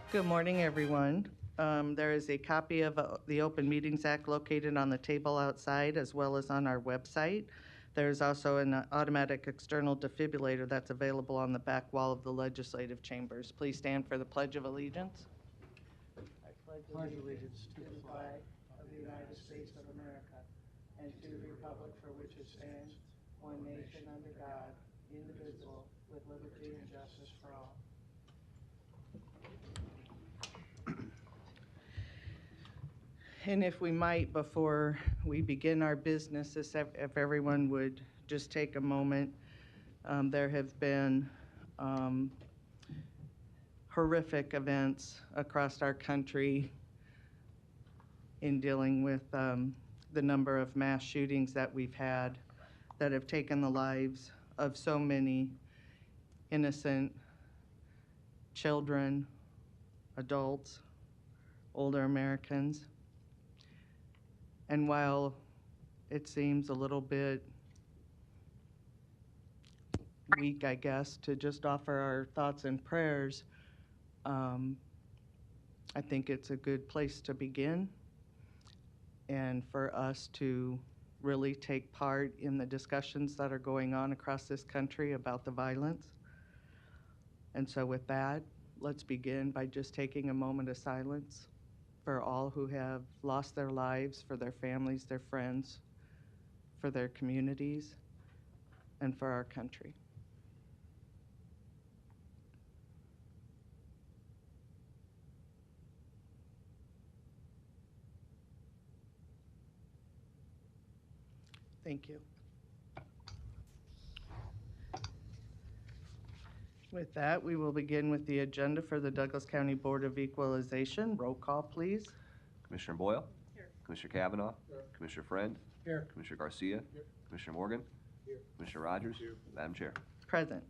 Good morning, everyone. There is a copy of the Open Meetings Act located on the table outside as well as on our website. There's also an automatic external defibrillator that's available on the back wall of the legislative chambers. Please stand for the Pledge of Allegiance. I pledge allegiance to the flag of the United States of America and to the republic for which it stands, one nation under God, indivisible, with liberty and justice for all. And if we might, before we begin our business, if everyone would just take a moment. There have been horrific events across our country in dealing with the number of mass shootings that we've had that have taken the lives of so many innocent children, adults, older Americans. And while it seems a little bit weak, I guess, to just offer our thoughts and prayers, I think it's a good place to begin and for us to really take part in the discussions that are going on across this country about the violence. And so with that, let's begin by just taking a moment of silence for all who have lost their lives, for their families, their friends, for their communities, and for our country. Thank you. With that, we will begin with the agenda for the Douglas County Board of Equalization. Roll call, please. Commissioner Boyle? Here. Commissioner Kavanaugh? Here. Commissioner Friend? Here. Commissioner Garcia? Here. Commissioner Morgan? Here. Commissioner Rogers? Here. Madam Chair. Present.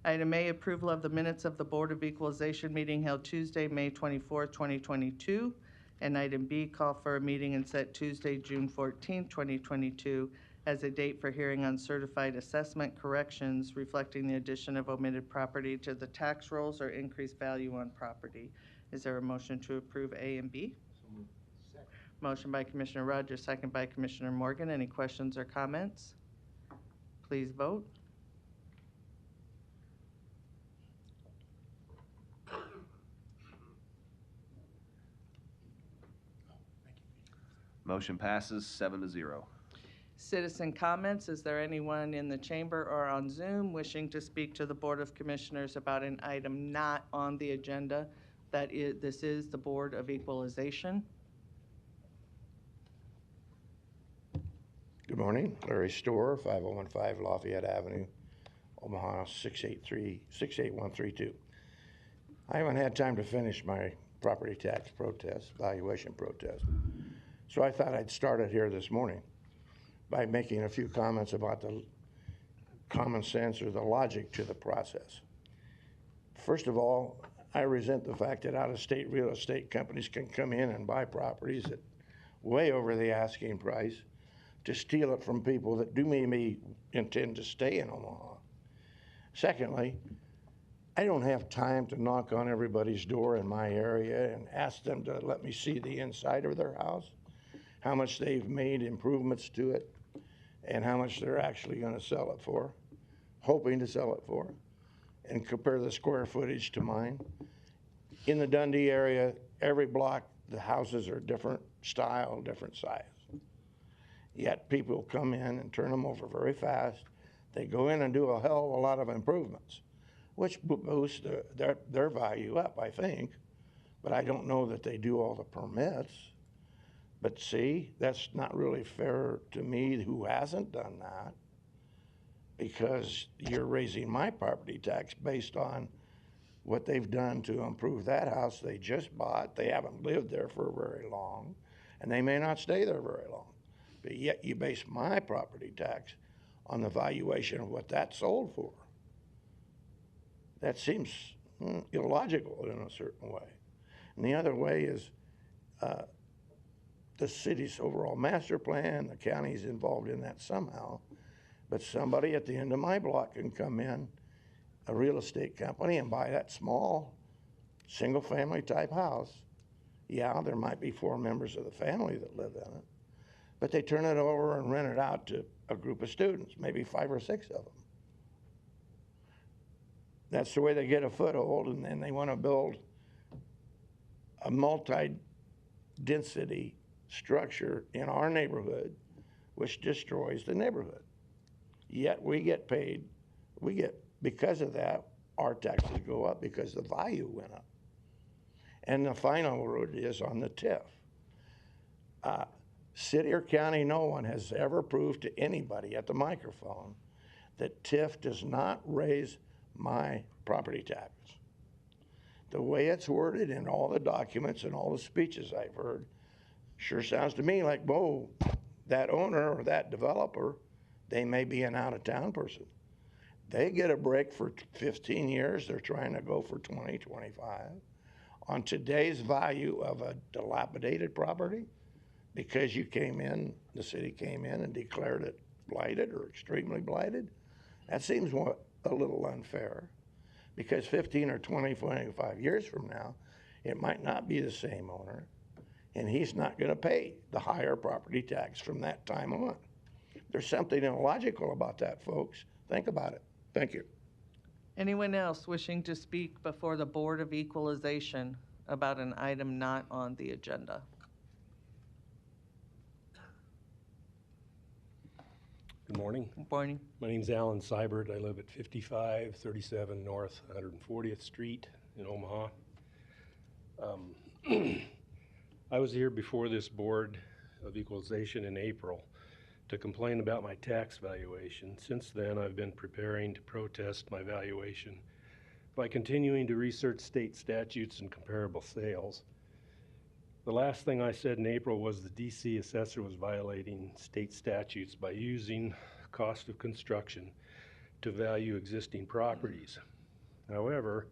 Item A, approval of the minutes of the Board of Equalization meeting held Tuesday, May 24th, 2022. And item B, call for a meeting and set Tuesday, June 14th, 2022 as a date for hearing on certified assessment corrections reflecting the addition of omitted property to the tax rolls or increased value on property. Is there a motion to approve A and B? So moved. Second. Motion by Commissioner Rogers, second by Commissioner Morgan. Any questions or comments? Please vote. Motion passes 7-0. Citizen comments. Is there anyone in the chamber or on Zoom wishing to speak to the Board of Commissioners about an item not on the agenda? This is the Board of Equalization. Good morning, Larry Storr, 5015 Lafayette Avenue, Omaha 68132. I haven't had time to finish my property tax protest, valuation protest, so I thought I'd start it here this morning by making a few comments about the common sense or the logic to the process. First of all, I resent the fact that out-of-state real estate companies can come in and buy properties at way over the asking price to steal it from people that do maybe intend to stay in Omaha. Secondly, I don't have time to knock on everybody's door in my area and ask them to let me see the inside of their house, how much they've made improvements to it, and how much they're actually going to sell it for, hoping to sell it for, and compare the square footage to mine. In the Dundee area, every block, the houses are different style, different size. Yet people come in and turn them over very fast. They go in and do a hell of a lot of improvements, which boosts their value up, I think. But I don't know that they do all the permits. But see, that's not really fair to me who hasn't done that, because you're raising my property tax based on what they've done to improve that house they just bought. They haven't lived there for very long, and they may not stay there very long. But yet you base my property tax on the valuation of what that sold for. That seems illogical in a certain way. And the other way is the city's overall master plan, the county's involved in that somehow, but somebody at the end of my block can come in, a real estate company, and buy that small single-family type house. Yeah, there might be 4 members of the family that live in it, but they turn it over and rent it out to a group of students, maybe 5 or 6 of them. That's the way they get a foothold, and then they want to build a multi-density structure in our neighborhood, which destroys the neighborhood. Yet we get paid, because of that, our taxes go up because the value went up. And the final road is on the TIF. City or county, no one has ever proved to anybody at the microphone that TIF does not raise my property tax. The way it's worded in all the documents and all the speeches I've heard sure sounds to me like, whoa, that owner or that developer, they may be an out-of-town person. They get a break for 15 years. They're trying to go for 20, 25. On today's value of a dilapidated property, because you came in, the city came in and declared it blighted or extremely blighted, that seems a little unfair. Because 15 or 20, 25 years from now, it might not be the same owner, and he's not going to pay the higher property tax from that time on. There's something illogical about that, folks. Think about it. Thank you. Anyone else wishing to speak before the Board of Equalization about an item not on the agenda? Good morning. Good morning. My name's Alan Seibert. I live at 5537 North 140th Street in Omaha. I was here before this Board of Equalization in April to complain about my tax valuation. Since then, I've been preparing to protest my valuation by continuing to research state statutes and comparable sales. The last thing I said in April was the DC assessor was violating state statutes by using cost of construction to value existing properties. However,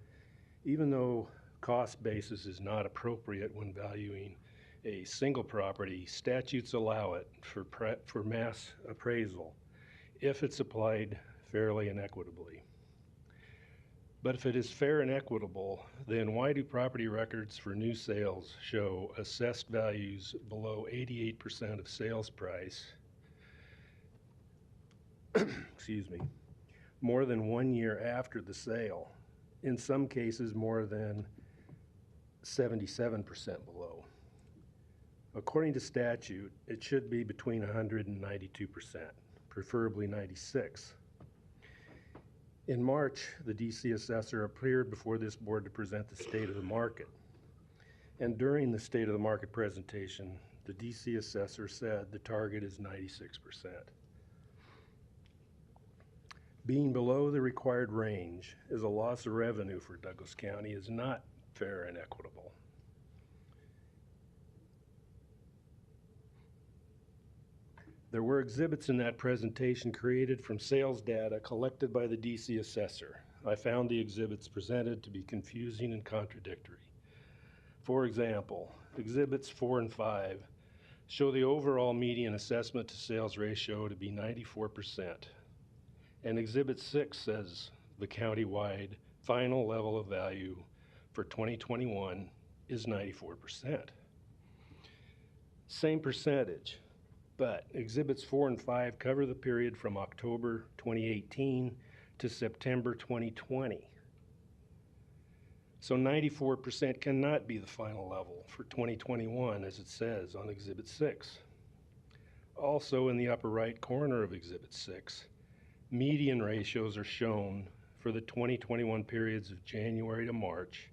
even though cost basis is not appropriate when valuing a single property, statutes allow it for mass appraisal if it's applied fairly and equitably. But if it is fair and equitable, then why do property records for new sales show assessed values below 88% of sales price, excuse me, more than 1 year after the sale? In some cases, more than 77% below. According to statute, it should be between 100 and 92%, preferably 96. In March, the DC assessor appeared before this board to present the state of the market. And during the state of the market presentation, the DC assessor said the target is 96%. Being below the required range is a loss of revenue for Douglas County is not fair and equitable. There were exhibits in that presentation created from sales data collected by the DC assessor. I found the exhibits presented to be confusing and contradictory. For example, exhibits 4 and 5 show the overall median assessment to sales ratio to be 94%. And exhibit 6 says the countywide final level of value for 2021 is 94%. Same percentage. But exhibits 4 and 5 cover the period from October 2018 to September 2020. So 94% cannot be the final level for 2021 as it says on exhibit 6. Also in the upper right corner of exhibit 6, median ratios are shown for the 2021 periods of January to March,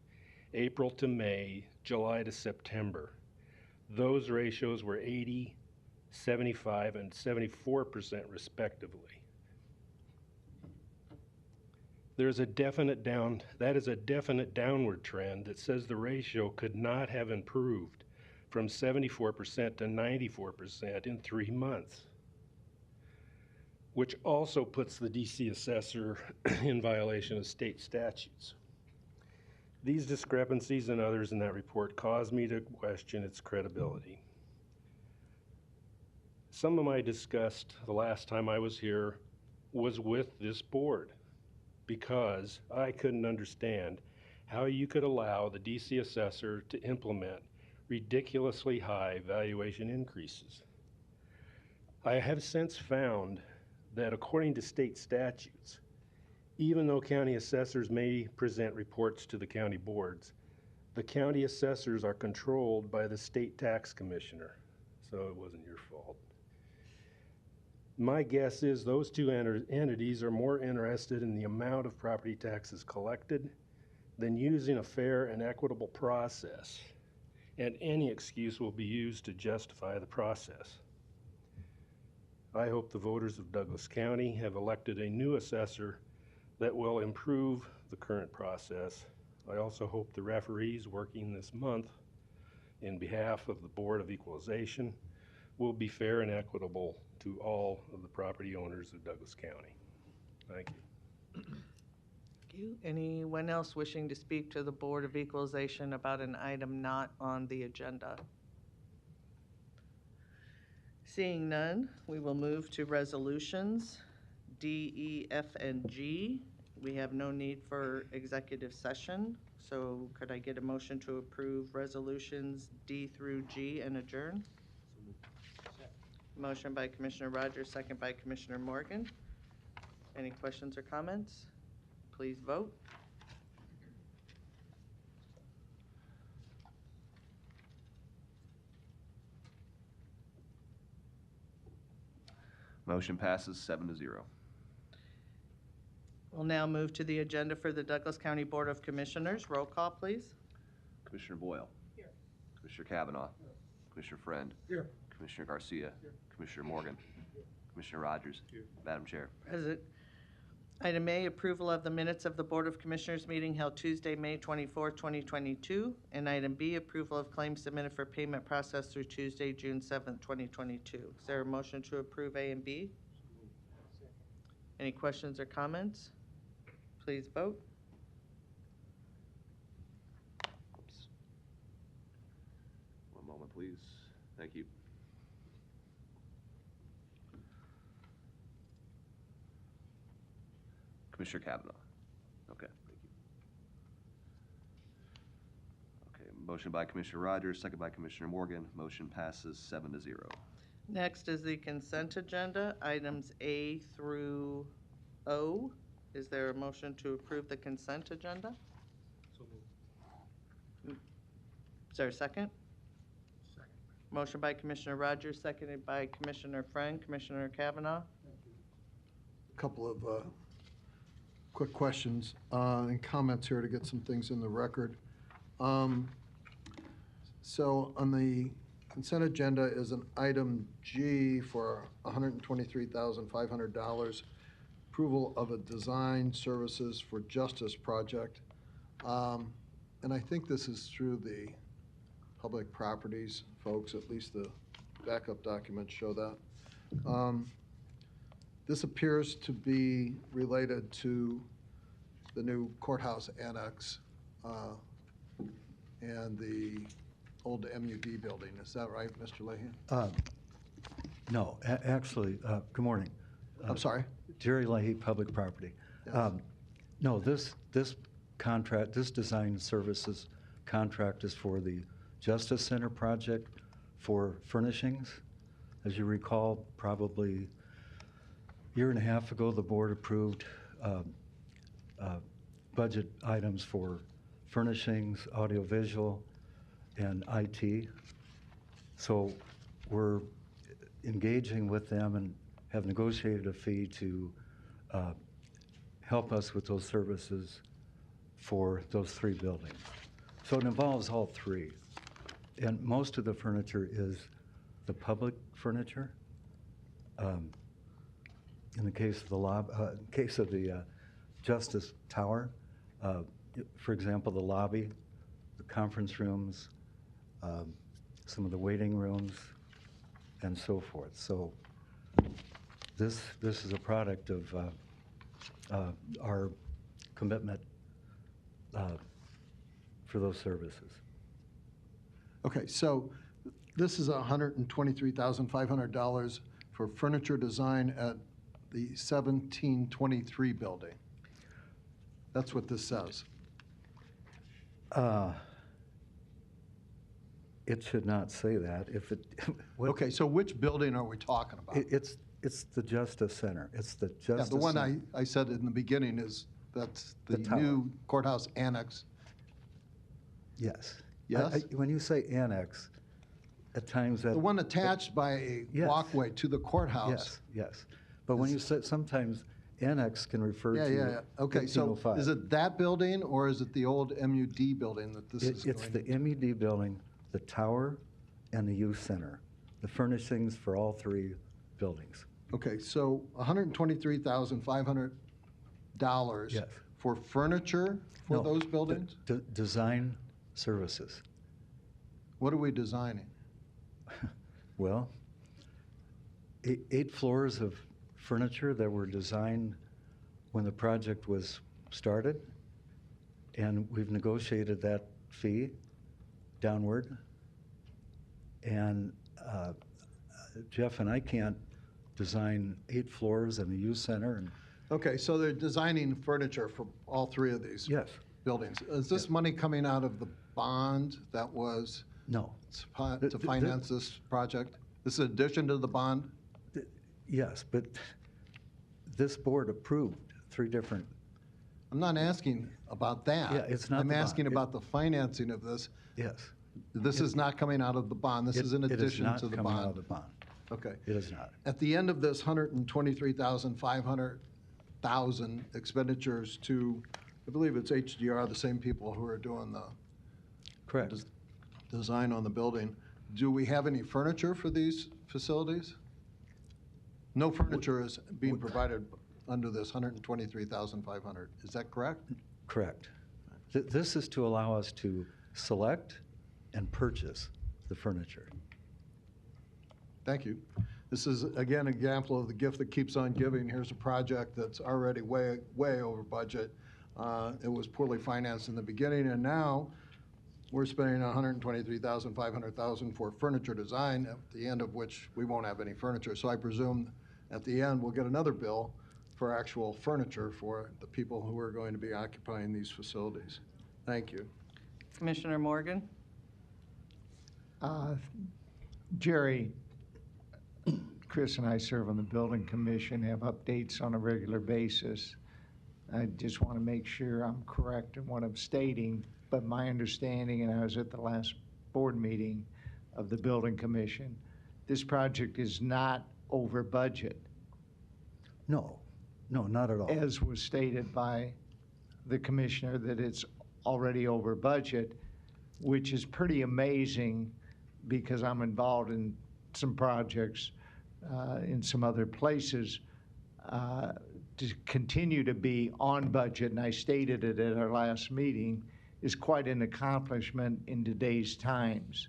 April to May, July to September. Those ratios were 80, 75, and 74% respectively. That is a definite downward trend that says the ratio could not have improved from 74% to 94% in 3 months, which also puts the DC assessor in violation of state statutes. These discrepancies and others in that report caused me to question its credibility. Some of my discussed the last time I was here was with this board because I couldn't understand how you could allow the DC assessor to implement ridiculously high valuation increases. I have since found that according to state statutes, even though county assessors may present reports to the county boards, the county assessors are controlled by the state tax commissioner, so it wasn't your fault. My guess is those two entities are more interested in the amount of property taxes collected than using a fair and equitable process, and any excuse will be used to justify the process. I hope the voters of Douglas County have elected a new assessor that will improve the current process. I also hope the referees working this month in behalf of the Board of Equalization will be fair and equitable to all of the property owners of Douglas County. Thank you. Thank you. Anyone else wishing to speak to the Board of Equalization about an item not on the agenda? Seeing none, we will move to resolutions D, E, F, and G. We have no need for executive session, so could I get a motion to approve resolutions D through G and adjourn? Motion by Commissioner Rogers, second by Commissioner Morgan. Any questions or comments? Please vote. Motion passes 7-0. We'll now move to the agenda for the Douglas County Board of Commissioners. Roll call, please. Commissioner Boyle. Here. Commissioner Kavanaugh. Commissioner Friend. Here. Commissioner Garcia. Commissioner Morgan. Commissioner Rogers. Madam Chair. Present. Item A, approval of the minutes of the Board of Commissioners meeting held Tuesday, May 24, 2022. And item B, approval of claims submitted for payment process through Tuesday, June 7, 2022. Is there a motion to approve A and B? Any questions or comments? Please vote. Oops. One moment, please. Thank you. Commissioner Kavanaugh. Okay, thank you. Okay, motion by Commissioner Rogers, second by Commissioner Morgan. Motion passes 7-0. Next is the consent agenda, items A through O. Is there a motion to approve the consent agenda? Is there a second? Second. Motion by Commissioner Rogers, seconded by Commissioner Friend. Commissioner Kavanaugh? Couple of quick questions and comments here to get some things in the record. So on the consent agenda is an item G for $123,500, approval of a design services for justice project. And I think this is through the public properties folks, at least the backup documents show that. This appears to be related to the new courthouse annex and the old MUD building. Is that right, Mr. Leahy? No, actually, good morning. I'm sorry? Jerry Leahy, Public Property. Yes. No, this contract, this design services contract is for the Justice Center project for furnishings. As you recall, probably a year and a half ago, the board approved budget items for furnishings, audiovisual, and IT. So we're engaging with them and have negotiated a fee to help us with those services for those three buildings. So it involves all three. And most of the furniture is the public furniture. In the case of the Justice Tower, for example, the lobby, the conference rooms, some of the waiting rooms, and so forth. So this is a product of our commitment for those services. Okay, so this is $123,500 for furniture design at the 1723 building. That's what this says. It should not say that. If it, what- Okay, so which building are we talking about? It's the Justice Center. It's the Yeah, Justice. the one Center. I said in the beginning is, that's the The tower. new courthouse annex. Yes. Yes? When you say annex, at times that. The one attached by a Yes. walkway to the courthouse. Yes, yes. But when you say, sometimes annex can refer to. Yeah. Okay, so 1805. is it that building or is it the old MUD building that this is going It's the into? MED building, the tower, and the youth center. The furnishings for all three buildings. Okay, so $123,500 Yes. for furniture for No, those buildings? Design services. What are we designing? Well, 8 floors of furniture that were designed when the project was started, and we've negotiated that fee downward. And Jeff and I can't design 8 floors in the youth center, and Okay, so they're designing furniture for all three of these yes, buildings. Is this money coming out of the bond that was no, to finance this project? This is addition to the bond? yes, but this board approved 3 different, I'm not asking about that. Yeah, it's not I'm the bond. asking about the financing of this. yes. This is not coming out of the bond. This is in addition to the It is not coming out of bond. the bond. Okay. It is not. At the end of this 123,500 expenditures to, I believe it's HDR, the same people who are doing the Correct. design on the building, do we have any furniture for these facilities? No furniture is being provided under this 123,500. Is that correct? Correct. This is to allow us to select and purchase the furniture. Thank you. This is, again, an example of the gift that keeps on giving. Here's a project that's already way over budget. It was poorly financed in the beginning, and now we're spending $123,500 for furniture design, at the end of which we won't have any furniture. So I presume at the end, we'll get another bill for actual furniture for the people who are going to be occupying these facilities. Thank you. Commissioner Morgan? Jerry, Chris and I serve on the Building Commission, have updates on a regular basis. I just want to make sure I'm correct in what I'm stating, but my understanding, and I was at the last board meeting of the Building Commission, this project is not over budget, No, not at all. as was stated by the commissioner, that it's already over budget, which is pretty amazing because I'm involved in some projects in some other places to continue to be on budget, and I stated it at our last meeting, is quite an accomplishment in today's times.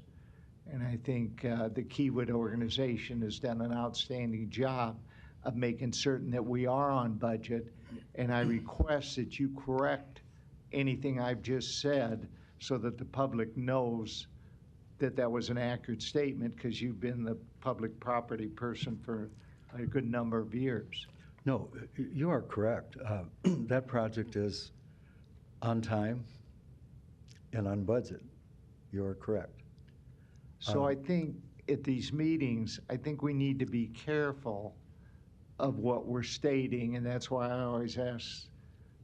And I think the Keywood organization has done an outstanding job of making certain that we are on budget, and I request that you correct anything I've just said so that the public knows that that was an accurate statement, because you've been the public property person for a good number of years. No, you are correct. That project is on time and on budget. You are correct. So I think at these meetings, I think we need to be careful of what we're stating, and that's why I always ask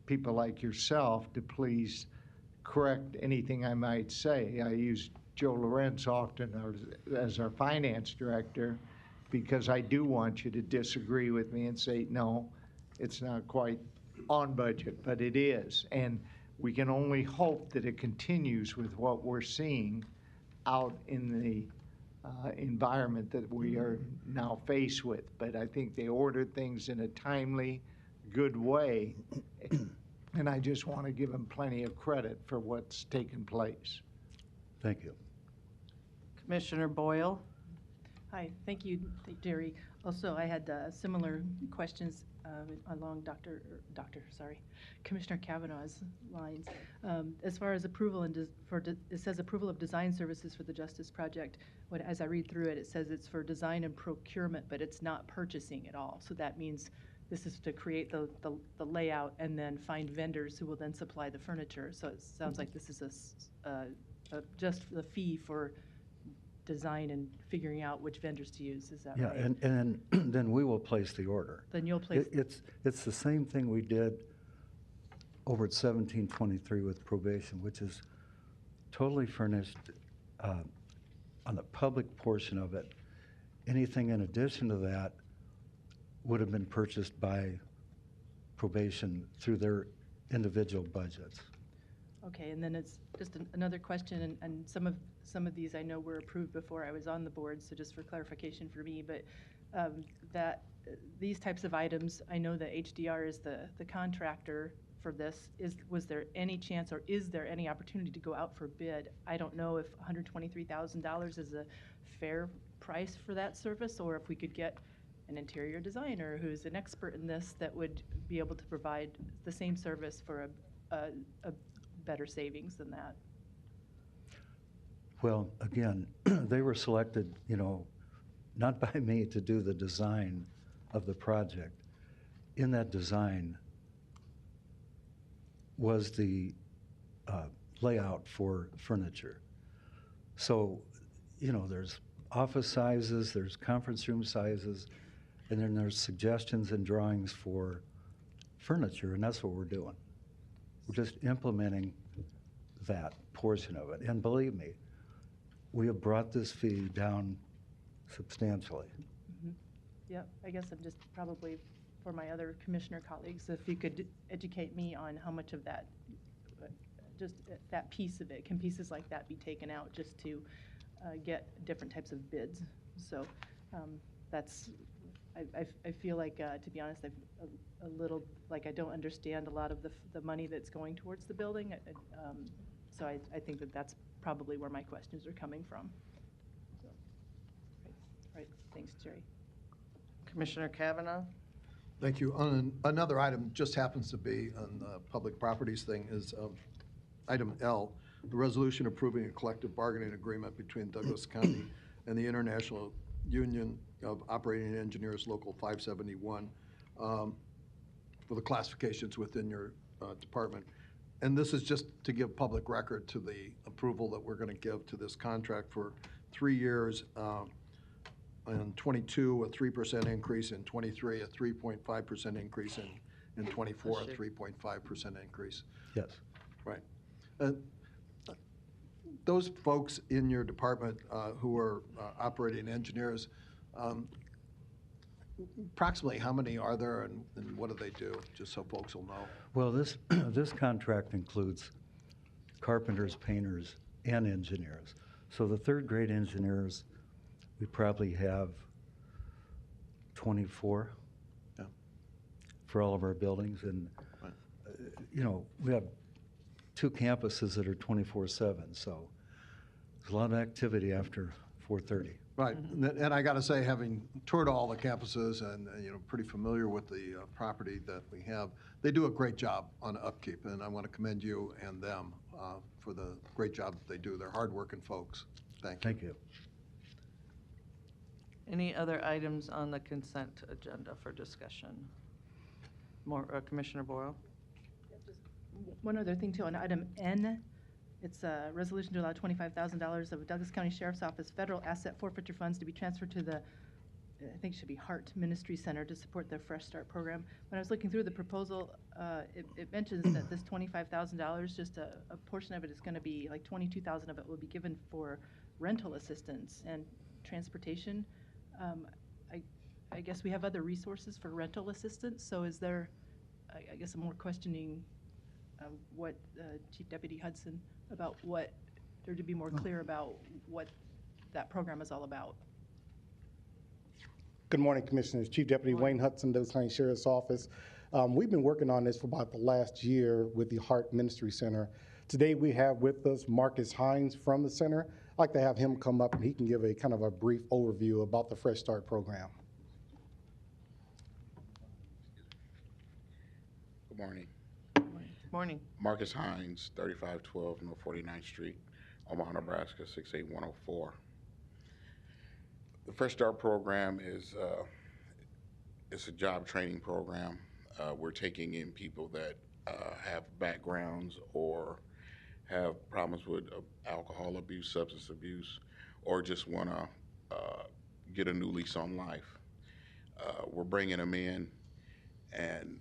people like yourself to please correct anything I might say. I use Joe Lorenz often as our finance director, because I do want you to disagree with me and say, no, it's not quite on budget, but it is. And we can only hope that it continues with what we're seeing out in the environment that we are now faced with. But I think they ordered things in a timely, good way, and I just want to give them plenty of credit for what's taken place. Thank you. Commissioner Boyle? Hi, thank you, Jerry. Also, I had similar questions along Commissioner Kavanaugh's lines. As far as approval and it says approval of design services for the Justice Project. As I read through it, it says it's for design and procurement, but it's not purchasing at all. So that means this is to create the layout and then find vendors who will then supply the furniture. So it sounds like this is just the fee for design and figuring out which vendors to use. Is that Yeah, right? and then we will place the order. Then you'll place. It's the same thing we did over at 1723 with probation, which is totally furnished on the public portion of it. Anything in addition to that would have been purchased by probation through their individual budgets. Okay, and then it's just another question, and some of these I know were approved before I was on the board, so just for clarification for me, but these types of items, I know that HDR is the contractor for this. Was there any chance, or is there any opportunity to go out for bid? I don't know if $123,000 is a fair price for that service, or if we could get an interior designer who's an expert in this that would be able to provide the same service for a better savings than that. Well, again, they were selected, not by me to do the design of the project. In that design was the layout for furniture. So, there's office sizes, there's conference room sizes, and then there's suggestions and drawings for furniture, and that's what we're doing. We're just implementing that portion of it. And believe me, we have brought this fee down substantially. Mm-hmm. Yeah, I guess I'm just probably, for my other commissioner colleagues, if you could educate me on how much of that, just that piece of it, can pieces like that be taken out just to get different types of bids? So that's, I feel like, to be honest, I'm a little, like I don't understand a lot of the money that's going towards the building. So I think that's probably where my questions are coming from. So, right. Thanks, Jerry. Commissioner Kavanaugh? Thank you. On another item, just happens to be on the public properties thing, is item L, the resolution approving a collective bargaining agreement between Douglas County and the International Union of Operating Engineers Local 571 for the classifications within your department. And this is just to give public record to the approval that we're going to give to this contract for 3 years. In 22, a 3% increase. In 23, a 3.5% increase. In 24, a 3.5% increase. Yes. Right. Those folks in your department who are operating engineers, approximately how many are there, and what do they do, just so folks will know? Well, this contract includes carpenters, painters, and engineers. So the third grade engineers, we probably have 24 for all of our buildings. And, we have 2 campuses that are 24/7. So there's a lot of activity after 4:30. Right, and I got to say, having toured all the campuses and pretty familiar with the property that we have, they do a great job on upkeep, and I want to commend you and them for the great job that they do. They're hardworking folks. Thank you. Thank you. Any other items on the consent agenda for discussion? Commissioner Boyle? Just one other thing too, on item N, it's a resolution to allow $25,000 of Douglas County Sheriff's Office federal asset forfeiture funds to be transferred to the, I think it should be Hart Ministry Center to support the Fresh Start program. When I was looking through the proposal, it mentions that this $25,000, just a portion of it is going to be, like $22,000 of it will be given for rental assistance and transportation. I guess we have other resources for rental assistance, so is there, I guess I'm more questioning what Chief Deputy Hudson, about what, or to be more clear about what that program is all about. Good morning, Commissioners. Chief Deputy Wayne Hudson, Douglas County Sheriff's Office. We've been working on this for about the last year with the Hart Ministry Center. Today we have with us Marcus Hines from the center. I'd like to have him come up and he can give a kind of a brief overview about the Fresh Start program. Good morning. Morning. Marcus Hines, 3512 North 49th Street, Omaha, Nebraska, 68104. The Fresh Start program is it's a job training program. We're taking in people that have backgrounds or have problems with alcohol abuse, substance abuse, or just want to get a new lease on life. We're bringing them in, and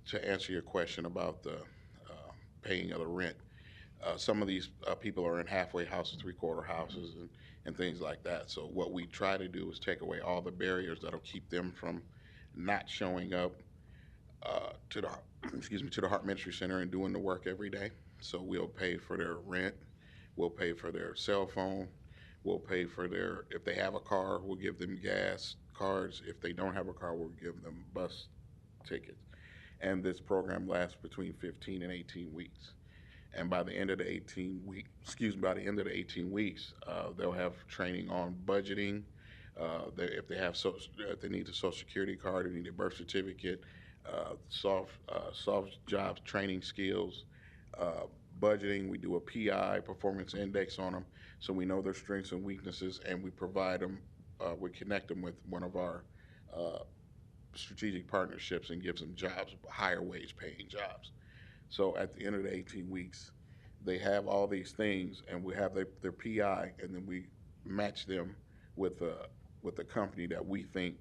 to answer your question about the paying of the rent, some of these people are in halfway houses, three-quarter houses, and things like that. So what we try to do is take away all the barriers that'll keep them from not showing up to the to the Heart Ministry Center and doing the work every day. So we'll pay for their rent, we'll pay for their cell phone, we'll pay for their, if they have a car, we'll give them gas cards. If they don't have a car, we'll give them bus tickets. And this program lasts between 15 and 18 weeks. And by the end of the 18 week, by the end of the 18 weeks, they'll have training on budgeting. If they have if they need a social security card, they need a birth certificate, soft jobs training skills, budgeting. We do a PI, performance index, on them, so we know their strengths and weaknesses, and we provide them. We connect them with one of our strategic partnerships and gives them jobs, higher wage paying jobs. So at the end of the 18 weeks, they have all these things, and we have their PI, and then we match them with a company that we think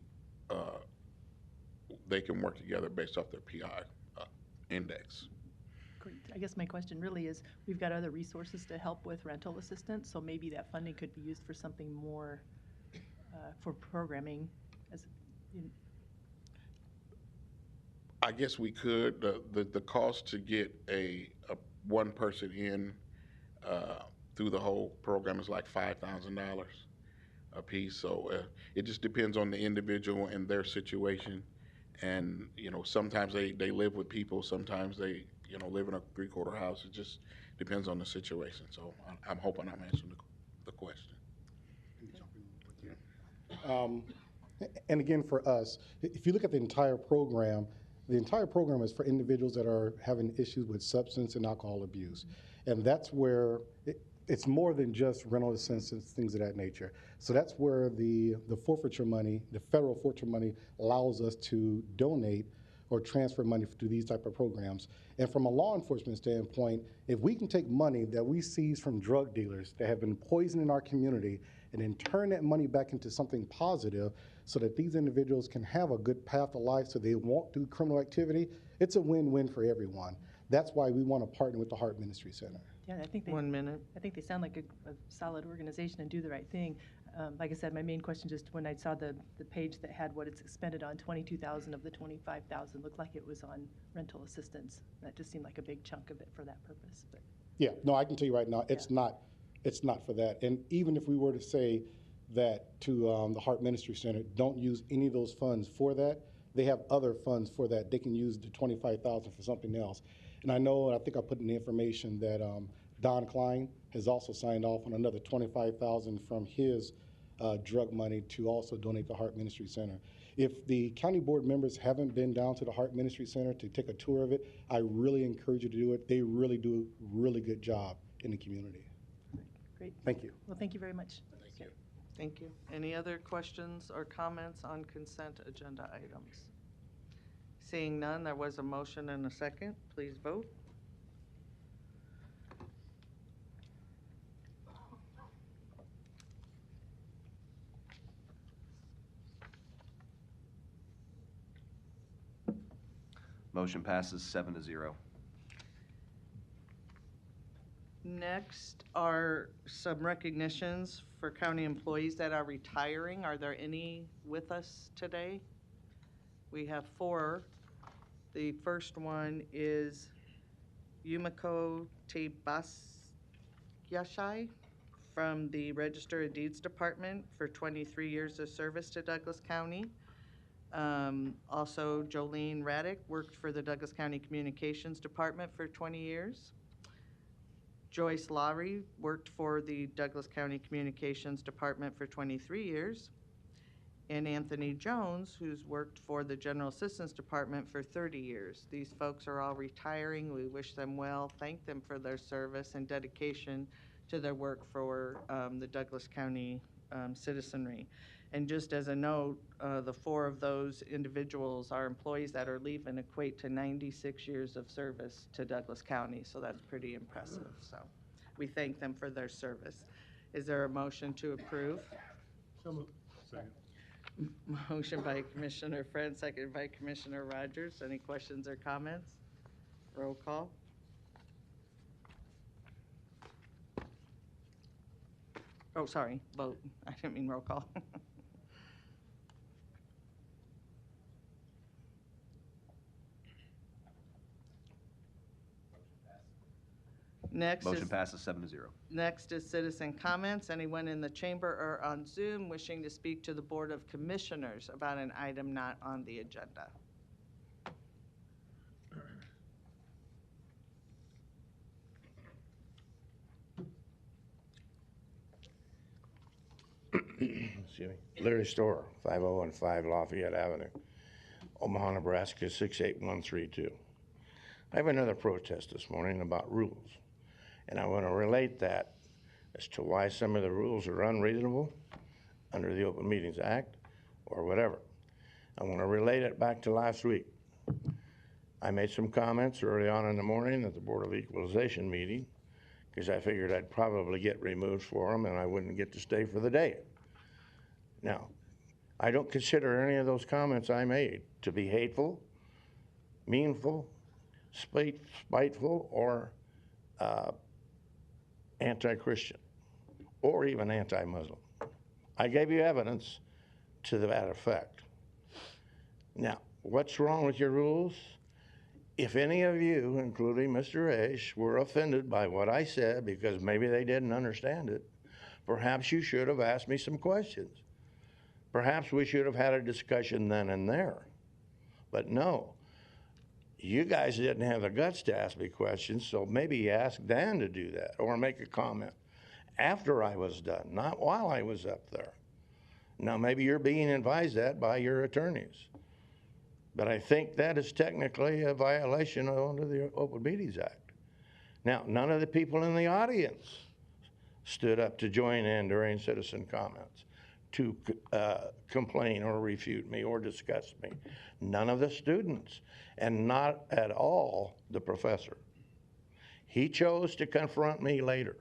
they can work together based off their PI index. Great. I guess my question really is, we've got other resources to help with rental assistance, so maybe that funding could be used for something more for programming as I guess we could. The cost to get a one person in through the whole program is like $5,000 a piece. So it just depends on the individual and their situation. And sometimes they live with people. Sometimes they live in a three-quarter house. It just depends on the situation. So I'm hoping I'm answering the question. And again, for us, if you look at the entire program is for individuals that are having issues with substance and alcohol abuse. And that's where it's more than just rental assistance, things of that nature. So that's where the forfeiture money, the federal forfeiture money, allows us to donate or transfer money to these type of programs. And from a law enforcement standpoint, if we can take money that we seize from drug dealers that have been poisoning our community and then turn that money back into something positive so that these individuals can have a good path to life so they won't do criminal activity, it's a win-win for everyone. That's why we want to partner with the Heart Ministry Center. Yeah, I think 1 minute. I think they sound like a solid organization and do the right thing. Like I said, my main question, just when I saw the page that had what it's expended on, 22,000 of the 25,000 looked like it was on rental assistance. That just seemed like a big chunk of it for that purpose. But Yeah, no, I can tell you right now, it's not for that. And even if we were to say that to the Heart Ministry Center, don't use any of those funds for that, they have other funds for that. They can use the 25,000 for something else. And I think I put in the information that Don Klein has also signed off on another 25,000 from his drug money to also donate to Heart Ministry Center. If the county board members haven't been down to the Heart Ministry Center to take a tour of it, I really encourage you to do it. They really do a really good job in the community. great. Thank you. Well, thank you very much. Thank you. Thank you. Any other questions or comments on consent agenda items? Seeing none, there was a motion and a second. Please vote. Motion passes 7-0. Next are some recognitions for county employees that are retiring. Are there any with us today? We have 4. The first one is Yumiko Tebasyashai from the Register of Deeds Department for 23 years of service to Douglas County. Also, Jolene Raddick worked for the Douglas County Communications Department for 20 years. Joyce Lowry worked for the Douglas County Communications Department for 23 years. And Anthony Jones, who's worked for the General Assistance Department for 30 years. These folks are all retiring. We wish them well, thank them for their service and dedication to their work for the Douglas County citizenry. And just as a note, the 4 of those individuals are employees that are leaving equate to 96 years of service to Douglas County, so that's pretty impressive. So we thank them for their service. Is there a motion to approve? So moved. Second. Motion by Commissioner Friend, seconded by Commissioner Rogers. Any questions or comments? Roll call. Oh, sorry, vote. I didn't mean roll call. Next Motion is, passes 7-0. next is citizen comments. Anyone in the chamber or on Zoom wishing to speak to the Board of Commissioners about an item not on the agenda? Excuse me. Larry Store, 5015 Lafayette Avenue, Omaha, Nebraska, 68132. I have another protest this morning about rules, and I want to relate that as to why some of the rules are unreasonable under the Open Meetings Act or whatever. I want to relate it back to last week. I made some comments early on in the morning at the Board of Equalization meeting because I figured I'd probably get removed for them and I wouldn't get to stay for the day. Now, I don't consider any of those comments I made to be hateful, meanful, spiteful, or anti-Christian, or even anti-Muslim. I gave you evidence to that effect. Now, what's wrong with your rules? If any of you, including Mr. Aish, were offended by what I said because maybe they didn't understand it, perhaps you should have asked me some questions. Perhaps we should have had a discussion then and there. But no, you guys didn't have the guts to ask me questions, so maybe ask Dan to do that or make a comment after I was done, not while I was up there. Now, maybe you're being advised that by your attorneys. But I think that is technically a violation under the Open Meetings Act. Now, none of the people in the audience stood up to join in during citizen comments to complain or refute me or discuss me. None of the students, and not at all the professor. He chose to confront me later.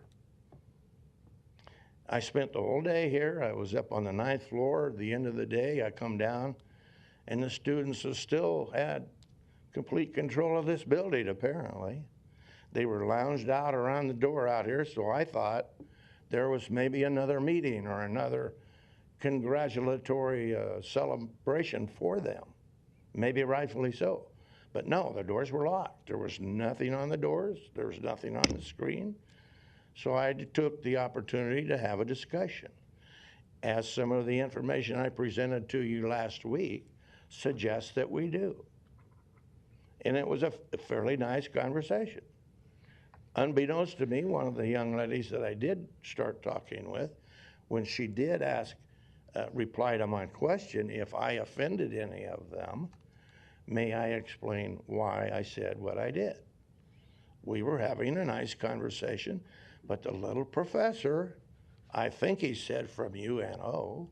I spent the whole day here. I was up on the 9th floor. At the end of the day, I come down, and the students have still had complete control of this building, apparently. They were lounged out around the door out here, so I thought there was maybe another meeting or another congratulatory celebration for them. Maybe rightfully so. But no, the doors were locked. There was nothing on the doors. There was nothing on the screen. So I took the opportunity to have a discussion, as some of the information I presented to you last week suggests that we do. And it was a fairly nice conversation. Unbeknownst to me, one of the young ladies that I did start talking with, when she did ask, reply to my question, if I offended any of them, may I explain why I said what I did? We were having a nice conversation, but the little professor, I think he said from UNO,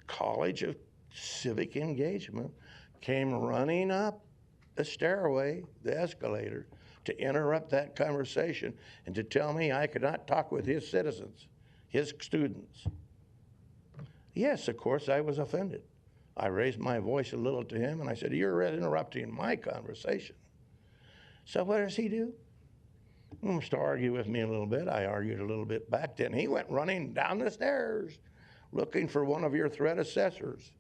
College of Civic Engagement, came running up the stairway, the escalator, to interrupt that conversation and to tell me I could not talk with his citizens, his students. Yes, of course, I was offended. I raised my voice a little to him and I said, "You're interrupting my conversation." So what does he do? He wants to argue with me a little bit. I argued a little bit back. Then he went running down the stairs looking for one of your threat assessors,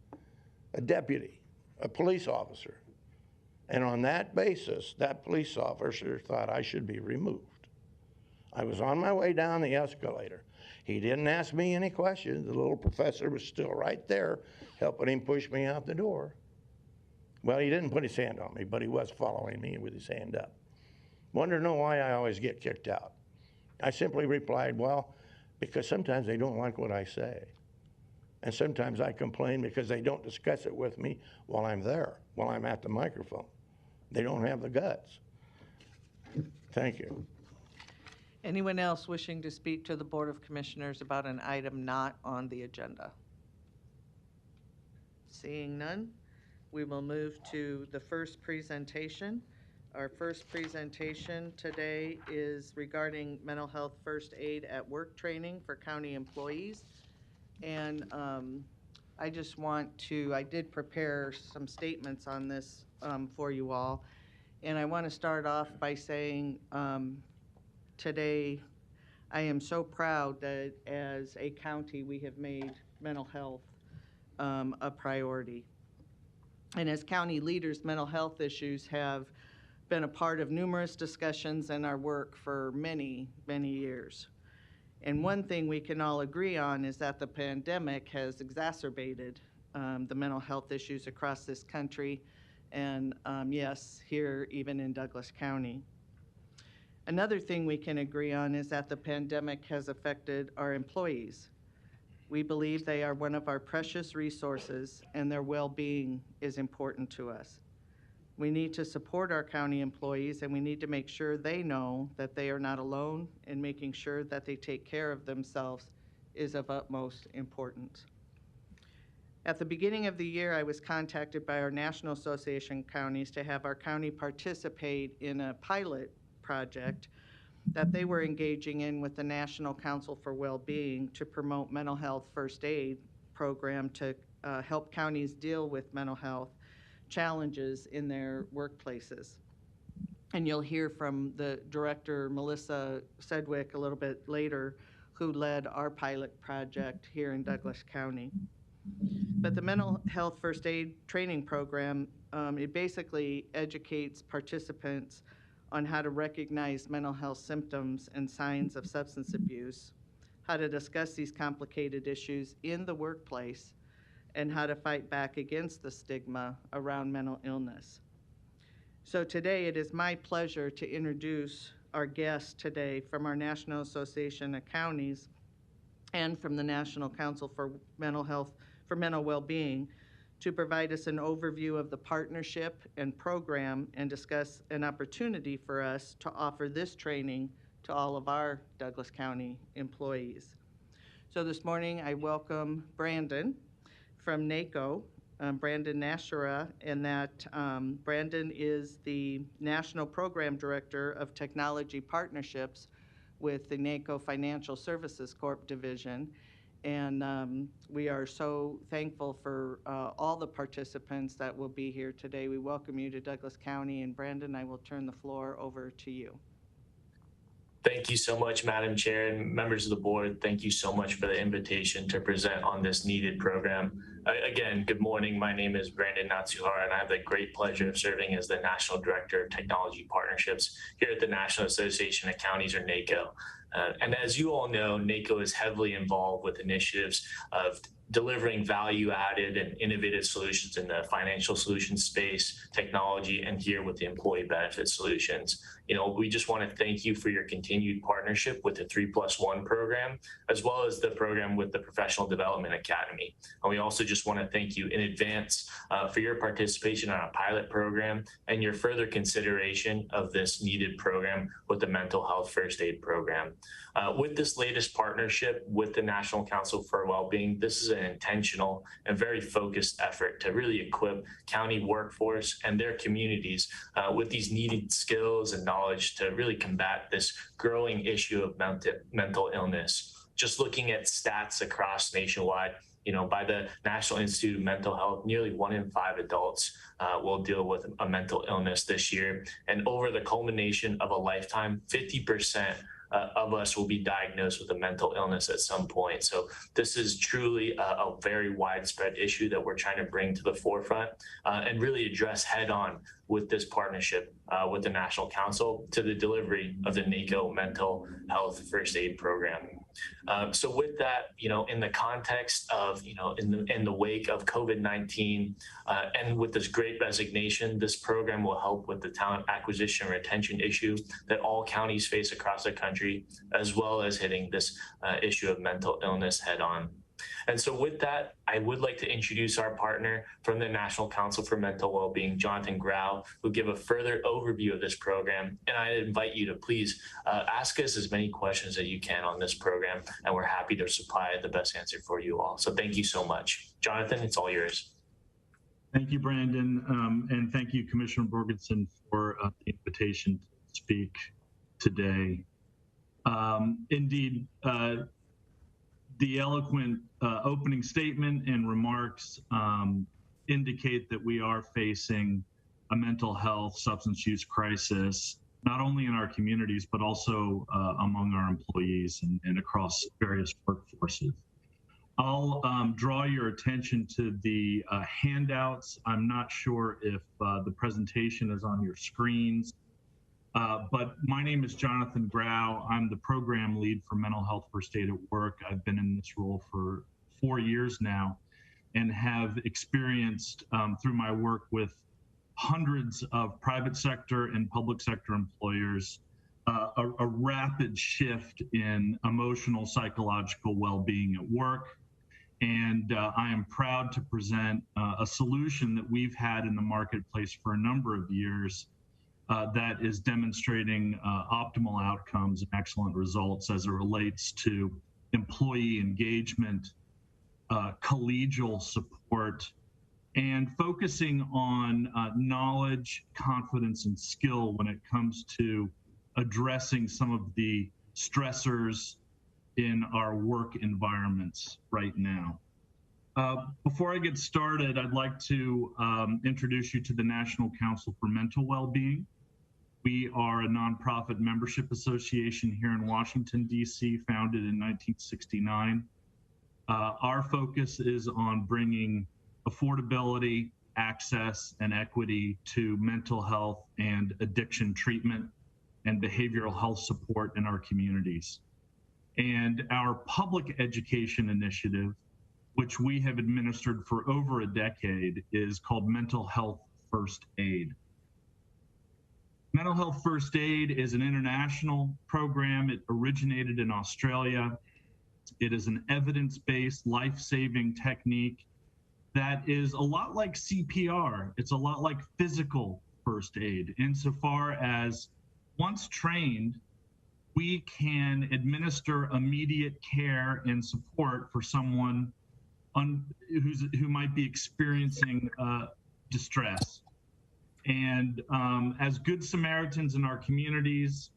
a deputy, a police officer. And on that basis, that police officer thought I should be removed. I was on my way down the escalator. He didn't ask me any questions. The little professor was still right there helping him push me out the door. Well, he didn't put his hand on me, but he was following me with his hand up. Wonder to know why I always get kicked out. I simply replied, well, because sometimes they don't like what I say. And sometimes I complain because they don't discuss it with me while I'm there, while I'm at the microphone. They don't have the guts. Thank you. Anyone else wishing to speak to the Board of Commissioners about an item not on the agenda? Seeing none, we will move to the first presentation. Our first presentation today is regarding mental health first aid at work training for county employees. And I did prepare some statements on this for you all. And I want to start off by saying today I am so proud that as a county we have made mental health a priority. And as county leaders, mental health issues have been a part of numerous discussions in our work for many, many years. And one thing we can all agree on is that the pandemic has exacerbated the mental health issues across this country, and yes, here even in Douglas County. Another thing we can agree on is that the pandemic has affected our employees. We believe they are one of our precious resources, and their well-being is important to us. We need to support our county employees, and we need to make sure they know that they are not alone, and making sure that they take care of themselves is of utmost importance. At the beginning of the year, I was contacted by our National Association of Counties to have our county participate in a pilot project that they were engaging in with the National Council for Wellbeing to promote mental health first aid program to help counties deal with mental health challenges in their workplaces. And you'll hear from the director, Melissa Sedgwick, a little bit later, who led our pilot project here in Douglas County. But the mental health first aid training program, it basically educates participants on how to recognize mental health symptoms and signs of substance abuse, how to discuss these complicated issues in the workplace, and how to fight back against the stigma around mental illness. So today it is my pleasure to introduce our guest today from our National Association of Counties and from the National Council for Mental Health, for Mental Wellbeing, to provide us an overview of the partnership and program and discuss an opportunity for us to offer this training to all of our Douglas County employees. So this morning I welcome Brandon from NACO, Brandon Nashara, and that Brandon is the National Program Director of Technology Partnerships with the NACO Financial Services Corp division. And we are so thankful for all the participants that will be here today. We welcome you to Douglas County, and Brandon, I will turn the floor over to you. Thank you so much, Madam Chair and members of the board. Thank you so much for the invitation to present on this needed program. Again, good morning. My name is Brandon Natsuhara, and I have the great pleasure of serving as the National Director of Technology Partnerships here at the National Association of Counties, or NACO. And as you all know, NACO is heavily involved with initiatives of delivering value-added and innovative solutions in the financial solutions space, technology, and here with the employee benefit solutions. You know, we just want to thank you for your continued partnership with the 3+1 program, as well as the program with the Professional Development Academy. And we also just want to thank you in advance for your participation on a pilot program and your further consideration of this needed program with the Mental Health First Aid Program. With this latest partnership with the National Council for Wellbeing, this is an intentional and very focused effort to really equip county workforce and their communities with these needed skills and knowledge to really combat this growing issue of mental illness. Just looking at stats across nationwide, you know, by the National Institute of Mental Health, nearly 1 in 5 adults will deal with a mental illness this year. And over the culmination of a lifetime, 50% of us will be diagnosed with a mental illness at some point. So this is truly a very widespread issue that we're trying to bring to the forefront and really address head on with this partnership with the National Council to the delivery of the NACO Mental Health First Aid Program. So with that, you know, in the context of, you know, in the wake of COVID-19 and with this great resignation, this program will help with the talent acquisition and retention issue that all counties face across the country, as well as hitting this issue of mental illness head on. And so with that, I would like to introduce our partner from the National Council for Mental Wellbeing, Jonathan Grau, who'll give a further overview of this program. And I invite you to please ask us as many questions as you can on this program, and we're happy to supply the best answer for you all. So thank you so much. Jonathan, it's all yours. Thank you, Brandon, and thank you, Commissioner Borgensen, for the invitation to speak today. Indeed, the eloquent opening statement and remarks indicate that we are facing a mental health substance use crisis, not only in our communities, but also among our employees and across various workforces. I'll draw your attention to the handouts. I'm not sure if the presentation is on your screens, but my name is Jonathan Grau. I'm the program lead for Mental Health First Aid at Work. I've been in this role for 4 years now and have experienced through my work with hundreds of private sector and public sector employers a rapid shift in emotional, psychological well-being at work. And I am proud to present a solution that we've had in the marketplace for a number of years that is demonstrating optimal outcomes and excellent results as it relates to employee engagement, collegial support, and focusing on knowledge, confidence, and skill when it comes to addressing some of the stressors in our work environments right now. Before I get started, I'd like to introduce you to the National Council for Mental Wellbeing. We are a nonprofit membership association here in Washington, D.C., founded in 1969. Our focus is on bringing affordability, access, and equity to mental health and addiction treatment and behavioral health support in our communities. And our public education initiative, which we have administered for over a decade, is called Mental Health First Aid. Mental Health First Aid is an international program. It originated in Australia. It is an evidence-based, life-saving technique that is a lot like CPR. It's a lot like physical first aid, insofar as once trained, we can administer immediate care and support for someone who might be experiencing distress. And as good Samaritans in our communities,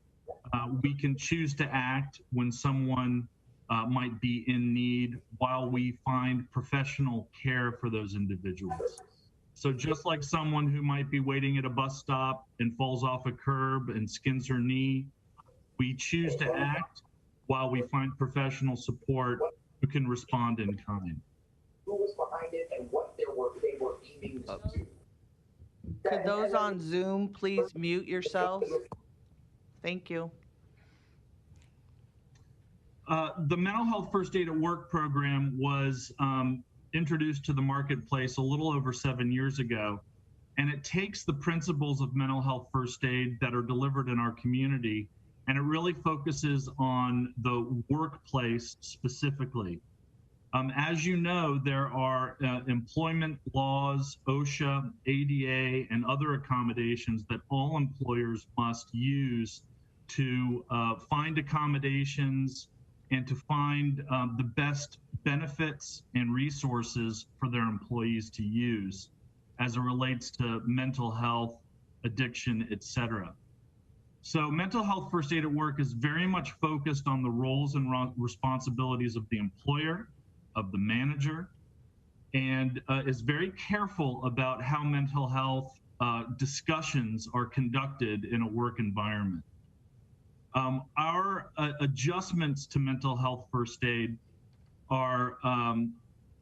we can choose to act when someone might be in need while we find professional care for those individuals. So just like someone who might be waiting at a bus stop and falls off a curb and skins her knee, we choose to act while we find professional support who can respond in kind. Who was behind it and what they were aiming to do. Could those on Zoom please mute yourselves? Thank you. The Mental Health First Aid at Work program was introduced to the marketplace a little over 7 years ago, and it takes the principles of mental health first aid that are delivered in our community, and it really focuses on the workplace specifically. As you know, there are employment laws, OSHA, ADA, and other accommodations that all employers must use to find accommodations and to find the best benefits and resources for their employees to use as it relates to mental health, addiction, etc. So mental health first aid at work is very much focused on the roles and responsibilities of the employer, of the manager, and is very careful about how mental health discussions are conducted in a work environment. Our adjustments to mental health first aid are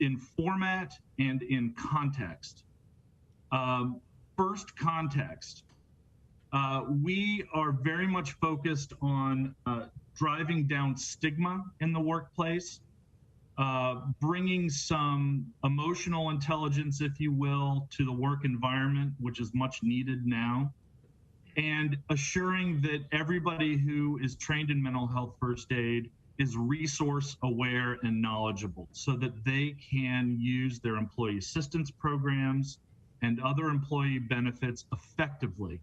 in format and in context. First, context. We are very much focused on driving down stigma in the workplace, bringing some emotional intelligence, if you will, to the work environment, which is much needed now, and assuring that everybody who is trained in mental health first aid is resource aware and knowledgeable so that they can use their employee assistance programs and other employee benefits effectively.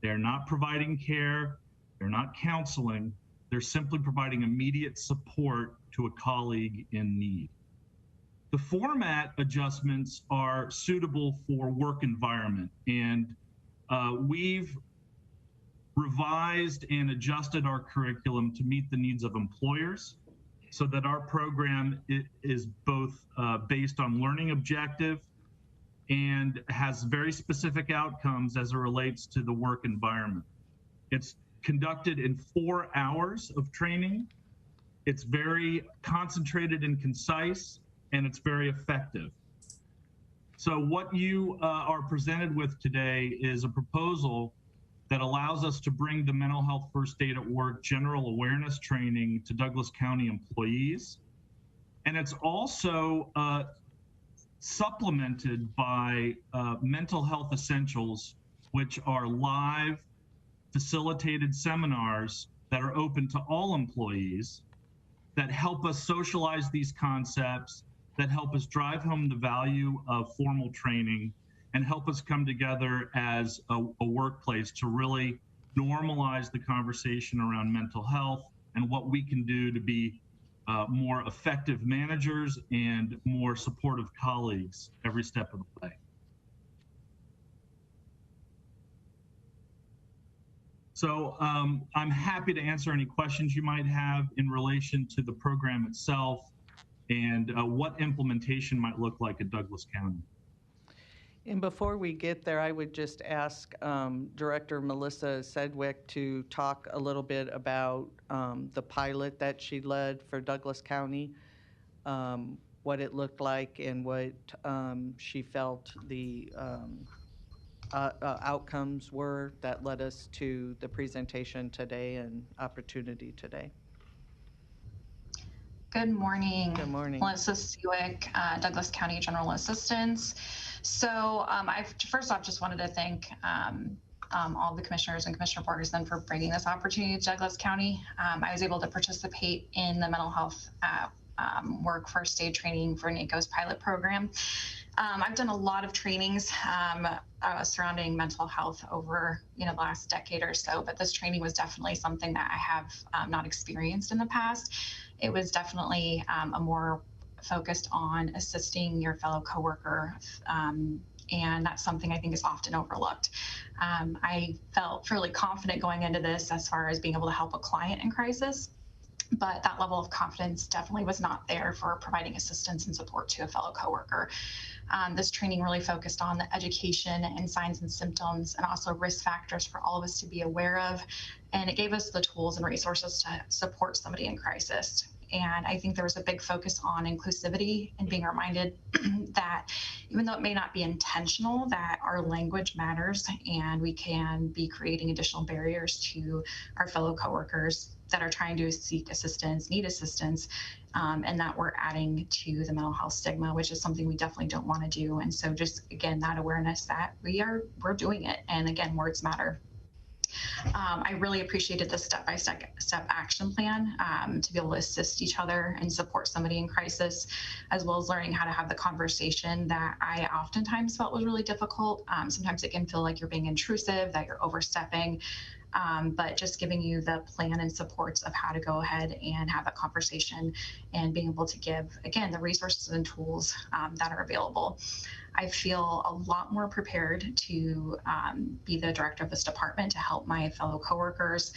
They're not providing care, they're not counseling, they're simply providing immediate support to a colleague in need. The format adjustments are suitable for work environment, and we've revised and adjusted our curriculum to meet the needs of employers so that our program is both based on learning objective and has very specific outcomes as it relates to the work environment. It's conducted in 4 hours of training. It's very concentrated and concise, and it's very effective. So what you are presented with today is a proposal that allows us to bring the mental health first aid at work general awareness training to Douglas County employees. And it's also supplemented by mental health essentials, which are live facilitated seminars that are open to all employees that help us socialize these concepts, that help us drive home the value of formal training, and help us come together as a workplace to really normalize the conversation around mental health and what we can do to be more effective managers and more supportive colleagues every step of the way. So I'm happy to answer any questions you might have in relation to the program itself and what implementation might look like at Douglas County. And before we get there, I would just ask Director Melissa Sedgwick to talk a little bit about the pilot that she led for Douglas County, what it looked like and what she felt the outcomes were that led us to the presentation today and opportunity today. Good morning. Good morning. Melissa Sedgwick, Douglas County General Assistance. So I first off just wanted to thank all the commissioners and Commissioner Borgeson for bringing this opportunity to Douglas County. I was able to participate in the mental health work first aid training for NACO's pilot program. I've done a lot of trainings surrounding mental health over the last decade or so, but this training was definitely something that I have not experienced in the past. It was definitely a more focused on assisting your fellow coworker, and that's something I think is often overlooked. I felt fairly confident going into this as far as being able to help a client in crisis, but that level of confidence definitely was not there for providing assistance and support to a fellow coworker. This training really focused on the education and signs and symptoms and also risk factors for all of us to be aware of. And it gave us the tools and resources to support somebody in crisis. And I think there was a big focus on inclusivity and being reminded that even though it may not be intentional, that our language matters and we can be creating additional barriers to our fellow coworkers that are trying to seek assistance, need assistance, and that we're adding to the mental health stigma, which is something we definitely don't want to do. And so just, again, that awareness that we're doing it. And again, words matter. I really appreciated the step-by-step action plan to be able to assist each other and support somebody in crisis, as well as learning how to have the conversation that I oftentimes felt was really difficult. Sometimes it can feel like you're being intrusive, that you're overstepping, but just giving you the plan and supports of how to go ahead and have that conversation and being able to give, again, the resources and tools that are available. I feel a lot more prepared to be the director of this department to help my fellow coworkers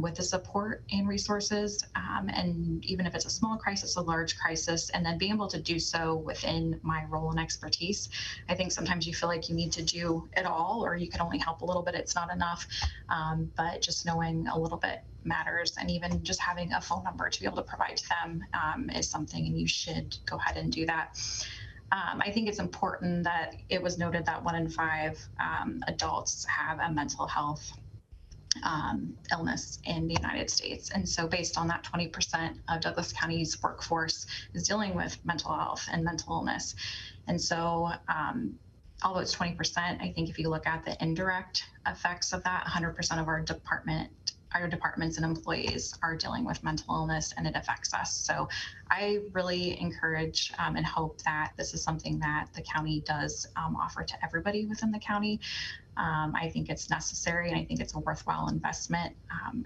with the support and resources, and even if it's a small crisis, a large crisis, and then being able to do so within my role and expertise. I think sometimes you feel like you need to do it all, or you can only help a little bit, it's not enough, but just knowing a little bit matters, and even just having a phone number to be able to provide to them is something, and you should go ahead and do that. I think it's important that it was noted that 1 in 5 adults have a mental health illness in the United States. And so based on that, 20% of Douglas County's workforce is dealing with mental health and mental illness. And so although it's 20%, I think if you look at the indirect effects of that, 100% of our departments and employees are dealing with mental illness, and it affects us. So I really encourage and hope that this is something that the county does offer to everybody within the county. I think it's necessary, and I think it's a worthwhile investment.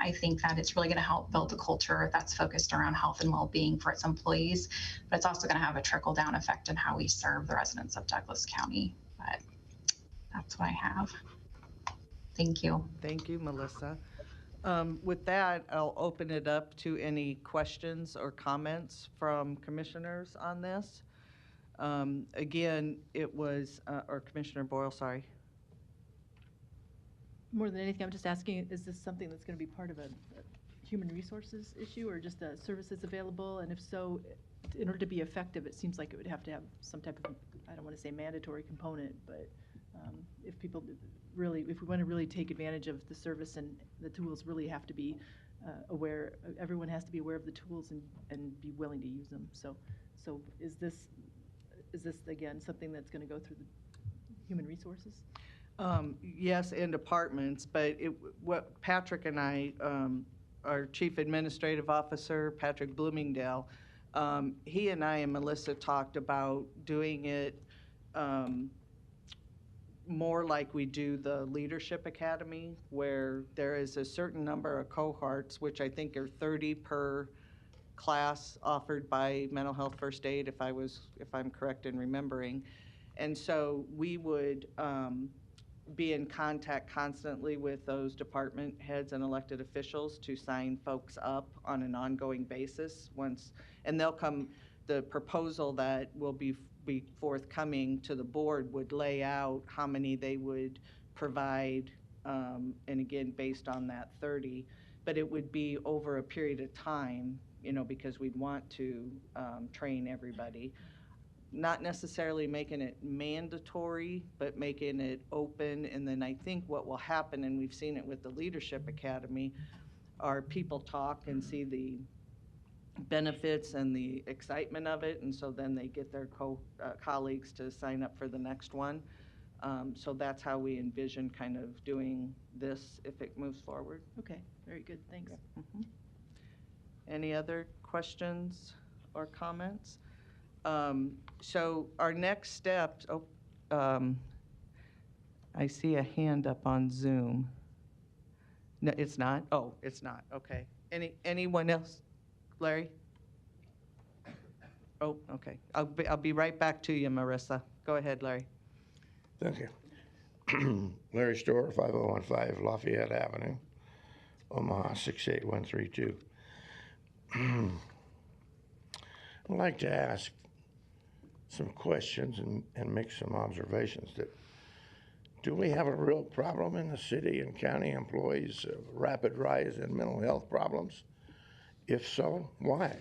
I think that it's really going to help build a culture that's focused around health and well-being for its employees, but it's also going to have a trickle-down effect in how we serve the residents of Douglas County. But that's what I have. Thank you. Thank you, Melissa. With that, I'll open it up to any questions or comments from commissioners on this. Again, it was, or Commissioner Boyle, sorry. More than anything, I'm just asking, is this something that's going to be part of a human resources issue or just a services available? And if so, in order to be effective, it seems like it would have to have some type of, I don't want to say mandatory component, but if people really, if we want to really take advantage of the service, and the tools really have to be aware, everyone has to be aware of the tools and be willing to use them. So is this again something that's going to go through the human resources? Yes, and departments, but what Patrick and I, our Chief Administrative Officer, Patrick Bloomingdale, he and I and Melissa talked about doing it more like we do the Leadership Academy, where there is a certain number of cohorts, which I think are 30 per class offered by Mental Health First Aid, if I'm correct in remembering. And so we would be in contact constantly with those department heads and elected officials to sign folks up on an ongoing basis and they'll come, the proposal that will be forthcoming to the board would lay out how many they would provide, and again, based on that 30, but it would be over a period of time, because we'd want to train everybody. Not necessarily making it mandatory, but making it open. And then I think what will happen, and we've seen it with the Leadership Academy, are people talk and see the benefits and the excitement of it, and so then they get their colleagues to sign up for the next one. So that's how we envision kind of doing this if it moves forward. Okay, very good, thanks. Mm-hmm. Any other questions or comments? So our next steps, I see a hand up on Zoom. No, it's not? Oh, it's not, okay. Anyone else? Larry? Oh, okay. I'll be right back to you, Marissa. Go ahead, Larry. Thank you. Larry Storr, 5015 Lafayette Avenue, Omaha 68132. I'd like to ask some questions and make some observations. Do we have a real problem in the city and county employees, a rapid rise in mental health problems? If so, why?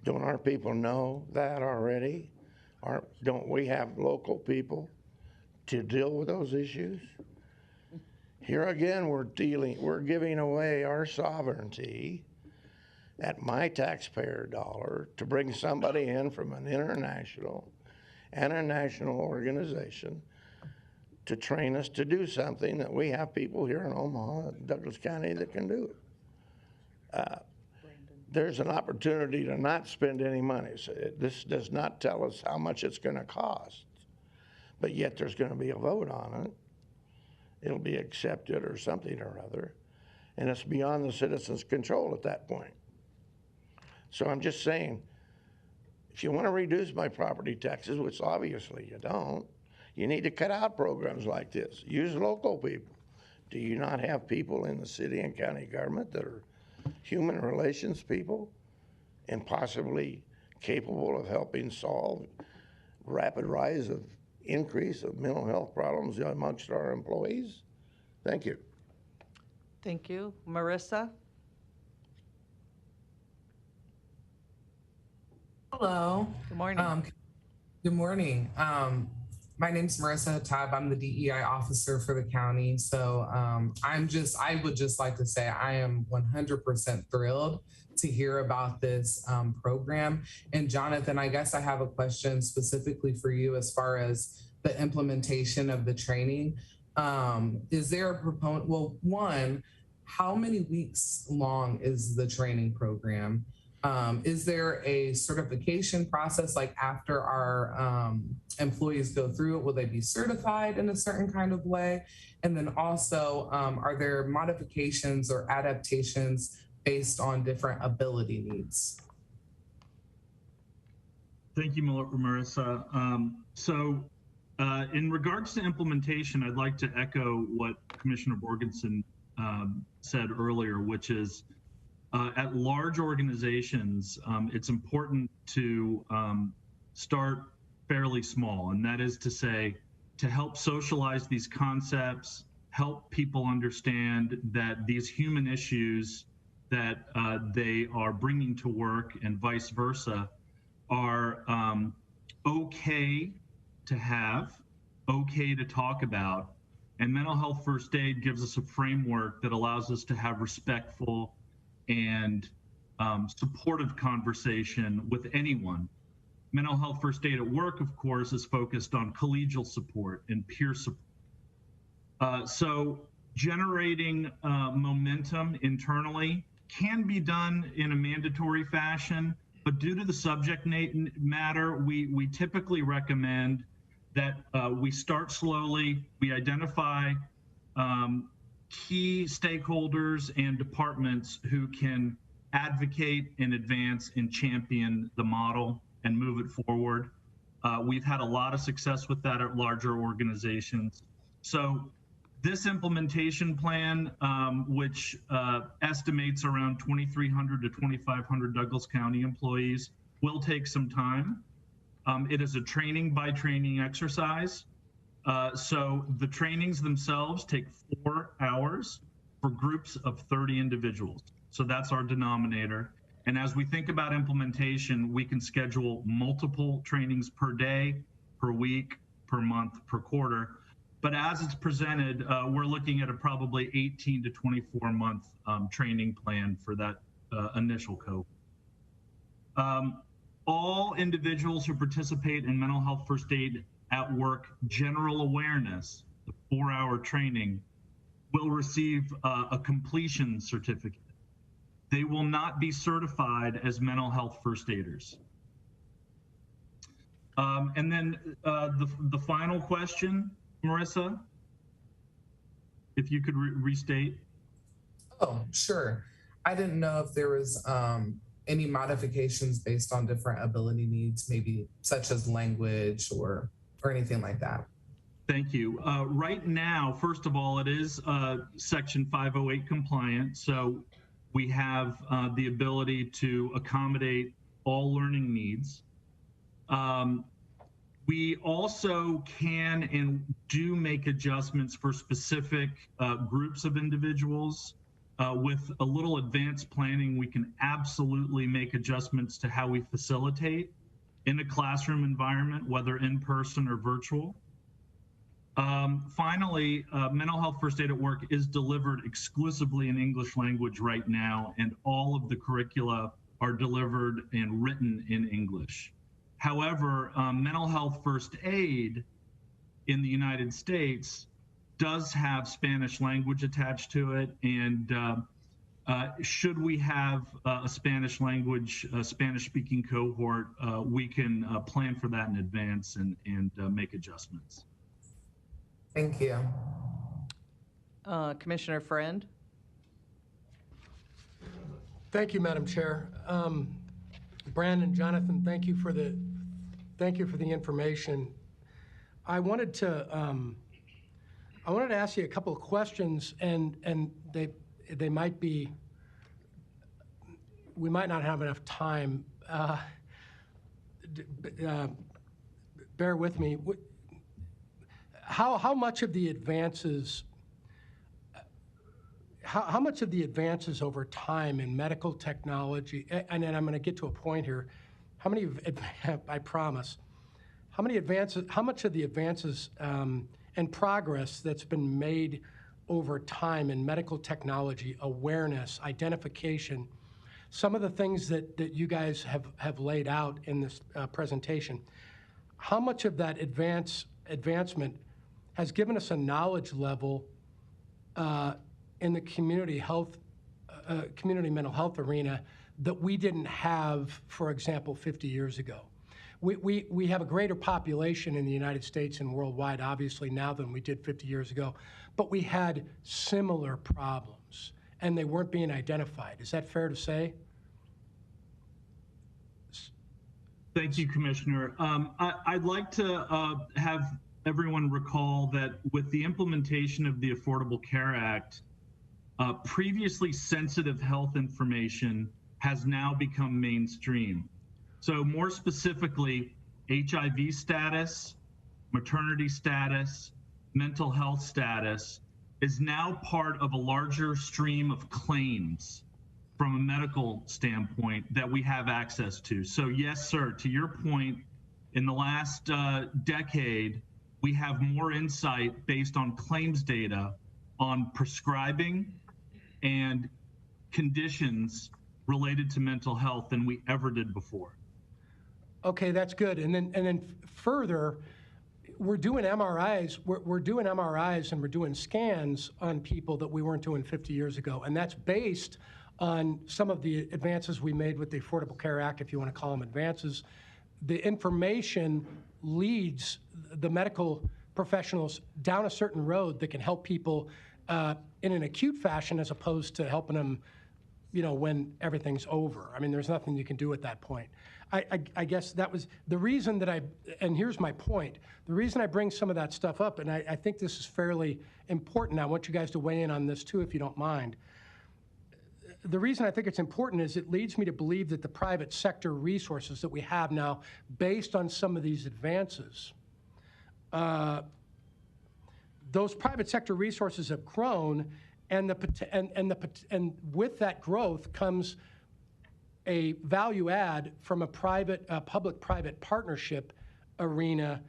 Don't our people know that already? Don't we have local people to deal with those issues? Here again, we're giving away our sovereignty at my taxpayer dollar to bring somebody in from an international and a national organization to train us to do something that we have people here in Omaha, Douglas County, that can do. There's an opportunity to not spend any money. So this does not tell us how much it's going to cost, but yet there's going to be a vote on it. It'll be accepted or something or other, and it's beyond the citizens' control at that point. So I'm just saying, if you want to reduce my property taxes, which obviously you don't, you need to cut out programs like this. Use local people. Do you not have people in the city and county government that are human relations people and possibly capable of helping solve rapid increase of mental health problems amongst our employees? Thank you. Thank you. Marissa? Hello. Good morning. Good morning. My name's Marissa Tabb. I'm the DEI officer for the county. So I would just like to say I am 100% thrilled to hear about this program. And Jonathan, I guess I have a question specifically for you as far as the implementation of the training. Is there a proponent? Well, one, how many weeks long is the training program? Is there a certification process, like after our employees go through it, will they be certified in a certain kind of way? And then also, are there modifications or adaptations based on different ability needs? Thank you, Marissa. In regards to implementation, I'd like to echo what Commissioner Borgensen said earlier, which is at large organizations, it's important to start fairly small, and that is to say, to help socialize these concepts, help people understand that these human issues that they are bringing to work and vice versa are okay to have, okay to talk about. And mental health first aid gives us a framework that allows us to have respectful and supportive conversation with anyone. Mental health first aid at work, of course, is focused on collegial support and peer support. So generating momentum internally can be done in a mandatory fashion, but due to the subject matter, we typically recommend that we start slowly, we identify key stakeholders and departments who can advocate and advance and champion the model and move it forward. We've had a lot of success with that at larger organizations. So this implementation plan, which estimates around 2,300 to 2,500 Douglas County employees, will take some time. It is a training by training exercise. So the trainings themselves take 4 hours for groups of 30 individuals. So that's our denominator. And as we think about implementation, we can schedule multiple trainings per day, per week, per month, per quarter. But as it's presented, we're looking at a probably 18 to 24 month training plan for that initial cohort. All individuals who participate in mental health first aid at work general awareness, the 4-hour training, will receive a completion certificate. They will not be certified as mental health first aiders. And then the final question, Marissa, if you could restate. Oh, sure. I didn't know if there was any modifications based on different ability needs, maybe such as language or anything like that. Thank you. Right now, first of all, it is Section 508 compliant, so we have the ability to accommodate all learning needs. We also can and do make adjustments for specific groups of individuals. With a little advanced planning, we can absolutely make adjustments to how we facilitate in a classroom environment, whether in person or virtual. Finally, mental health first aid at work is delivered exclusively in English language right now, and all of the curricula are delivered and written in English. However, mental health first aid in the United States does have Spanish language attached to it, and should we have a Spanish language, Spanish-speaking cohort, we can plan for that in advance and make adjustments. Thank you. Commissioner Friend? Thank you, Madam Chair. Brandon, Jonathan, thank you for the information. I wanted to ask you a couple of questions, and they might be, we might not have enough time. Bear with me. How much of the advances, how much of the advances over time in medical technology, and then I'm going to get to a point here, I promise, how much of the advances and progress that's been made over time in medical technology, awareness, identification, some of the things that you guys have laid out in this presentation, how much of that advancement has given us a knowledge level in the community mental health arena that we didn't have, for example, 50 years ago. We have a greater population in the United States and worldwide, obviously, now than we did 50 years ago, but we had similar problems, and they weren't being identified. Is that fair to say? Thank you, Commissioner. I'd like to have everyone recall that with the implementation of the Affordable Care Act, previously sensitive health information has now become mainstream. So more specifically, HIV status, maternity status, mental health status is now part of a larger stream of claims from a medical standpoint that we have access to. So yes, sir, to your point, in the last decade, we have more insight based on claims data on prescribing and conditions related to mental health than we ever did before. Okay, that's good. And then further, we're doing MRIs. We're doing MRIs and we're doing scans on people that we weren't doing 50 years ago, and that's based on some of the advances we made with the Affordable Care Act, if you want to call them advances. The information leads the medical professionals down a certain road that can help people in an acute fashion, as opposed to helping them, you know, when everything's over. I mean, there's nothing you can do at that point. I guess that was the reason that and here's my point, the reason I bring some of that stuff up, and I think this is fairly important. I want you guys to weigh in on this too, if you don't mind. The reason I think it's important is it leads me to believe that the private sector resources that we have now, based on some of these advances, those private sector resources have grown, and with that growth comes a value add from a public-private partnership arena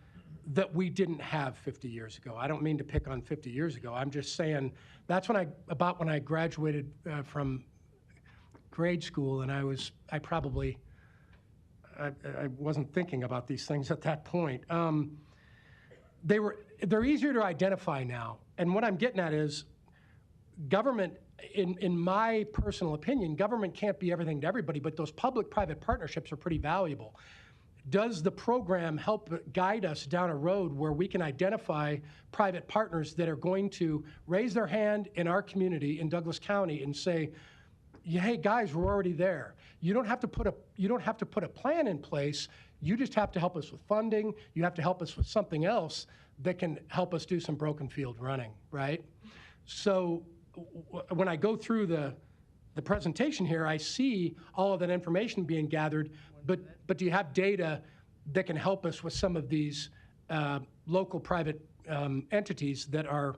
that we didn't have 50 years ago. I don't mean to pick on 50 years ago. I'm just saying that's when I graduated from grade school, and I wasn't thinking about these things at that point. They're easier to identify now, and what I'm getting at is government. In my personal opinion, government can't be everything to everybody, but those public-private partnerships are pretty valuable. Does the program help guide us down a road where we can identify private partners that are going to raise their hand in our community in Douglas County and say, hey guys, we're already there. You don't have to put a plan in place. You just have to help us with funding. You have to help us with something else that can help us do some broken field running, right? So when I go through the presentation here, I see all of that information being gathered, but do you have data that can help us with some of these local private entities that are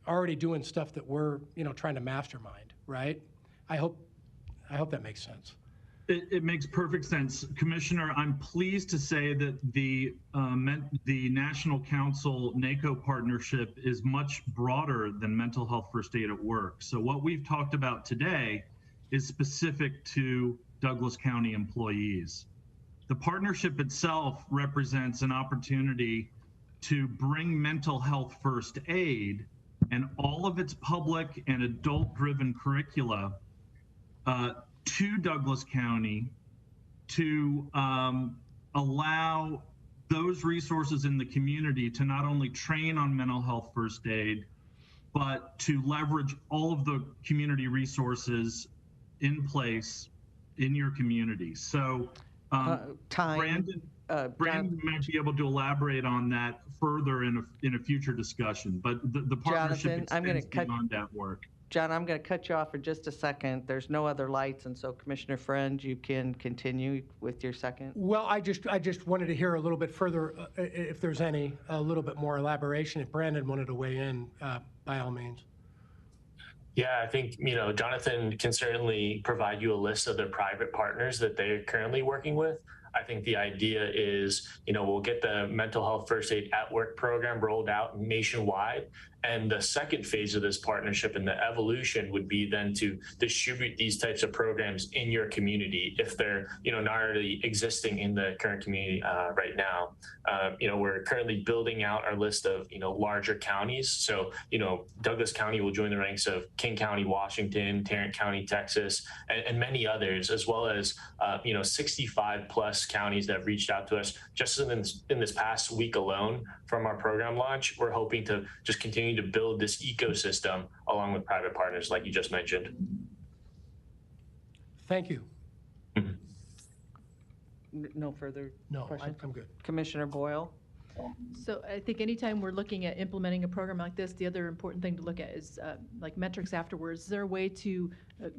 already doing stuff that we're trying to mastermind, right? I hope that makes sense. It makes perfect sense. Commissioner, I'm pleased to say that the National Council NACO partnership is much broader than Mental Health First Aid at Work. So what we've talked about today is specific to Douglas County employees. The partnership itself represents an opportunity to bring mental health first aid and all of its public and adult-driven curricula to Douglas County to allow those resources in the community to not only train on mental health first aid, but to leverage all of the community resources in place in your community. So Brandon might be able to elaborate on that further in a future discussion, but the partnership extends beyond that work. John, I'm going to cut you off for just a second. There's no other lights, and so Commissioner Friend, you can continue with your second. Well, I just wanted to hear a little bit further, if there's a little bit more elaboration. If Brandon wanted to weigh in, by all means. Yeah, I think, Jonathan can certainly provide you a list of the private partners that they're currently working with. I think the idea is, we'll get the mental health first aid at work program rolled out nationwide. And the second phase of this partnership and the evolution would be then to distribute these types of programs in your community if they're, not already existing in the current community right now. We're currently building out our list of, larger counties. So, Douglas County will join the ranks of King County, Washington, Tarrant County, Texas, and many others, as well as, 65 plus counties that have reached out to us just in this past week alone from our program launch. We're hoping to just continue to build this ecosystem along with private partners like you just mentioned. Thank you. No further No, questions? I'm good. Commissioner Boyle? So I think anytime we're looking at implementing a program like this, the other important thing to look at is like metrics afterwards. Is there a way to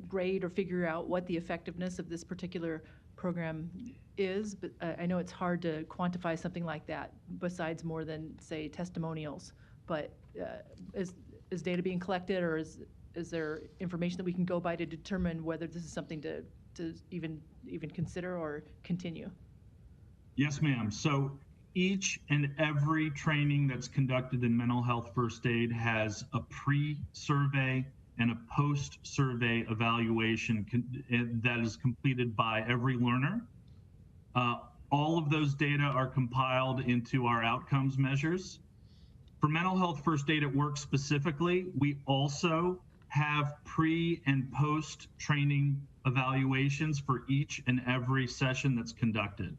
grade or figure out what the effectiveness of this particular program is? But I know it's hard to quantify something like that besides more than, say, testimonials. But is data being collected, or is there information that we can go by to determine whether this is something to even consider or continue? Yes, ma'am. So each and every training that's conducted in mental health first aid has a pre-survey and a post-survey evaluation that is completed by every learner. All of those data are compiled into our outcomes measures. For mental health first aid at work specifically, we also have pre and post training evaluations for each and every session that's conducted.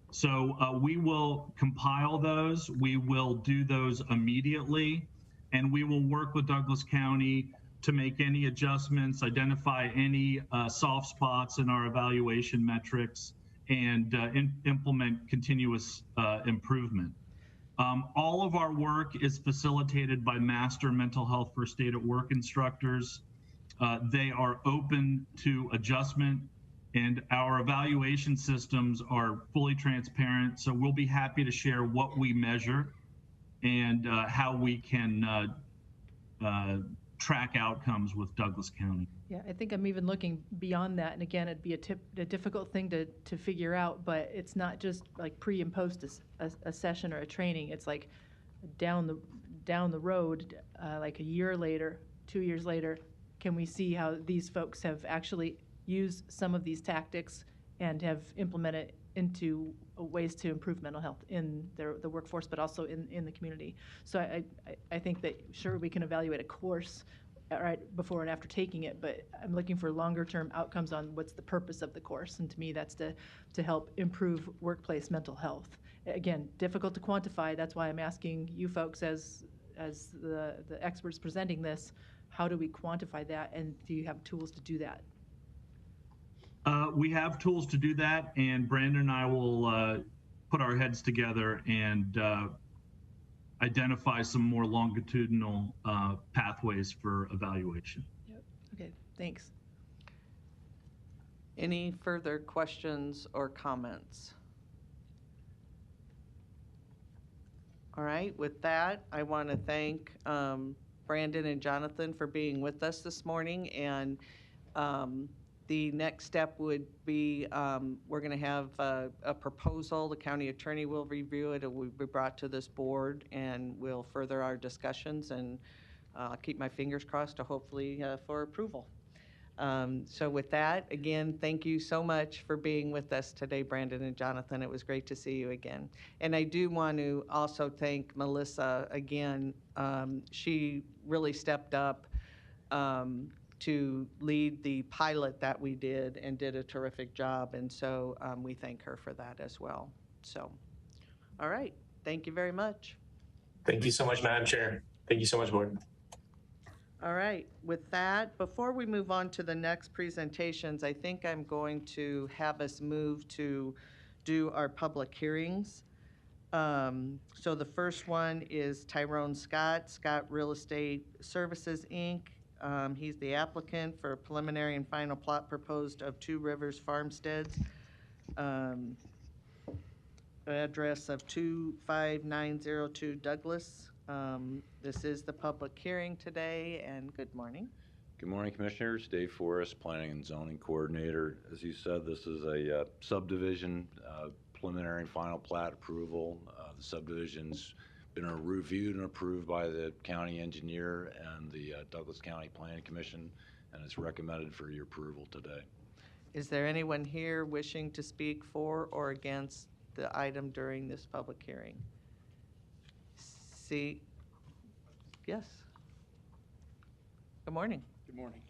So we will compile those, we will do those immediately, and we will work with Douglas County to make any adjustments, identify any soft spots in our evaluation metrics, and implement continuous improvement. All of our work is facilitated by master mental health first aid at work instructors. They are open to adjustment, and our evaluation systems are fully transparent. So we'll be happy to share what we measure and how we can track outcomes with Douglas County. Yeah, I think I'm even looking beyond that. And again, it'd be a difficult thing to figure out, but it's not just like pre and post a session or a training. It's like down the road, like a year later, 2 years later, can we see how these folks have actually used some of these tactics and have implemented into ways to improve mental health in the workforce, but also in the community. So I think that sure, we can evaluate a course right before and after taking it, but I'm looking for longer term outcomes on what's the purpose of the course. And to me, that's to help improve workplace mental health. Again, difficult to quantify. That's why I'm asking you folks as the experts presenting this, how do we quantify that, and do you have tools to do that? We have tools to do that, and Brandon and I will put our heads together and identify some more longitudinal pathways for evaluation. Yep. Okay, thanks. Any further questions or comments? All right, with that, I want to thank Brandon and Jonathan for being with us this morning. And the next step would be we're going to have a proposal. The county attorney will review it. It will be brought to this board, and we'll further our discussions. And I'll keep my fingers crossed to hopefully for approval. So with that, again, thank you so much for being with us today, Brandon and Jonathan. It was great to see you again. And I do want to also thank Melissa again. She really stepped up to lead the pilot that we did and did a terrific job. And so we thank her for that as well. So, all right. Thank you very much. Thank you so much, Madam Chair. Thank you so much, Board. All right. With that, before we move on to the next presentations, I think I'm going to have us move to do our public hearings. So the first one is Tyrone Scott, Scott Real Estate Services, Inc. He's the applicant for a preliminary and final plot proposed of Two Rivers Farmsteads. Address of 25902 Douglas. This is the public hearing today, and good morning. Good morning, Commissioners. Dave Forrest, Planning and Zoning Coordinator. As you said, this is a subdivision preliminary and final plat approval. The subdivision's been reviewed and approved by the county engineer and the Douglas County Planning Commission, and it's recommended for your approval today. Is there anyone here wishing to speak for or against the item during this public hearing? See, yes. Good morning. Good morning.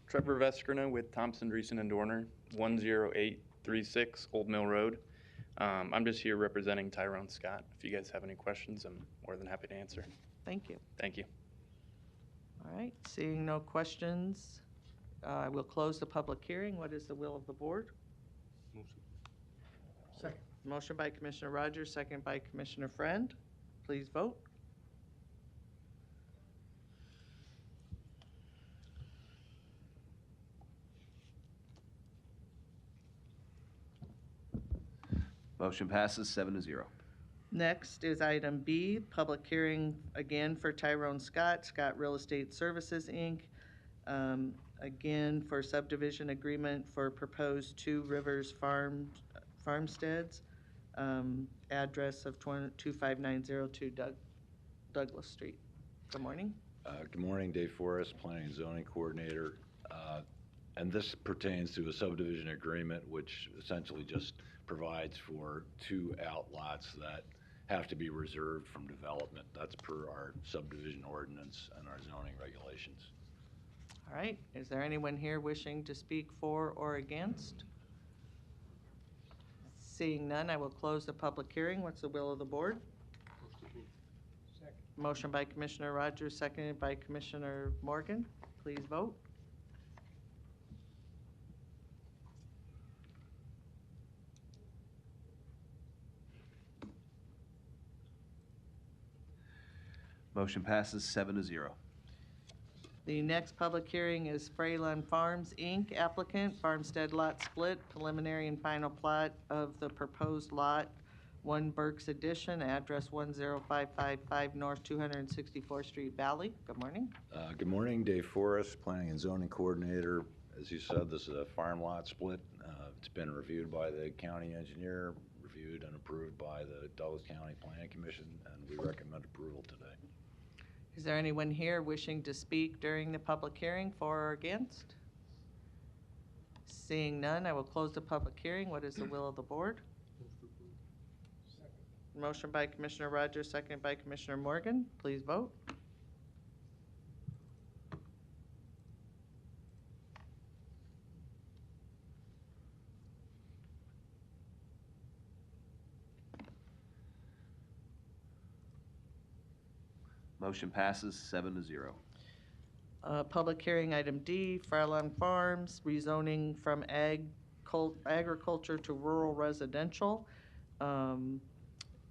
Trevor Veskerna with Thompson, Dreesen, and Dorner, 10836 Old Mill Road. I'm just here representing Tyrone Scott. If you guys have any questions, I'm more than happy to answer. Thank you. Thank you. All right, seeing no questions, I will close the public hearing. What is the will of the board? Second. Motion by Commissioner Rogers, second by Commissioner Friend. Please vote. Motion passes 7-0. Next is item B, public hearing again for Tyrone Scott, Scott Real Estate Services, Inc. Again, for subdivision agreement for proposed Two Rivers farmsteads, address of 25902 Douglas Street. Good morning. Good morning, Dave Forrest, Planning and Zoning Coordinator. And this pertains to a subdivision agreement which essentially just provides for 2 outlots that have to be reserved from development. That's per our subdivision ordinance and our zoning regulations. All right, is there anyone here wishing to speak for or against? Seeing none, I will close the public hearing. What's the will of the board? Second. Motion by Commissioner Rogers, seconded by Commissioner Morgan. Please vote. Motion passes 7-0. The next public hearing is Freyland Farms, Inc., applicant, farmstead lot split, preliminary and final plot of the proposed lot, 1 Burke's Addition, address 10555 North 264th Street, Valley. Good morning. Good morning, Dave Forrest, Planning and Zoning Coordinator. As you said, this is a farm lot split. It's been reviewed by the county engineer, reviewed and approved by the Douglas County Planning Commission, and we recommend approval today. Is there anyone here wishing to speak during the public hearing for or against? Seeing none, I will close the public hearing. What is the will of the board? Second. Motion by Commissioner Rogers, second by Commissioner Morgan. Please vote. Motion passes 7-0. Public hearing item D, Freyland Farms, rezoning from agriculture to rural residential.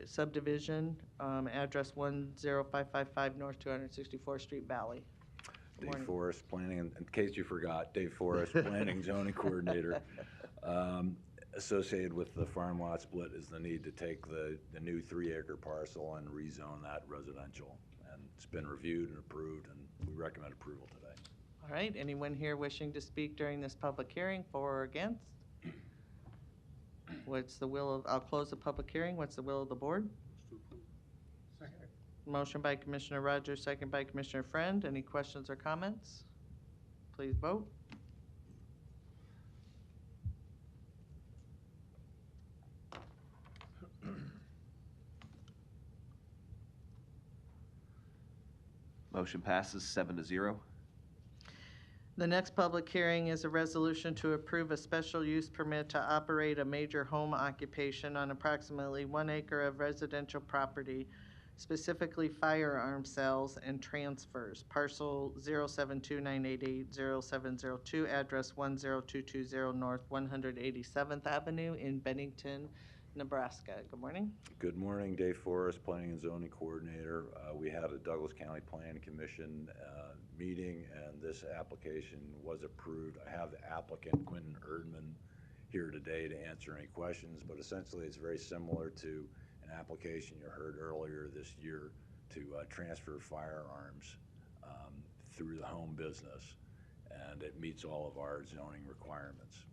Subdivision, address 10555 North 264th Street, Valley. Good Dave morning. Forrest, Planning, in case you forgot, Dave Forrest, Planning Zoning Coordinator. Associated with the farm lot split is the need to take the new 3-acre parcel and rezone that residential. And it's been reviewed and approved, and we recommend approval today. All right, anyone here wishing to speak during this public hearing for or against? What's the will of, I'll close the public hearing. What's the will of the board? Second. Motion by Commissioner Rogers, second by Commissioner Friend. Any questions or comments? Please vote. Motion passes 7-0. The next public hearing is a resolution to approve a special use permit to operate a major home occupation on approximately 1 acre of residential property, specifically firearm sales and transfers. Parcel 07298807002, address 10220 North 187th Avenue in Bennington, Nebraska. Good morning. Good morning, Dave Forrest, Planning and Zoning Coordinator. We had a Douglas County Planning Commission meeting, and this application was approved. I have the applicant, Quentin Erdman, here today to answer any questions, but essentially it's very similar to an application you heard earlier this year to transfer firearms through the home business, and it meets all of our zoning requirements.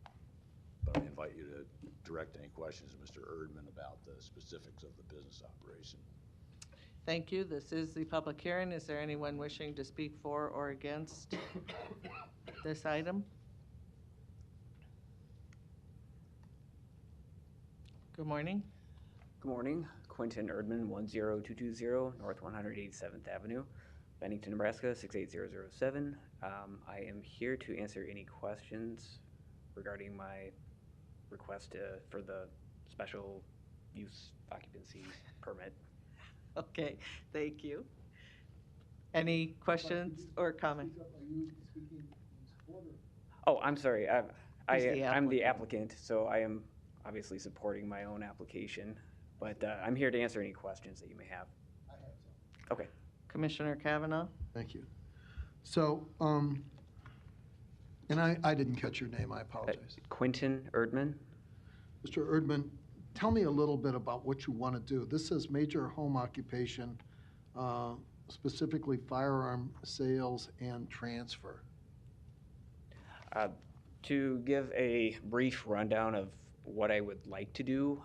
But I invite you to direct any questions to Mr. Erdman about the specifics of the business operation. Thank you. This is the public hearing. Is there anyone wishing to speak for or against this item? Good morning. Good morning, Quentin Erdman, 10220 North 187th Avenue, Bennington, Nebraska, 68007. I am here to answer any questions regarding my request for the special use occupancy permit. Okay, thank you. Any questions or comments? Oh, I'm sorry. Who's the I'm the applicant, so I am obviously supporting my own application, but I'm here to answer any questions that you may have. Okay. Commissioner Kavanaugh? Thank you. So, and I didn't catch your name, I apologize. Quentin Erdman. Mr. Erdman, tell me a little bit about what you want to do. This says major home occupation, specifically firearm sales and transfer. To give a brief rundown of what I would like to do,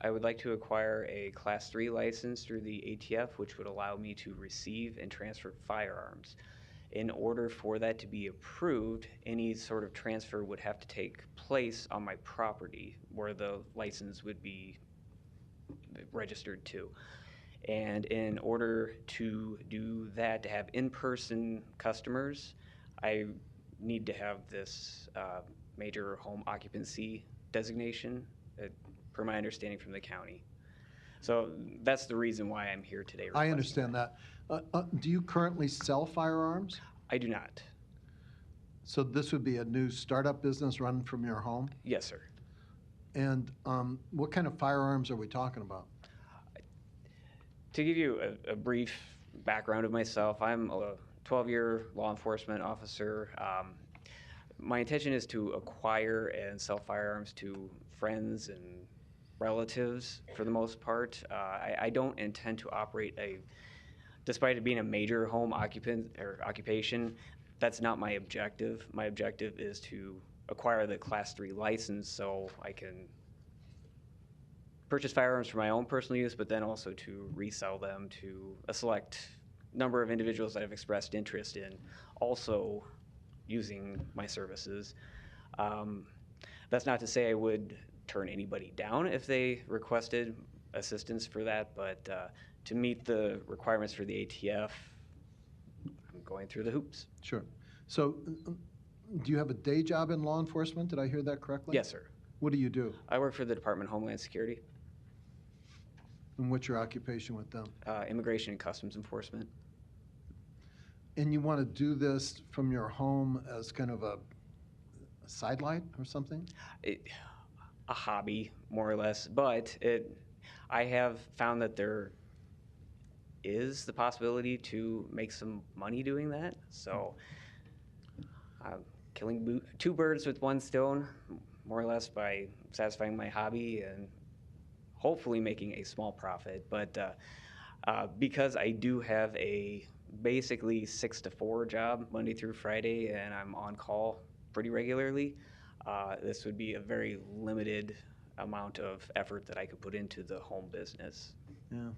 I would like to acquire a Class 3 license through the ATF, which would allow me to receive and transfer firearms. In order for that to be approved, any sort of transfer would have to take place on my property where the license would be registered to. And in order to do that, to have in-person customers, I need to have this major home occupancy designation, per my understanding from the county. So that's the reason why I'm here today. I understand that. Do you currently sell firearms? I do not. So this would be a new startup business run from your home? Yes, sir. And what kind of firearms are we talking about? To give you a brief background of myself, I'm a 12-year law enforcement officer. My intention is to acquire and sell firearms to friends and relatives for the most part. I don't intend to operate despite it being a major home occupation, that's not my objective. My objective is to acquire the Class 3 license so I can purchase firearms for my own personal use, but then also to resell them to a select number of individuals that have expressed interest in also using my services. That's not to say I would turn anybody down if they requested assistance for that, but to meet the requirements for the ATF, I'm going through the hoops. Sure. So do you have a day job in law enforcement? Did I hear that correctly? Yes, sir. What do you do? I work for the Department of Homeland Security. And what's your occupation with them? Immigration and Customs Enforcement. And you want to do this from your home as kind of a sidelight or something? A hobby, more or less, but I have found that there is the possibility to make some money doing that. So killing two birds with one stone, more or less, by satisfying my hobby and hopefully making a small profit. But because I do have a basically 6 to 4 job Monday through Friday, and I'm on call pretty regularly, this would be a very limited amount of effort that I could put into the home business. Yeah.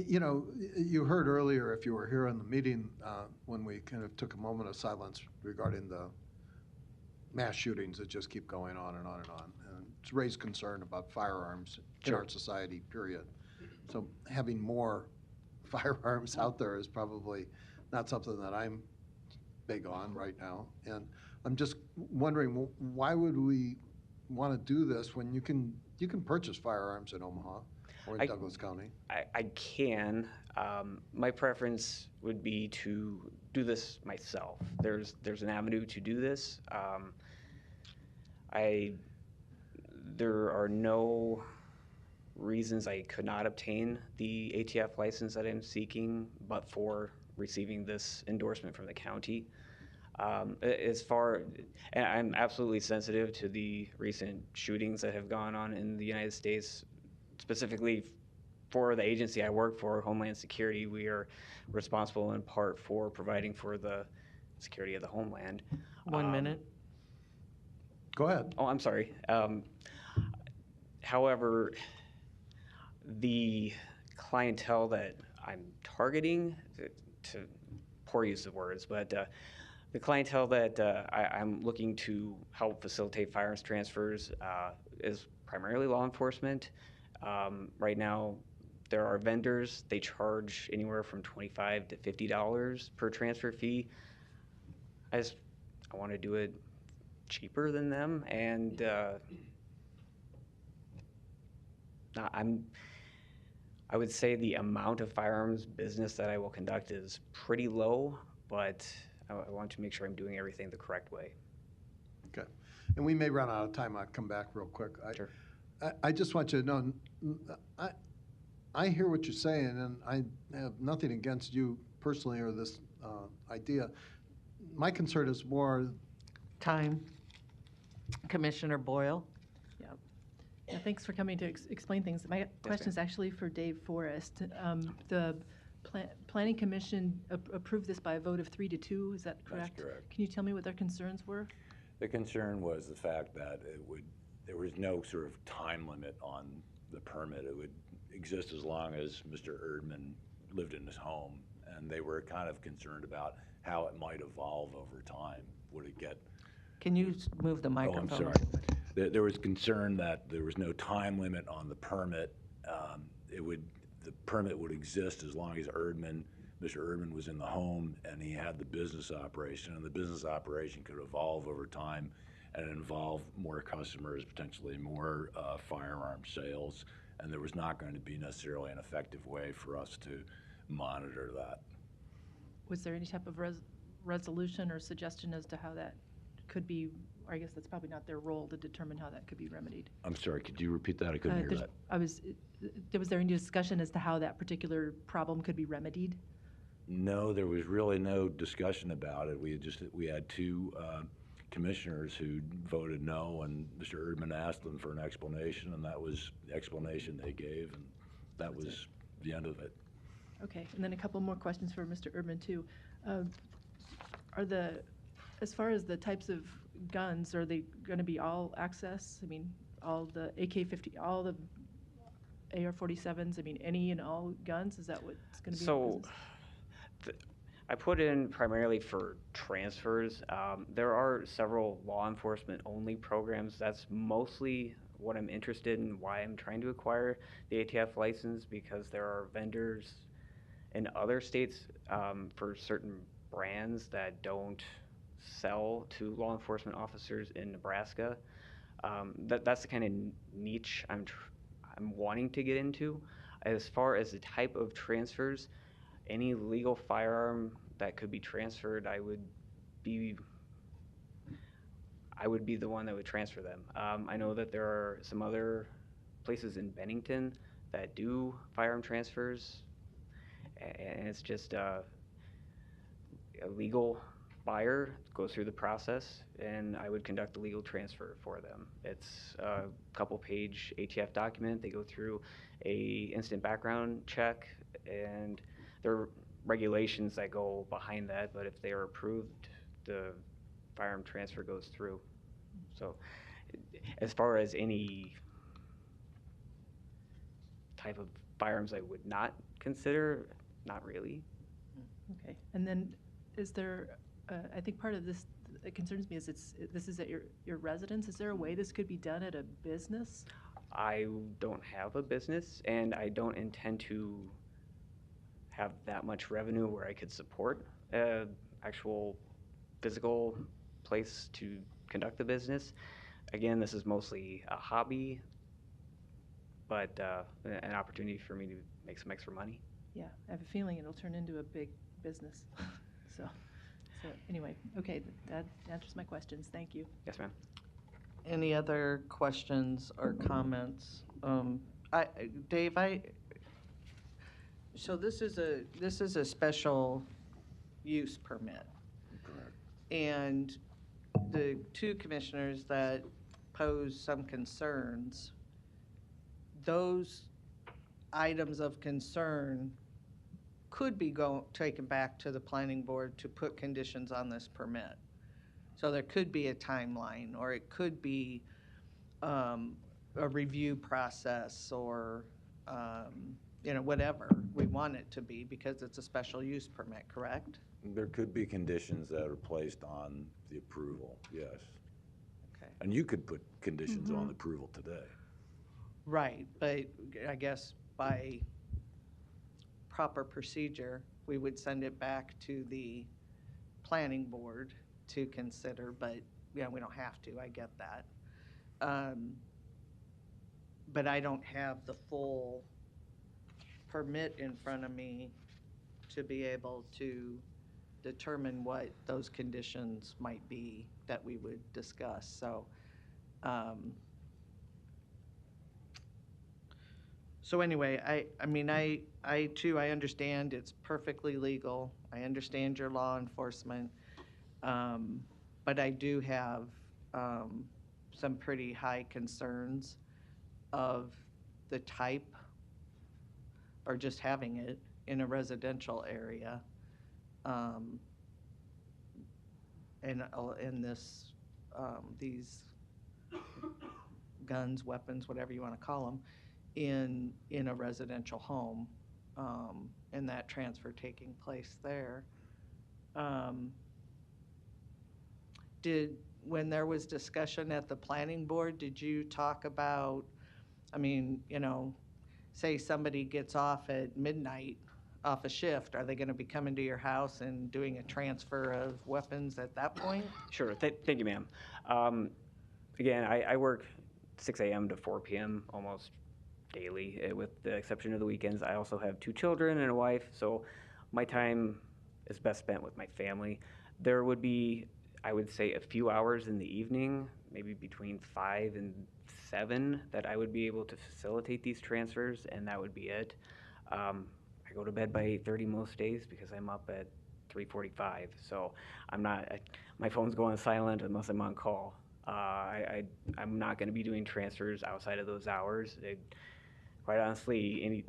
You know, you heard earlier, if you were here in the meeting, when we kind of took a moment of silence regarding the mass shootings that just keep going on and on and on. And it's raised concern about firearms in our society, period. So having more firearms out there is probably not something that I'm big on right now. And I'm just wondering, why would we want to do this when you can purchase firearms in Omaha or in Douglas County? I can. My preference would be to do this myself. There's an avenue to do this. There are no reasons I could not obtain the ATF license that I'm seeking, but for receiving this endorsement from the county. And I'm absolutely sensitive to the recent shootings that have gone on in the United States, specifically for the agency I work for, Homeland Security. We are responsible in part for providing for the security of the homeland. 1 minute. Go ahead. Oh, I'm sorry. However, the clientele that I'm targeting, to poor use of words, but the clientele that I'm looking to help facilitate firearms transfers is primarily law enforcement. Right now, there are vendors, they charge anywhere from $25 to $50 per transfer fee. I want to do it cheaper than them, and I would say the amount of firearms business that I will conduct is pretty low, but I want to make sure I'm doing everything the correct way. Okay. And we may run out of time. I'll come back real quick. Sure. I just want you to know, I hear what you're saying, and I have nothing against you personally or this idea. My concern is more Time. Commissioner Boyle? Yeah, thanks for coming to explain things. My question is actually for Dave Forrest. The Planning Commission approved this by a vote of 3-2, is that correct? That's correct. Can you tell me what their concerns were? The concern was the fact that there was no sort of time limit on the permit. It would exist as long as Mr. Erdman lived in his home, and they were kind of concerned about how it might evolve over time. Would it get... Can you move the microphone? Oh, I'm sorry. There was concern that there was no time limit on the permit. The permit would exist as long as Mr. Erdman was in the home and he had the business operation, and the business operation could evolve over time and involve more customers, potentially more firearm sales, and there was not going to be necessarily an effective way for us to monitor that. Was there any type of resolution or suggestion as to how that could be, or I guess that's probably not their role to determine how that could be remedied? I'm sorry, could you repeat that? I couldn't hear that. Was there any discussion as to how that particular problem could be remedied? No, there was really no discussion about it. We had two commissioners who voted no, and Mr. Erdman asked them for an explanation, and that was the explanation they gave, and that was the end of it. Okay, and then a couple more questions for Mr. Erdman too. As far as the types of guns, are they going to be all access? I mean, all the AK-50, all the AR-47s, I mean, any and all guns? Is that what's going to be in the business? I put in primarily for transfers. There are several law enforcement only programs. That's mostly what I'm interested in, why I'm trying to acquire the ATF license, because there are vendors in other states for certain brands that don't sell to law enforcement officers in Nebraska. That's the kind of niche I'm wanting to get into. As far as the type of transfers, any legal firearm that could be transferred, I would be the one that would transfer them. I know that there are some other places in Bennington that do firearm transfers, and it's just a legal buyer goes through the process, and I would conduct the legal transfer for them. It's a couple-page ATF document. They go through a instant background check, and there are regulations that go behind that, but if they are approved, the firearm transfer goes through. So as far as any type of firearms I would not consider, not really. Okay, and then is there, I think part of this that concerns me is this is at your residence. Is there a way this could be done at a business? I don't have a business, and I don't intend to have that much revenue where I could support an actual physical place to conduct the business. Again, this is mostly a hobby, but an opportunity for me to make some extra money. Yeah, I have a feeling it'll turn into a big business. So anyway, okay, that answers my questions. Thank you. Yes, ma'am. Any other questions or comments? Dave, so this is a special use permit. Correct. And the two commissioners that pose some concerns, those items of concern could be taken back to the planning board to put conditions on this permit. So there could be a timeline, or it could be a review process, or whatever we want it to be because it's a special use permit, correct? There could be conditions that are placed on the approval, yes. Okay. And you could put conditions on Mhm. the approval today. Right, but I guess by proper procedure, we would send it back to the planning board to consider, but, we don't have to, I get that. But I don't have the full permit in front of me to be able to determine what those conditions might be that we would discuss, so anyway, I mean, I too, I understand it's perfectly legal. I understand your law enforcement. But I do have some pretty high concerns of the type or just having it in a residential area. And in these guns, weapons, whatever you want to call them, in a residential home, and that transfer taking place there. When there was discussion at the planning board, did you talk about, I mean, say somebody gets off at midnight off a shift, are they going to be coming to your house and doing a transfer of weapons at that point? Sure. Thank you, ma'am. Again, I work 6 a.m. to 4 p.m. almost daily, with the exception of the weekends. I also have 2 children and a wife, so my time is best spent with my family. There would be, I would say, a few hours in the evening, maybe between 5 and 7, that I would be able to facilitate these transfers, and that would be it. I go to bed by 8:30 most days because I'm up at 3:45, so my phone's going silent unless I'm on call. I'm not going to be doing transfers outside of those hours. Quite honestly, any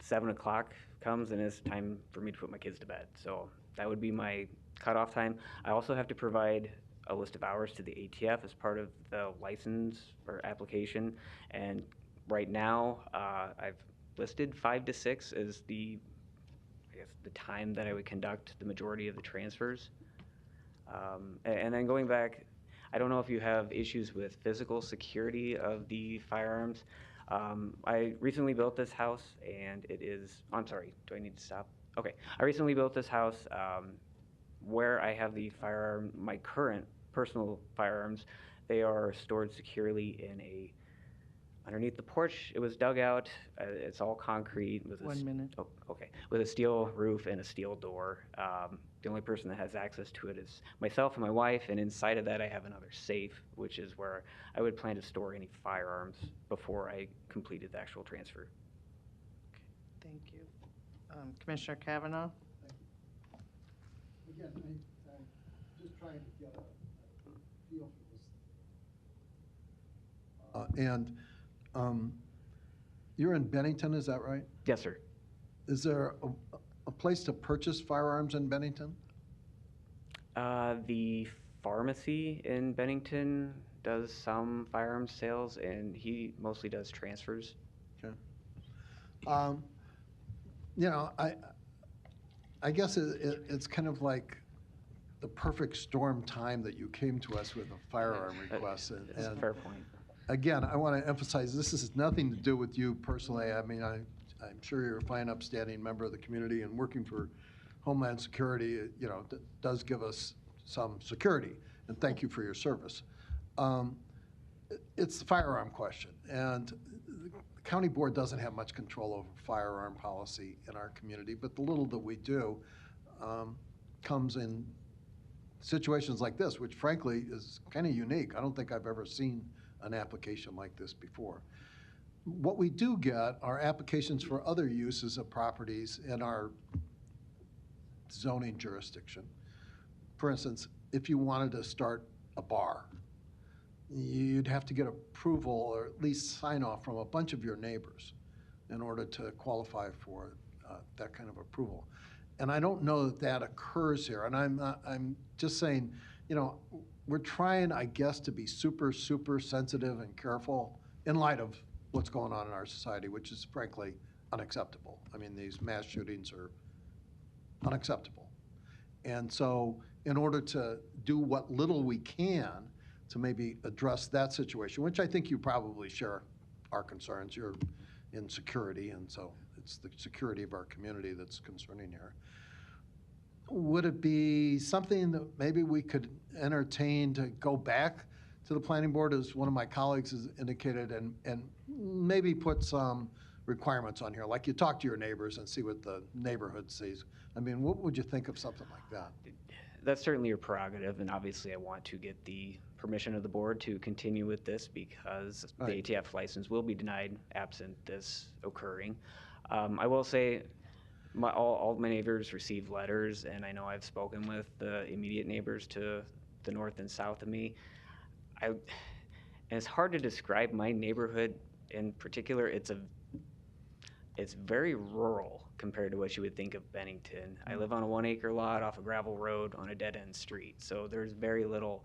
7 o'clock comes and it's time for me to put my kids to bed. So that would be my cutoff time. I also have to provide a list of hours to the ATF as part of the license or application. And right now, I've listed 5 to 6 as the time that I would conduct the majority of the transfers. And then going back, I don't know if you have issues with physical security of the firearms. I recently built this house, and I'm sorry, do I need to stop? Okay, I recently built this house where I have the firearm, my current personal firearms. They are stored securely underneath the porch. It was dug out. It's all concrete with 1 minute. Oh, okay. With a steel roof and a steel door. The only person that has access to it is myself and my wife, and inside of that I have another safe, which is where I would plan to store any firearms before I completed the actual transfer. Thank you. Commissioner Kavanaugh? Again, I'm just trying to get a feel for this. You're in Bennington, is that right? Yes, sir. Is there a place to purchase firearms in Bennington? The pharmacy in Bennington does some firearms sales, and he mostly does transfers. Okay. I guess it's kind of like the perfect storm time that you came to us with a firearm request. That's a fair point. Again, I want to emphasize, this has nothing to do with you personally. I mean, I'm sure you're a fine, upstanding member of the community, and working for Homeland Security, does give us some security, and thank you for your service. It's the firearm question, and the county board doesn't have much control over firearm policy in our community, but the little that we do comes in situations like this, which frankly is kind of unique. I don't think I've ever seen an application like this before. What we do get are applications for other uses of properties in our zoning jurisdiction. For instance, if you wanted to start a bar, you'd have to get approval or at least sign off from a bunch of your neighbors in order to qualify for that kind of approval. And I don't know that occurs here. And I'm just saying, we're trying, I guess, to be super, super sensitive and careful in light of what's going on in our society, which is frankly unacceptable. I mean, these mass shootings are unacceptable. And so in order to do what little we can to maybe address that situation, which I think you probably share our concerns, you're in security, and so it's the security of our community that's concerning here. Would it be something that maybe we could entertain to go back to the planning board, as one of my colleagues has indicated, and maybe put some requirements on here, like you talk to your neighbors and see what the neighborhood sees? I mean, what would you think of something like that? That's certainly your prerogative, and obviously I want to get the permission of the board to continue with this because Right. the ATF license will be denied absent this occurring. I will say all my neighbors receive letters, and I know I've spoken with the immediate neighbors to the north and south of me. And it's hard to describe my neighborhood in particular. It's very rural compared to what you would think of Bennington. I live on a 1 acre lot off a gravel road on a dead end street, so there's very little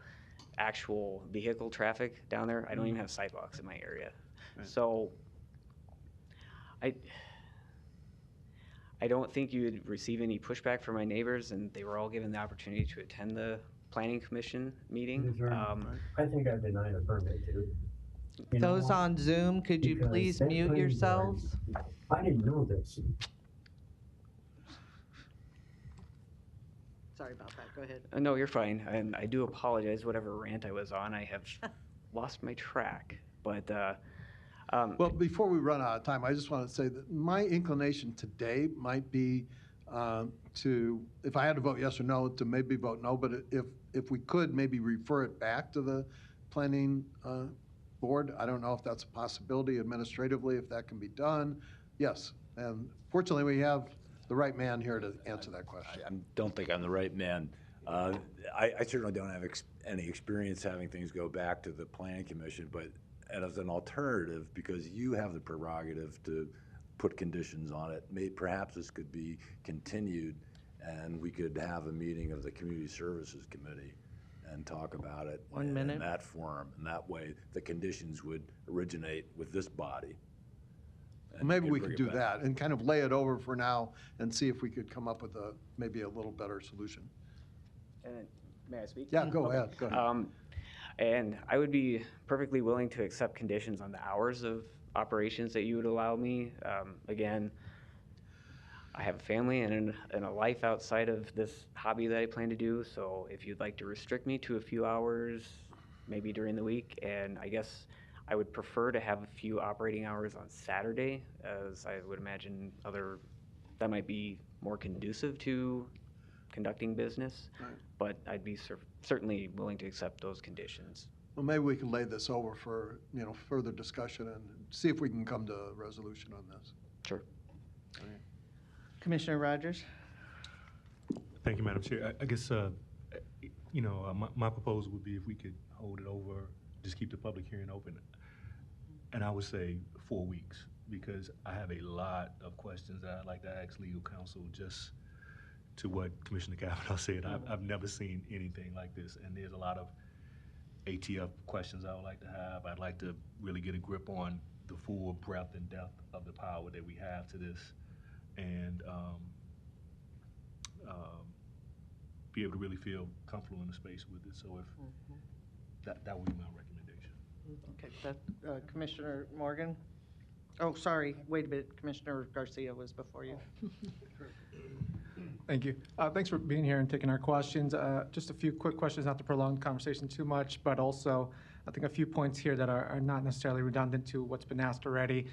actual vehicle traffic down there. I don't even have sidewalks in my area. Right. So I don't think you would receive any pushback from my neighbors, and they were all given the opportunity to attend the planning commission meeting. I think I've denied a permit too. You Those know, on Zoom, could you because please that mute planning board- yourselves? I didn't know this. Sorry about that, go ahead. No, you're fine, and I do apologize, whatever rant I was on, I have lost my track, but, Well, before we run out of time, I just want to say that my inclination today might be to, if I had to vote yes or no, to maybe vote no, but if we could, maybe refer it back to the planning board. I don't know if that's a possibility administratively, if that can be done. Yes, and fortunately, we have the right man here to answer that question. I don't think I'm the right man. I certainly don't have any experience having things go back to the planning commission, but as an alternative, because you have the prerogative to put conditions on it, perhaps this could be continued and we could have a meeting of the Community Services Committee and talk about it in that forum. And that way, the conditions would originate with this body. And Maybe we bring could it do back. that and kind of lay it over for now and see if we could come up with maybe a little better solution. May I speak? Yeah, go ahead. And I would be perfectly willing to accept conditions on the hours of operations that you would allow me. Again, I have a family and a life outside of this hobby that I plan to do, so if you'd like to restrict me to a few hours, maybe during the week, and I guess I would prefer to have a few operating hours on Saturday, as I would imagine that might be more conducive to conducting business, but I'd be certainly willing to accept those conditions. Well, maybe we can lay this over for, further discussion and see if we can come to a resolution on this. Sure. Commissioner Rogers? Thank you, Madam Chair. I guess, my proposal would be if we could hold it over, just keep the public hearing open. And I would say 4 weeks, because I have a lot of questions that I'd like to ask legal counsel, just to what Commissioner Kavanaugh said. I've never seen anything like this, and there's a lot of ATF questions I would like to have. I'd like to really get a grip on the full breadth and depth of the power that we have to this, and be able to really feel comfortable in the space with it. So if that would be my recommendation. Okay, Commissioner Morgan? Oh, sorry, wait a minute, Commissioner Garcia was before you. Thank you. Thanks for being here and taking our questions. Just a few quick questions, not to prolong the conversation too much, but also I think a few points here that are not necessarily redundant to what's been asked already.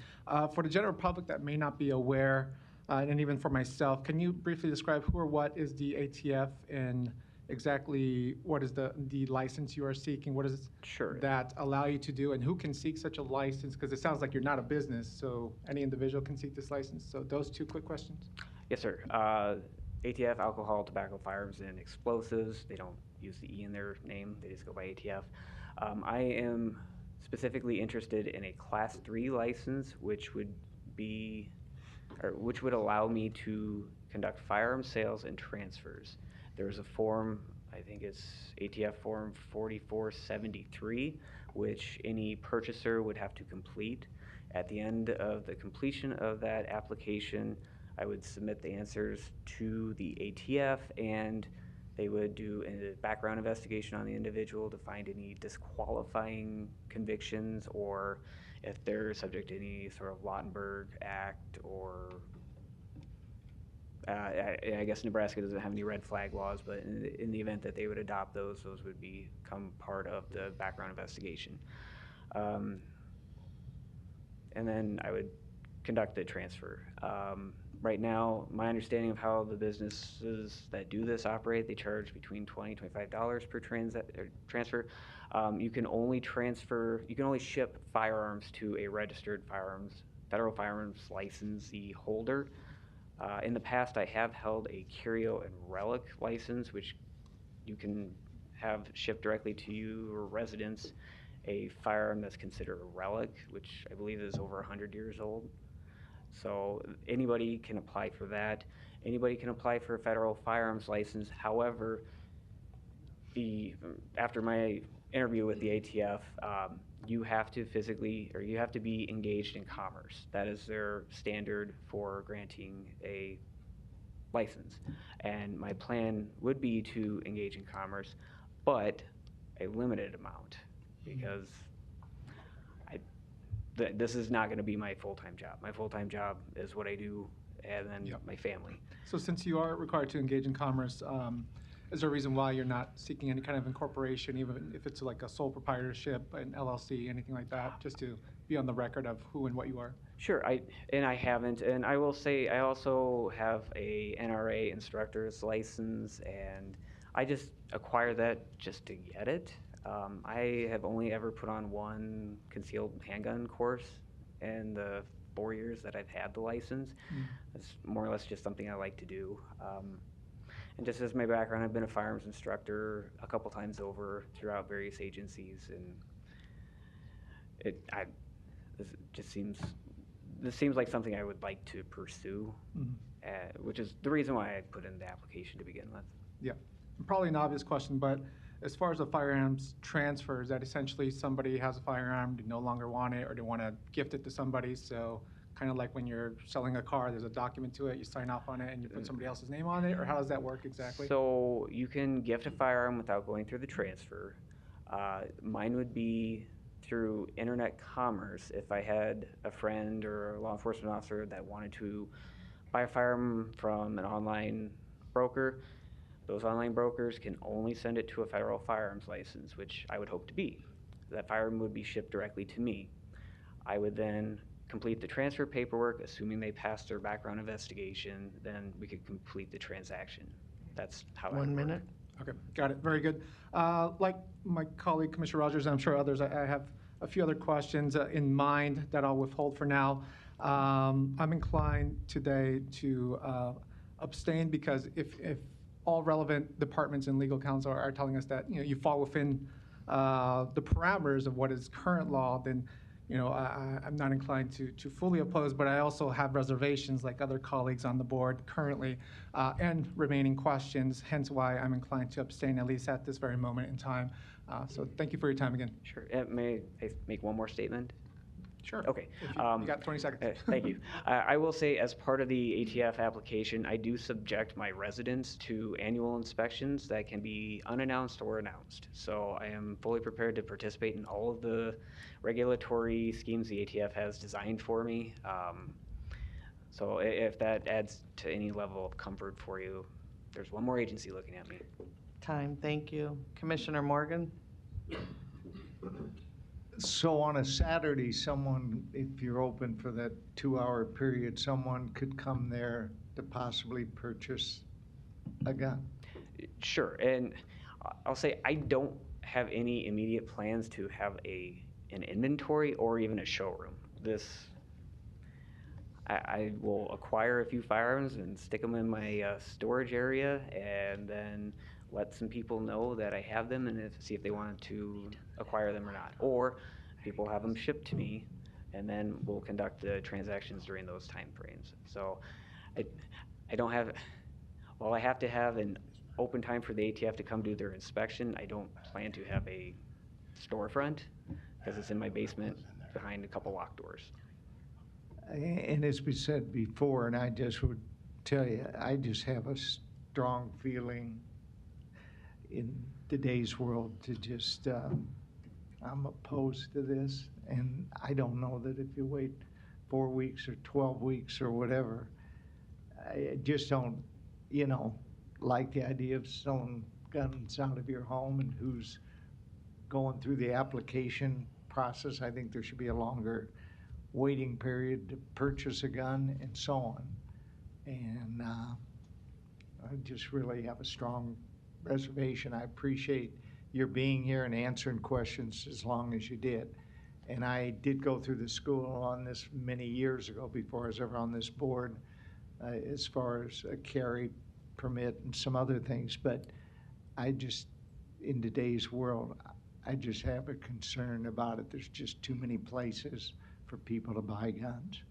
For the general public that may not be aware, and even for myself, can you briefly describe who or what is the ATF and exactly what is the license you are seeking? What does that allow you to do, and who can seek such a license? Because it sounds like you're not a business, so any individual can seek this license. So those two quick questions. Yes, sir. ATF, alcohol, tobacco, firearms, and explosives. They don't use the E in their name. They just go by ATF. I am specifically interested in a Class 3 license, which would allow me to conduct firearm sales and transfers. There's a form, I think it's ATF form 4473, which any purchaser would have to complete. At the end of the completion of that application, I would submit the answers to the ATF, and they would do a background investigation on the individual to find any disqualifying convictions, or if they're subject to any sort of Lautenberg Act, or I guess Nebraska doesn't have any red flag laws, but in the event that they would adopt those would become part of the background investigation. And then I would conduct the transfer. Right now, my understanding of how the businesses that do this operate, they charge between $20 and $25 per transfer. You can only ship firearms to a registered federal firearms licensee holder. In the past, I have held a curio and relic license, which you can have shipped directly to your residence, a firearm that's considered a relic, which I believe is over 100 years old. So anybody can apply for that. Anybody can apply for a federal firearms license. However, after my interview with the ATF, you have to be engaged in commerce. That is their standard for granting a license. And my plan would be to engage in commerce, but a limited amount, because this is not going to be my full-time job. My full-time job is what I do, and then my family. So since you are required to engage in commerce, is there a reason why you're not seeking any kind of incorporation, even if it's like a sole proprietorship, an LLC, anything like that, just to be on the record of who and what you are? Sure, I haven't, and I will say I also have a NRA instructor's license, and I just acquired that just to get it. I have only ever put on one concealed handgun course in the 4 years that I've had the license. It's more or less just something I like to do. And just as my background, I've been a firearms instructor a couple times over throughout various agencies, and this seems like something I would like to pursue, which is the reason why I put in the application to begin with. Yeah, probably an obvious question, but as far as the firearms transfer, is that essentially somebody has a firearm, they no longer want it, or they want to gift it to somebody? So kind of like when you're selling a car, there's a document to it, you sign off on it, and you put somebody else's name on it, or how does that work exactly? So you can gift a firearm without going through the transfer. Mine would be through internet commerce. If I had a friend or a law enforcement officer that wanted to buy a firearm from an online broker, those online brokers can only send it to a federal firearms license, which I would hope to be. That firearm would be shipped directly to me. I would then complete the transfer paperwork, assuming they passed their background investigation, then we could complete the transaction. That's how it would work. 1 minute. Okay, got it. Very good. Like my colleague, Commissioner Rogers, and I'm sure others, I have a few other questions in mind that I'll withhold for now. I'm inclined today to abstain, because if all relevant departments and legal counsel are telling us that you fall within the parameters of what is current law, then I'm not inclined to fully oppose, but I also have reservations like other colleagues on the board currently, and remaining questions, hence why I'm inclined to abstain, at least at this very moment in time. So thank you for your time again. Sure. May I make one more statement? Sure. Okay. You got 20 seconds. Thank you. I will say, as part of the ATF application, I do subject my residents to annual inspections that can be unannounced or announced. So I am fully prepared to participate in all of the regulatory schemes the ATF has designed for me. So if that adds to any level of comfort for you, there's one more agency looking at me. Time, thank you. Commissioner Morgan? So on a Saturday, someone, if you're open for that 2-hour period, someone could come there to possibly purchase a gun? Sure, and I'll say I don't have any immediate plans to have an inventory or even a showroom. I will acquire a few firearms and stick them in my storage area, and then let some people know that I have them, and see if they want to acquire them or not. Or people have them shipped to me, and then we'll conduct the transactions during those time frames. So I don't have, while I have to have an open time for the ATF to come do their inspection, I don't plan to have a storefront, because it's in my basement behind a couple locked doors. And it's been said before, and I just would tell you, I just have a strong feeling in today's world to just, I'm opposed to this. And I don't know that if you wait 4 weeks or 12 weeks or whatever, I just don't, like the idea of selling guns out of your home and who's going through the application process. I think there should be a longer waiting period to purchase a gun and so on. And I just really have a strong reservation. I appreciate your being here and answering questions as long as you did. And I did go through the school on this many years ago before I was ever on this board, as far as a carry permit and some other things. But I just, in today's world, I just have a concern about it. There's just too many places for people to buy guns.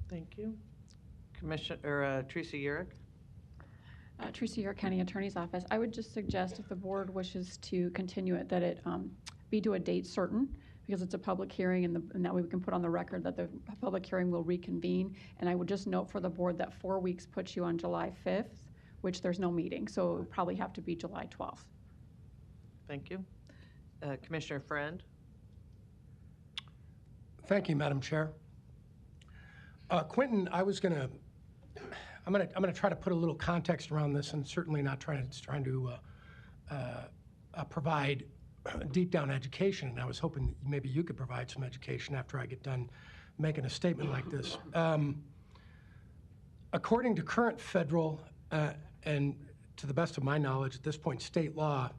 Thank you. Commissioner Teresa Yurick. Teresa York County Attorney's Office. I would just suggest if the board wishes to continue it, that it be to a date certain, because it's a public hearing, and that way we can put on the record that the public hearing will reconvene. And I would just note for the board that 4 weeks puts you on July 5th, which there's no meeting, so it would probably have to be July 12th. Thank you. Commissioner Friend. Thank you, Madam Chair. Quentin, I'm gonna try to put a little context around this, and certainly not trying to provide deep down education. And I was hoping maybe you could provide some education after I get done making a statement like this. According to current federal and to the best of my knowledge at this point, state law.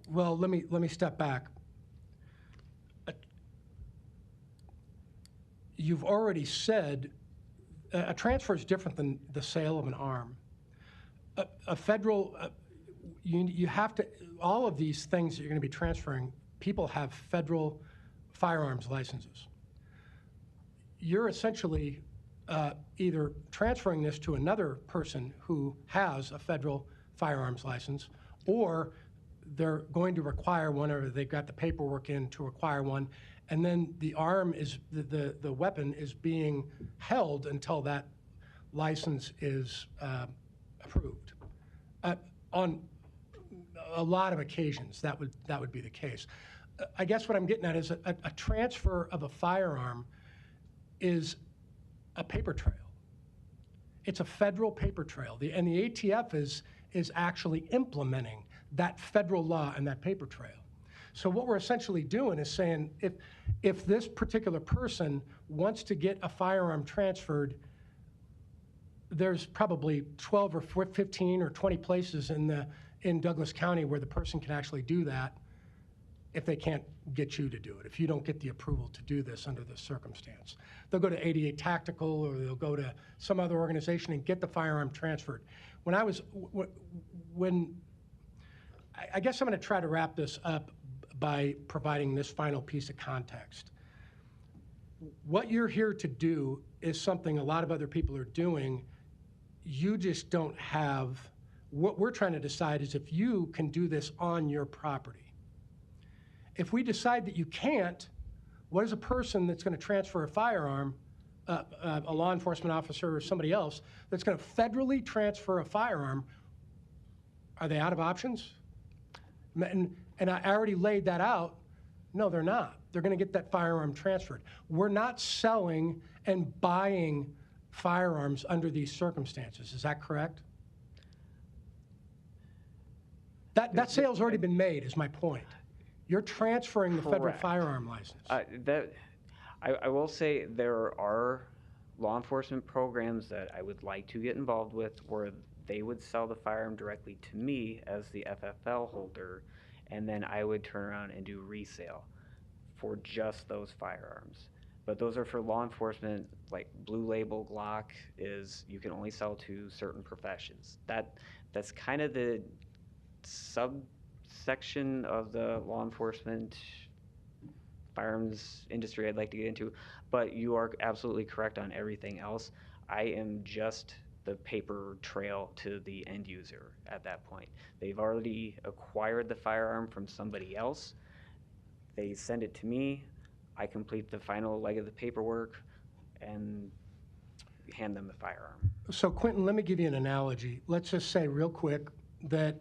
Well, let me step back. You've already said a transfer is different than the sale of an arm. A federal, you have to, all of these things that you're going to be transferring, people have federal firearms licenses. You're essentially either transferring this to another person who has a federal firearms license, or they're going to require one, or they've got the paperwork in to require one, and then the arm is, the weapon is being held until that license is approved. On a lot of occasions, that would be the case. I guess what I'm getting at is a transfer of a firearm is a paper trail. It's a federal paper trail, and the ATF is actually implementing that federal law and that paper trail. So what we're essentially doing is saying, if this particular person wants to get a firearm transferred, there's probably 12 or 15 or 20 places in Douglas County where the person can actually do that if they can't get you to do it, if you don't get the approval to do this under this circumstance. They'll go to 88 Tactical, or they'll go to some other organization and get the firearm transferred. I guess I'm going to try to wrap this up by providing this final piece of context. What you're here to do is something a lot of other people are doing. You just don't have, what we're trying to decide is if you can do this on your property. If we decide that you can't, what is a person that's going to transfer a firearm, a law enforcement officer or somebody else, that's going to federally transfer a firearm, are they out of options? And I already laid that out. No, they're not. They're going to get that firearm transferred. We're not selling and buying firearms under these circumstances. Is that correct? That sale's already been made, is my point. You're transferring the federal firearm license. I will say there are law enforcement programs that I would like to get involved with where they would sell the firearm directly to me as the FFL holder, and then I would turn around and do resale for just those firearms. But those are for law enforcement, like Blue Label Glock is you can only sell to certain professions. That's kind of the subsection of the law enforcement firearms industry I'd like to get into. But you are absolutely correct on everything else. I am just the paper trail to the end user at that point. They've already acquired the firearm from somebody else. They send it to me. I complete the final leg of the paperwork and hand them the firearm. So Quentin, let me give you an analogy. Let's just say real quick that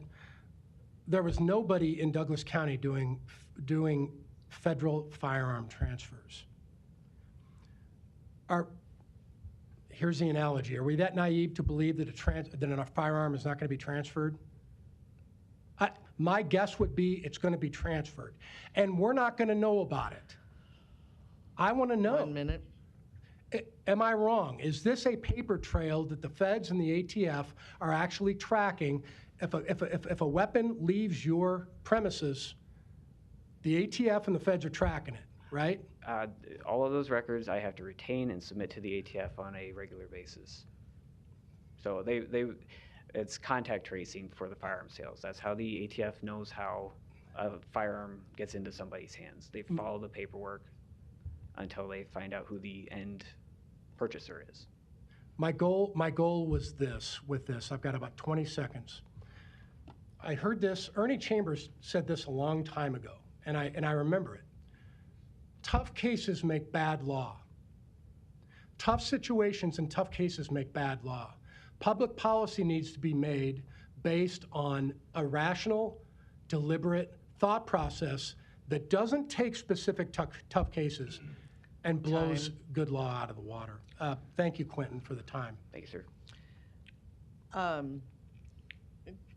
there was nobody in Douglas County doing federal firearm transfers. Here's the analogy. Are we that naive to believe that a firearm is not going to be transferred? My guess would be it's going to be transferred, and we're not going to know about it. I want to know. 1 minute. Am I wrong? Is this a paper trail that the feds and the ATF are actually tracking? If a weapon leaves your premises, the ATF and the feds are tracking it, right? All of those records I have to retain and submit to the ATF on a regular basis. So it's contact tracing for the firearm sales. That's how the ATF knows how a firearm gets into somebody's hands. They follow the paperwork until they find out who the end purchaser is. My goal was this. I've got about 20 seconds. I heard this. Ernie Chambers said this a long time ago, and I remember it. Tough cases make bad law. Tough situations and tough cases make bad law. Public policy needs to be made based on a rational, deliberate thought process that doesn't take specific tough cases and blows good law out of the water. Thank you, Quentin, for the time. Thank you, sir.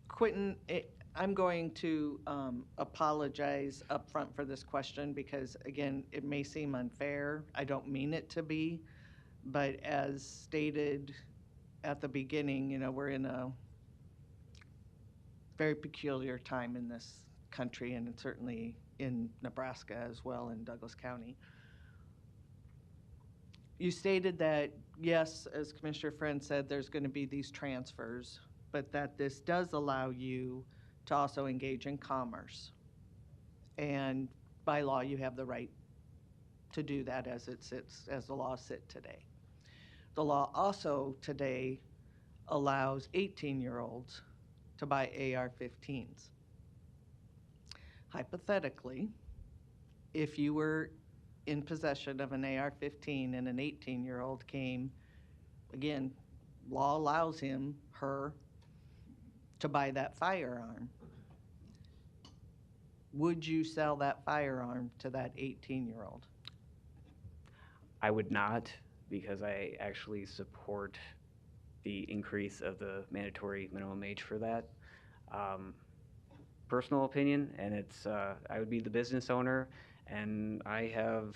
Quentin, I'm going to apologize up front for this question because, again, it may seem unfair. I don't mean it to be, but as stated at the beginning, you know, we're in a very peculiar time in this country, and certainly in Nebraska as well, in Douglas County. You stated that, yes, as Commissioner Friend said, there's going to be these transfers, but that this does allow you to also engage in commerce. And by law, you have the right to do that as it sits, as the laws sit today. The law also today allows 18-year-olds to buy AR-15s. Hypothetically, if you were in possession of an AR-15 and an 18-year-old came, again, law allows him, her, to buy that firearm, would you sell that firearm to that 18-year-old? I would not, because I actually support the increase of the mandatory minimum age for that. Personal opinion, and it's I would be the business owner, and I have,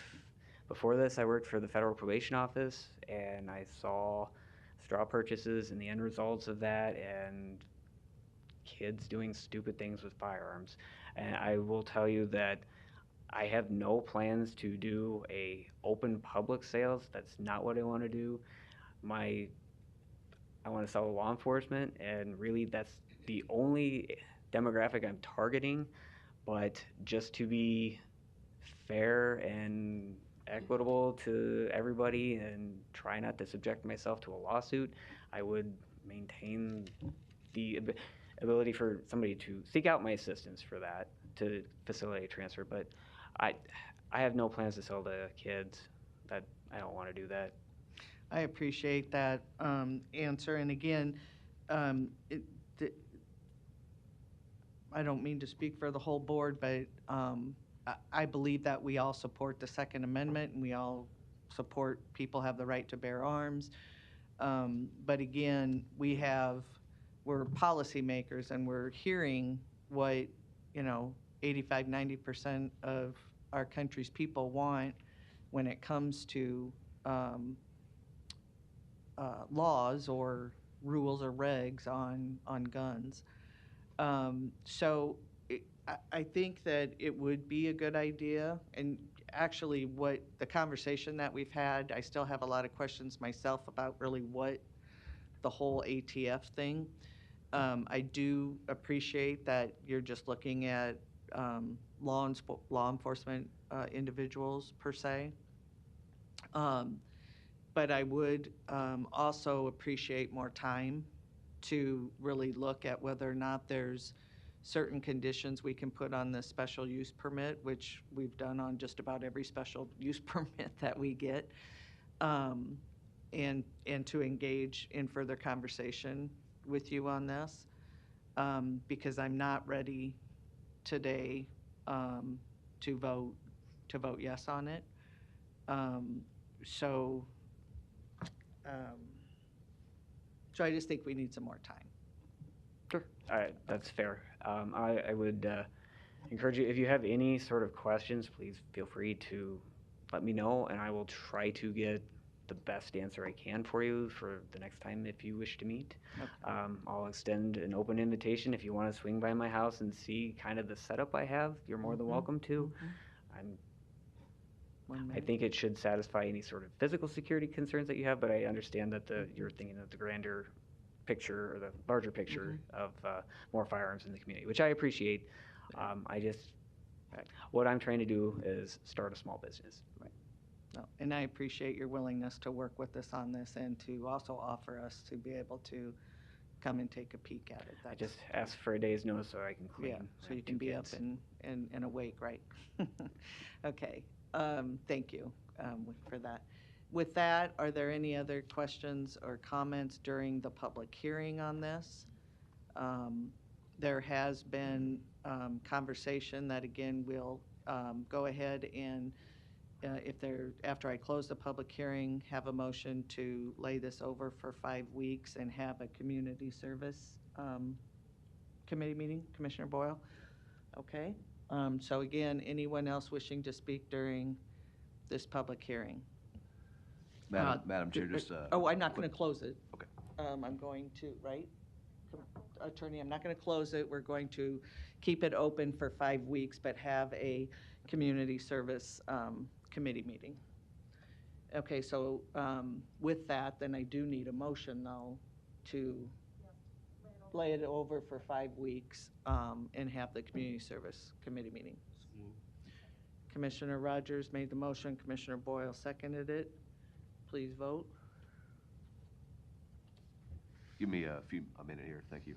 before this, I worked for the Federal Probation Office, and I saw straw purchases and the end results of that, and kids doing stupid things with firearms. And I will tell you that I have no plans to do a open public sales. That's not what I want to do. I want to sell to law enforcement, and really that's the only demographic I'm targeting. But just to be fair and equitable to everybody and try not to subject myself to a lawsuit, I would maintain the ability for somebody to seek out my assistance for that, to facilitate transfer. But I have no plans to sell to kids. That I don't want to do that. I appreciate that answer. And again, I don't mean to speak for the whole board, but I believe that we all support the Second Amendment, and we all support people have the right to bear arms. But again, we're policymakers, and we're hearing what, 85, 90% of our country's people want when it comes to laws or rules or regs on guns. So I think that it would be a good idea, and actually what the conversation that we've had, I still have a lot of questions myself about really what the whole ATF thing. I do appreciate that you're just looking at law enforcement individuals per se. But I would also appreciate more time to really look at whether or not there's certain conditions we can put on the special use permit, which we've done on just about every special use permit that we get, and to engage in further conversation with you on this, because I'm not ready today to vote yes on it. So I just think we need some more time. Sure. All right, that's fair. I would encourage you, if you have any sort of questions, please feel free to let me know, and I will try to get the best answer I can for you for the next time if you wish to meet. Okay. I'll extend an open invitation if you want to swing by my house and see kind of the setup I have. You're more than welcome to. I think it should satisfy any sort of physical security concerns that you have, but I understand that you're thinking of the grander picture or the larger picture of more firearms in the community, which I appreciate. What I'm trying to do is start a small business. Right. No, and I appreciate your willingness to work with us on this and to also offer us to be able to come and take a peek at it. I just ask for a day's notice so I can clean. Yeah, so you can be up and awake, right? Okay. Thank you for that. With that, are there any other questions or comments during the public hearing on this? There has been conversation that, again, we'll go ahead and, after I close the public hearing, have a motion to lay this over for 5 weeks and have a community service committee meeting. Commissioner Boyle? Okay. So again, anyone else wishing to speak during this public hearing? Madam Chair, just I'm not going to close it. Okay. I'm going to, right? Attorney, I'm not going to close it. We're going to keep it open for 5 weeks, but have a community service committee meeting. Okay, so with that, then I do need a motion, though, to lay it over for 5 weeks and have the community service committee meeting. Commissioner Rogers made the motion. Commissioner Boyle seconded it. Please vote. Give me a minute here. Thank you.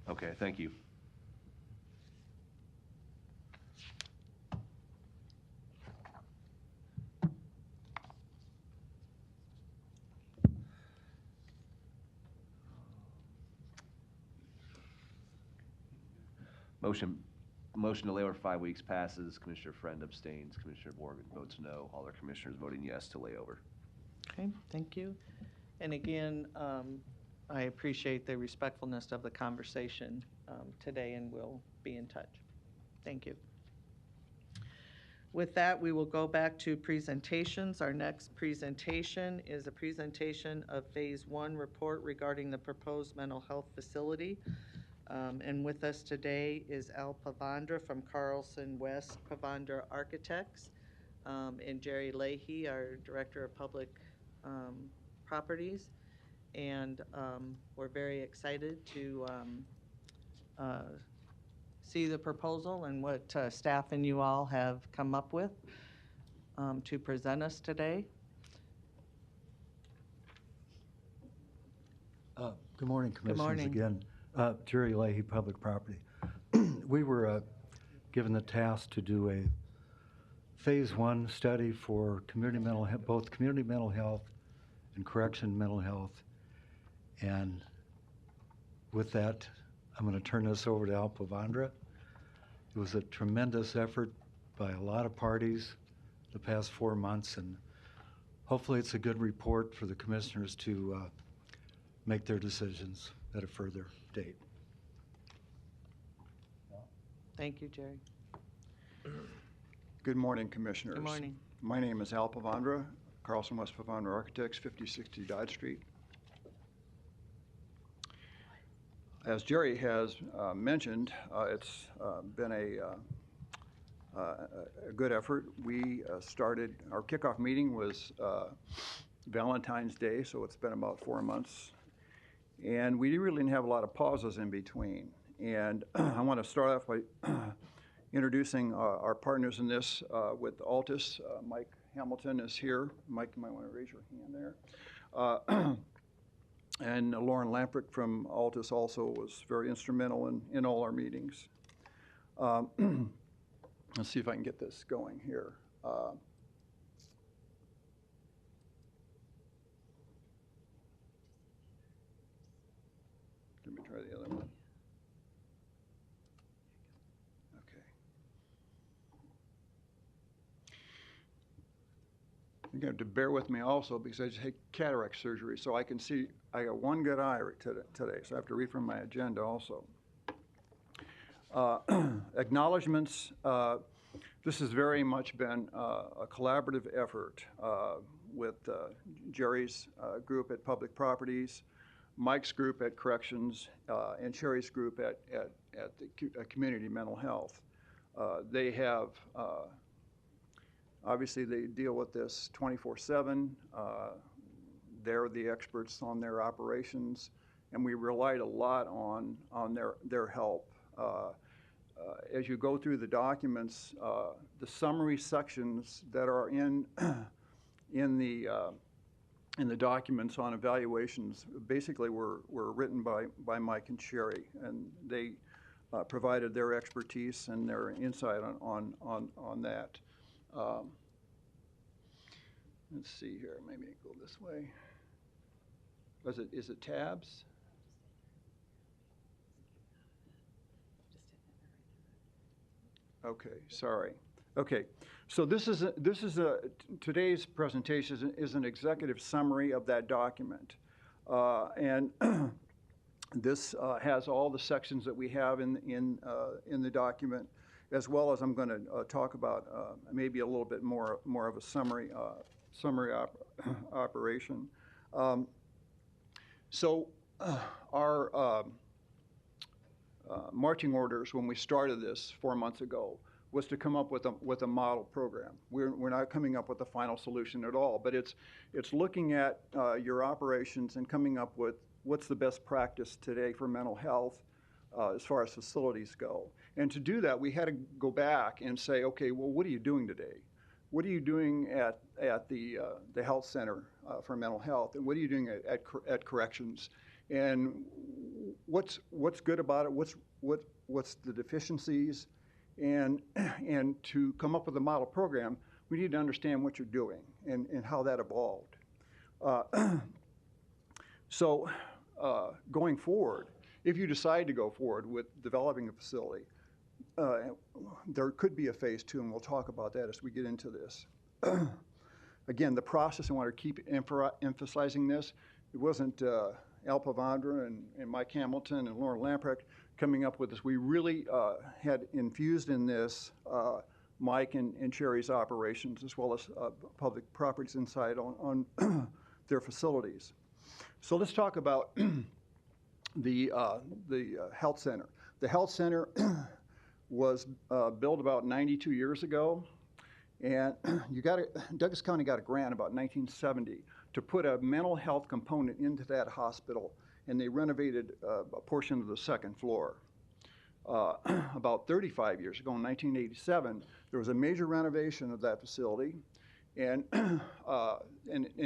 Okay, thank you. Motion to lay over 5 weeks passes. Commissioner Friend abstains. Commissioner Morgan votes no. All our commissioners voting yes to lay over. Okay, thank you. And again, I appreciate the respectfulness of the conversation today, and we'll be in touch. Thank you. With that, we will go back to presentations. Our next presentation is a presentation of Phase 1 report regarding the proposed mental health facility. And with us today is Al Pavandra from Carlson West Pavandra Architects, and Jerry Leahy, our Director of Public Properties. And we're very excited to see the proposal and what staff and you all have come up with to present us today. Good morning, Commissioners. Good morning. Again, Jerry Leahy, Public Property. We were given the task to do a Phase 1 study for both community mental health and correction mental health. And with that, I'm going to turn this over to Al Pavandra. It was a tremendous effort by a lot of parties the past 4 months, and hopefully it's a good report for the commissioners to make their decisions at a further date. Thank you, Jerry. Good morning, Commissioners. Good morning. My name is Al Pavandra, Carlson West Pavandra Architects, 5060 Dodge Street. As Jerry has mentioned, it's been a good effort. We started, our kickoff meeting was Valentine's Day, so it's been about 4 months. And we really didn't have a lot of pauses in between. And I want to start off by introducing our partners in this with Altus. Mike Hamilton is here. Mike, you might want to raise your hand there. And Lauren Lamprick from Altus also was very instrumental in all our meetings. Let's see if I can get this going here. Let me try the other one. Okay. You're going to have to bear with me also because I just had cataract surgery, so I can see, I got one good eye today, so I have to read from my agenda also. Acknowledgements. This has very much been a collaborative effort with Jerry's group at Public Properties, Mike's group at Corrections, and Sherry's group at the Community Mental Health. They have, obviously they deal with this 24/7. They're the experts on their operations, and we relied a lot on their help. As you go through the documents, the summary sections that are in the documents on evaluations basically were written by Mike and Sherry, and they provided their expertise and their insight on that. Let's see here, maybe go this way. Is it tabs? Okay, sorry. Okay, so today's presentation is an executive summary of that document, and this has all the sections that we have in the document, as well as I'm going to talk about maybe a little bit more of a summary operation. Our marching orders when we started this 4 months ago was to come up with a model program. We're not coming up with a final solution at all, but it's looking at your operations and coming up with what's the best practice today for mental health as far as facilities go. And to do that, we had to go back and say, okay, well, what are you doing today? What are you doing at the health center for mental health, and what are you doing at corrections? And what's good about it? What's the deficiencies? And to come up with a model program, we need to understand what you're doing and how that evolved. Going forward, if you decide to go forward with developing a facility, there could be a phase 2, and we'll talk about that as we get into this. Again, the process, I want to keep emphasizing this. It wasn't Al Pavandra and Mike Hamilton and Lauren Lamprecht coming up with this. We really had infused in this Mike and Sherry's operations, as well as Public Properties Insight on their facilities. So let's talk about the health center. The health center was built about 92 years ago, and Douglas County got a grant about 1970 to put a mental health component into that hospital, and they renovated a portion of the second floor. About 35 years ago, in 1987, there was a major renovation of that facility, and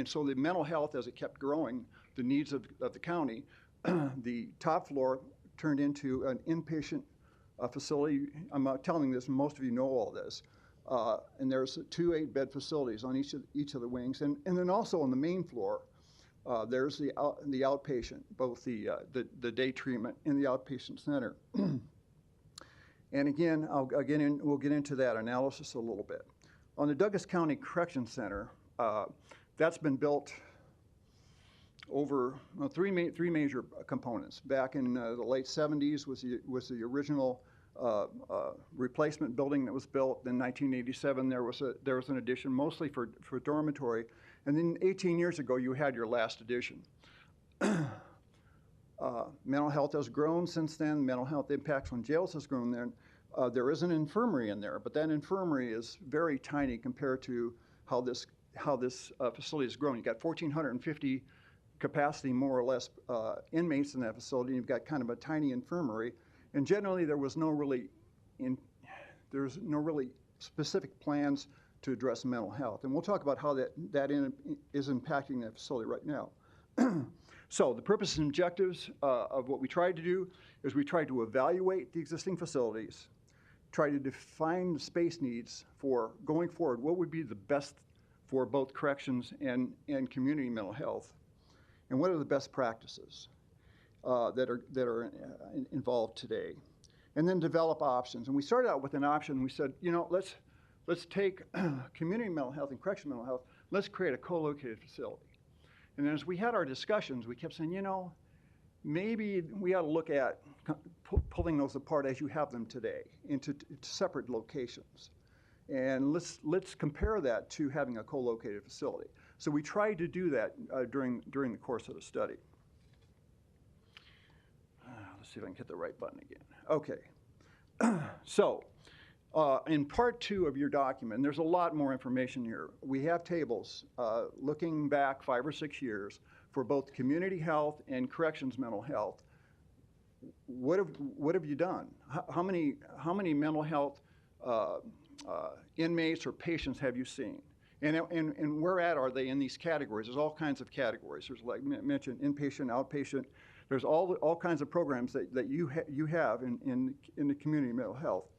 so the mental health, as it kept growing, the needs of the county, the top floor turned into an inpatient facility. I'm not telling this, most of you know all this. And there's 2 8-bed facilities on each of the wings, and then also on the main floor, there's the outpatient, both the day treatment and the outpatient center. And again, we'll get into that analysis a little bit. On the Douglas County Correction Center, That's been built over three major components. Back in the late 70s was the original replacement building that was built. In 1987, there was an addition, mostly for dormitory, and then 18 years ago, you had your last addition. Mental health has grown since then. Mental health impacts on jails has grown there. There is an infirmary in there, but that infirmary is very tiny compared to how this facility has grown. You've got 1,450 capacity, more or less, inmates in that facility. You've got kind of a tiny infirmary, and generally there's no really specific plans to address mental health. And we'll talk about how that is impacting that facility right now. So the purposes and objectives of what we tried to do is we tried to evaluate the existing facilities, try to define the space needs for going forward, what would be the best for both corrections and community mental health, and what are the best practices that are involved today, and then develop options. And we started out with an option. We said, let's take community mental health and correctional mental health, let's create a co-located facility. And as we had our discussions, we kept saying, maybe we ought to look at pulling those apart as you have them today into separate locations. And let's compare that to having a co-located facility. So we tried to do that during the course of the study. Let's see if I can hit the right button again. Okay. So in part 2 of your document, there's a lot more information here. We have tables looking back 5 or 6 years for both community health and corrections mental health. What have you done? How many mental health inmates or patients have you seen? And where are they in these categories? There's all kinds of categories. There's, like I mentioned, inpatient, outpatient. There's all kinds of programs that you have in the community mental health.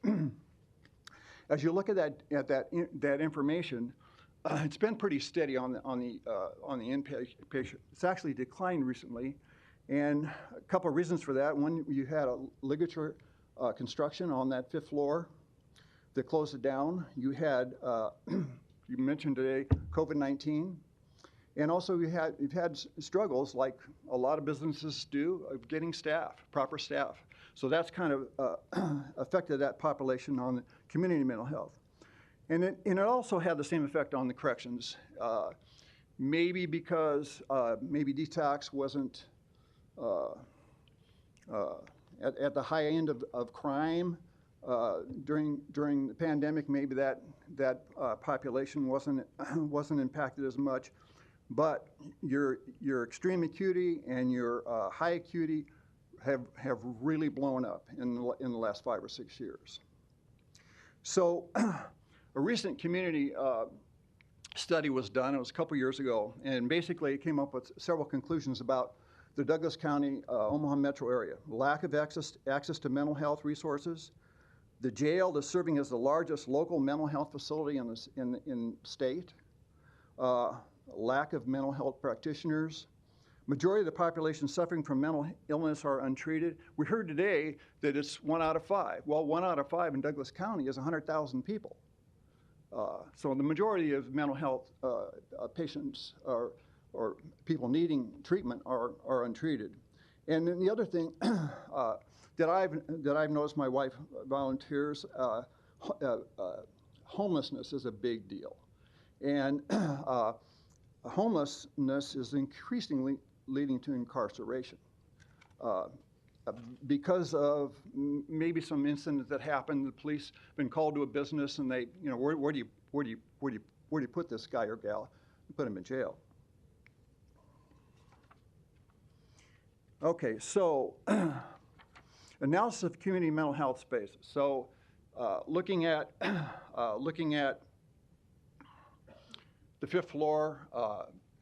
As you look at that information, it's been pretty steady on the inpatient. It's actually declined recently, and a couple of reasons for that. One, you had a ligature construction on that 5th floor that closed it down. You had you mentioned today COVID-19, and also you've had struggles like a lot of businesses do of getting staff, proper staff. So that's kind of affected that population on the community mental health. And it also had the same effect on the corrections. Maybe because maybe detox wasn't at the high end of crime during the pandemic. Maybe that population wasn't impacted as much. But your extreme acuity and your high acuity have really blown up in the last 5 or 6 years. So a recent community study was done. It was a couple years ago, and basically it came up with several conclusions about the Douglas County, Omaha metro area. Lack of access to mental health resources. The jail is serving as the largest local mental health facility in state. Lack of mental health practitioners. Majority of the population suffering from mental illness are untreated. We heard today that it's 1 out of 5. Well, 1 out of 5 in Douglas County is 100,000 people. So the majority of mental health patients or people needing treatment are untreated. And then the other thing that I've noticed, my wife volunteers, homelessness is a big deal. And homelessness is increasingly leading to incarceration because of maybe some incident that happened. The police have been called to a business, and they, where do you put this guy or gal? You put him in jail. Okay, so analysis of community mental health spaces. So looking at the 5th floor.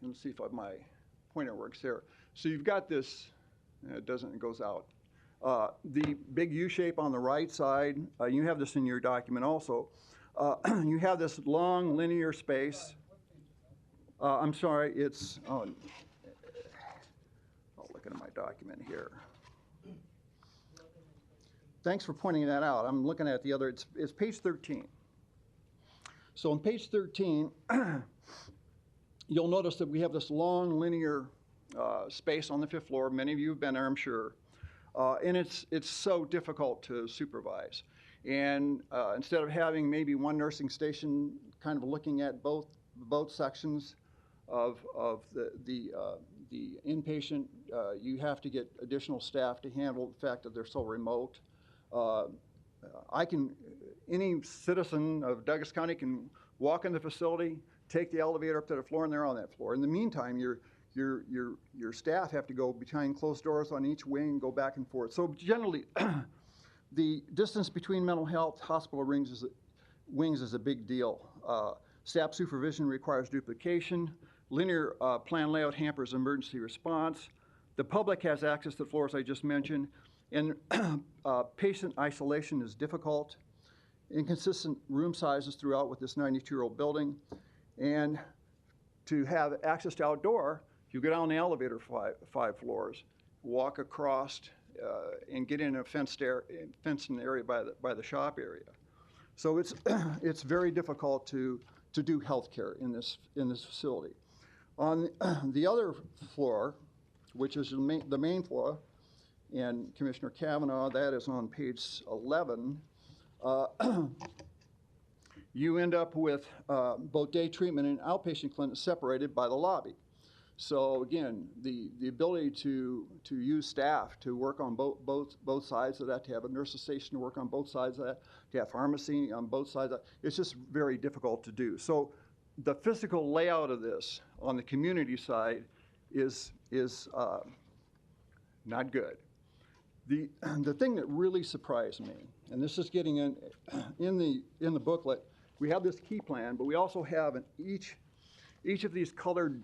Let's see if my pointer works here. So you've got this, it goes out. The big U shape on the right side, you have this in your document also. You have this long linear space. I'm sorry, it's, I'll look at my document here. Thanks for pointing that out. I'm looking at the other, it's page 13. So on page 13, you'll notice that we have this long linear space on the 5th floor. Many of you have been there, I'm sure. And it's so difficult to supervise. And instead of having maybe one nursing station kind of looking at both sections of the inpatient, you have to get additional staff to handle the fact that they're so remote. Any citizen of Douglas County can walk in the facility, take the elevator up to the floor, and they're on that floor. In the meantime, your staff have to go behind closed doors on each wing and go back and forth. So generally, the distance between mental health hospital wings is a big deal. Staff supervision requires duplication. Linear plan layout hampers emergency response. The public has access to the floors I just mentioned. And patient isolation is difficult. Inconsistent room sizes throughout with this 92-year-old building. And to have access to outdoor, you go down the elevator 5 floors, walk across, and get in a fenced area by the shop area. So it's very difficult to do healthcare in this facility. On the other floor, which is the main floor, and Commissioner Kavanaugh, that is on page 11, you end up with both day treatment and outpatient clinics separated by the lobby. So again, the ability to use staff to work on both sides of that, to have a nurse's station to work on both sides of that, to have pharmacy on both sides of that, it's just very difficult to do. So the physical layout of this on the community side is not good. The thing that really surprised me, and this is getting in the booklet, we have this key plan, but we also have in each of these colored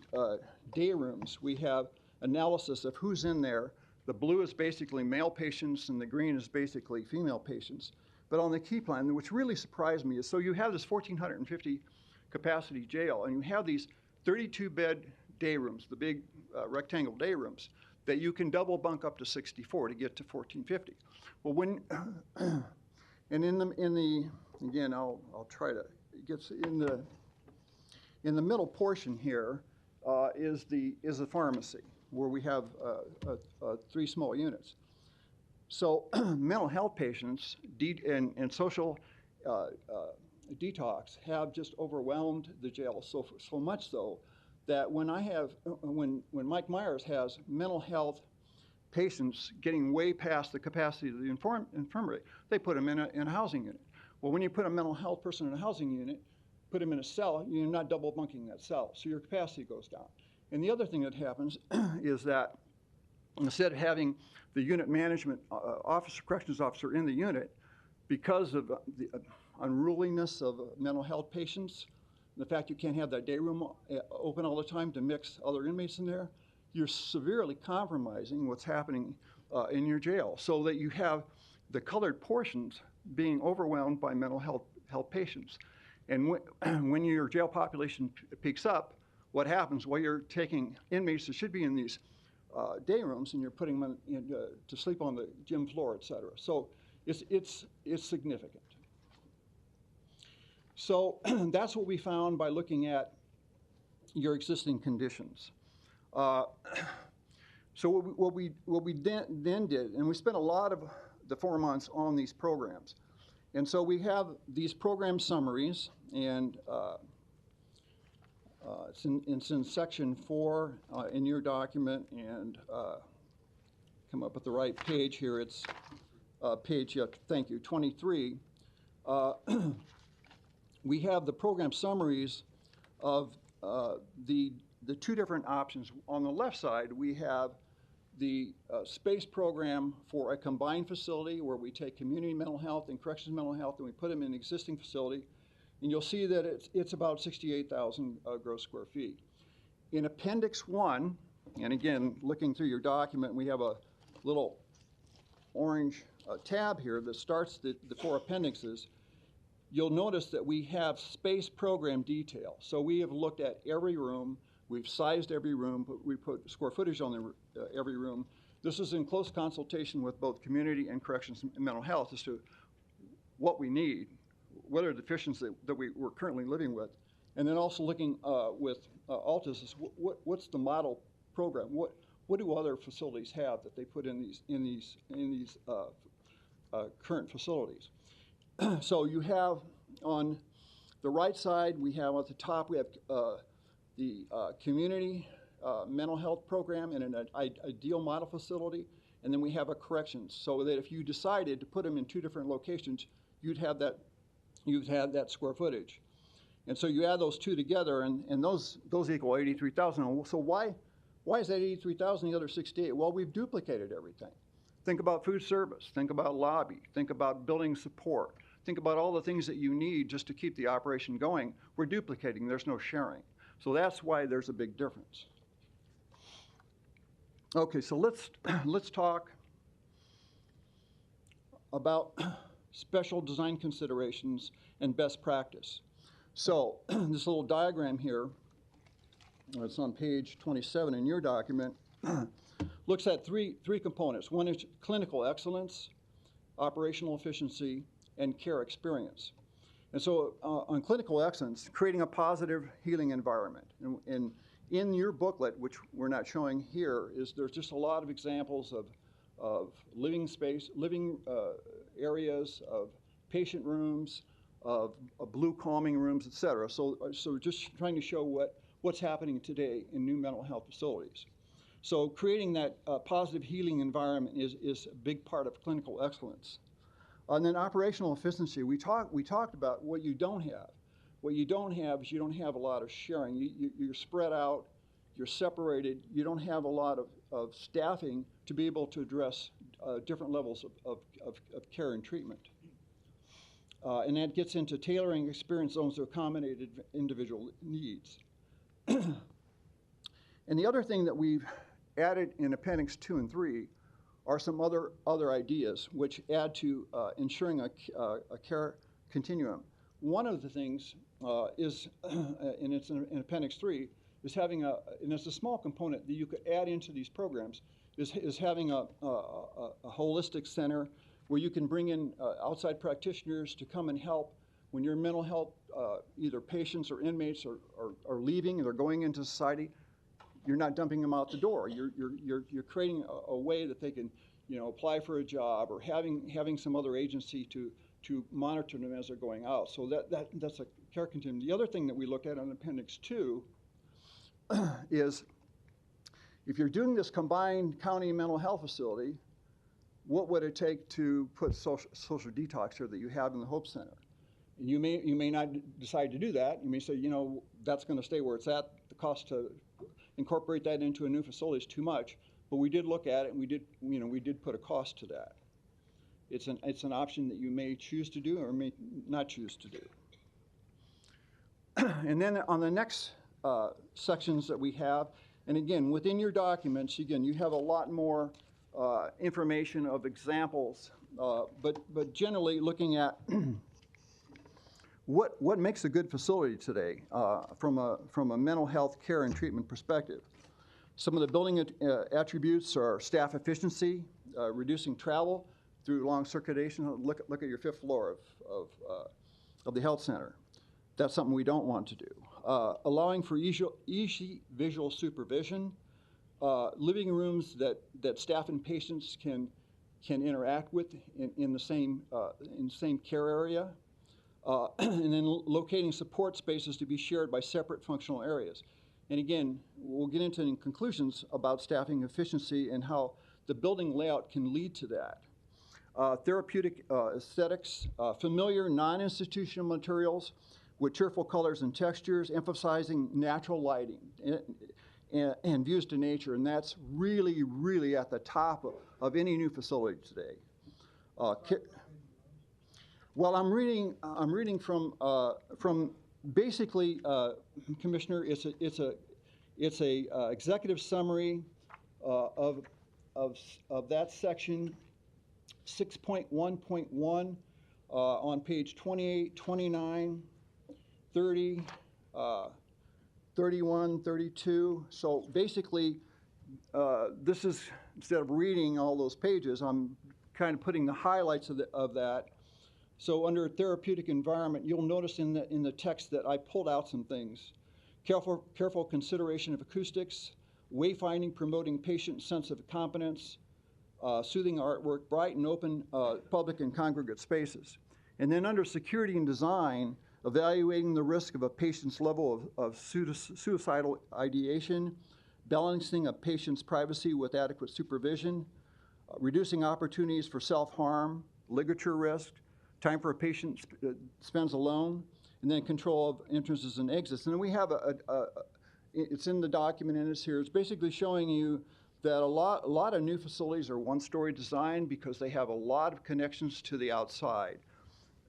day rooms, we have analysis of who's in there. The blue is basically male patients and the green is basically female patients. But on the key plan, which really surprised me, is so you have this 1,450 capacity jail, and you have these 32-bed day rooms, the big rectangle day rooms, that you can double bunk up to 64 to get to 1,450. Well, and again, I'll try to, it gets in the middle portion here is the pharmacy, where we have 3 small units. So mental health patients and social detox have just overwhelmed the jail, so much so that when Mike Myers has mental health patients getting way past the capacity of the infirmary, they put them in a housing unit. Well, when you put a mental health person in a housing unit, put them in a cell, you're not double bunking that cell, so your capacity goes down. And the other thing that happens is that instead of having the unit management corrections officer in the unit, because of the unruliness of mental health patients, the fact you can't have that day room open all the time to mix other inmates in there, you're severely compromising what's happening in your jail, so that you have the colored portions being overwhelmed by mental health patients. And when your jail population peaks up, what happens? Well, you're taking inmates that should be in these day rooms and you're putting them to sleep on the gym floor, et cetera. So it's significant. So that's what we found by looking at your existing conditions. So what we then did, and we spent a lot of the 4 months on these programs. And so we have these program summaries, and it's in section 4 in your document, and come up with the right page here. It's page, thank you, 23. We have the program summaries of the 2 different options. On the left side, we have the space program for a combined facility where we take community mental health and corrections mental health and we put them in an existing facility. And you'll see that it's about 68,000 gross square feet. In Appendix 1, and again, looking through your document, we have a little orange tab here that starts the 4 appendixes. You'll notice that we have space program detail. So we have looked at every room. We've sized every room, but we put square footage on every room. This is in close consultation with both community and corrections and mental health as to what we need, what are the deficiencies that we're currently living with, And then also looking with Altus is what's the model program? What do other facilities have that they put in these current facilities? So you have on the right side, we have at the top, we have the community mental health program in an ideal model facility, and then we have a corrections, so that if you decided to put them in 2 different locations, you'd have that square footage. And so you add those 2 together, and those equal 83,000. So why is that 83,000, the other 68? Well, we've duplicated everything. Think about food service, think about lobby, think about building support, think about all the things that you need just to keep the operation going. We're duplicating, there's no sharing. So that's why there's a big difference. Okay, so let's talk about special design considerations and best practice. So this little diagram here, it's on page 27 in your document, looks at three components. One is clinical excellence, operational efficiency, and care experience. And so on clinical excellence, creating a positive healing environment. And in your booklet, which we're not showing here, there's just a lot of examples of living space, living areas, of patient rooms, of blue calming rooms, et cetera. So just trying to show what's happening today in new mental health facilities. So creating that positive healing environment is a big part of clinical excellence. And then operational efficiency, we talked about what you don't have. What you don't have is you don't have a lot of sharing. You're spread out, you're separated, you don't have a lot of staffing to be able to address different levels of care and treatment. And that gets into tailoring experience zones to accommodate individual needs. And the other thing that we've added in Appendix 2 and 3 are some other ideas which add to ensuring a care continuum. One of the things is, and it's in Appendix 3, is having and it's a small component that you could add into these programs, is having a holistic center where you can bring in outside practitioners to come and help when your mental health, either patients or inmates are leaving and they're going into society. You're not dumping them out the door. You're creating a way that they can, apply for a job, or having some other agency to monitor them as they're going out. So that's a care continuum. The other thing that we look at on Appendix 2 is if you're doing this combined county mental health facility, what would it take to put social detox here that you have in the Hope Center? And you may not decide to do that. You may say, that's going to stay where it's at. The cost to incorporate that into a new facility is too much. But we did look at it, and we did put a cost to that. It's an option that you may choose to do or may not choose to do. And then on the next sections that we have, and again, within your documents, you have a lot more information of examples, but generally looking at what makes a good facility today from a mental health care and treatment perspective. Some of the building attributes are staff efficiency, reducing travel through long circulation. Look at your 5th floor of the health center. That's something we don't want to do. Allowing for easy visual supervision, living rooms that staff and patients can interact with in the same care area, and then locating support spaces to be shared by separate functional areas. And again, we'll get into in conclusions about staffing efficiency and how the building layout can lead to that. Therapeutic aesthetics, familiar non-institutional materials with cheerful colors and textures, emphasizing natural lighting and views to nature, and that's really, really at the top of any new facility today. Well, I'm reading from basically, Commissioner, it's a executive summary of that section 6.1.1 on page 28, 29, 30, 31, 32. So basically, this is, instead of reading all those pages, I'm kind of putting the highlights of that So under therapeutic environment, you'll notice in the text that I pulled out some things. Careful consideration of acoustics, wayfinding, promoting patient sense of competence, soothing artwork, bright and open public and congregate spaces. And then under security and design, evaluating the risk of a patient's level of suicidal ideation, balancing a patient's privacy with adequate supervision, reducing opportunities for self-harm, ligature risk, time for a patient spends alone, and then control of entrances and exits. And then we have it's in the document and it's here, it's basically showing you that a lot of new facilities are one-story design because they have a lot of connections to the outside.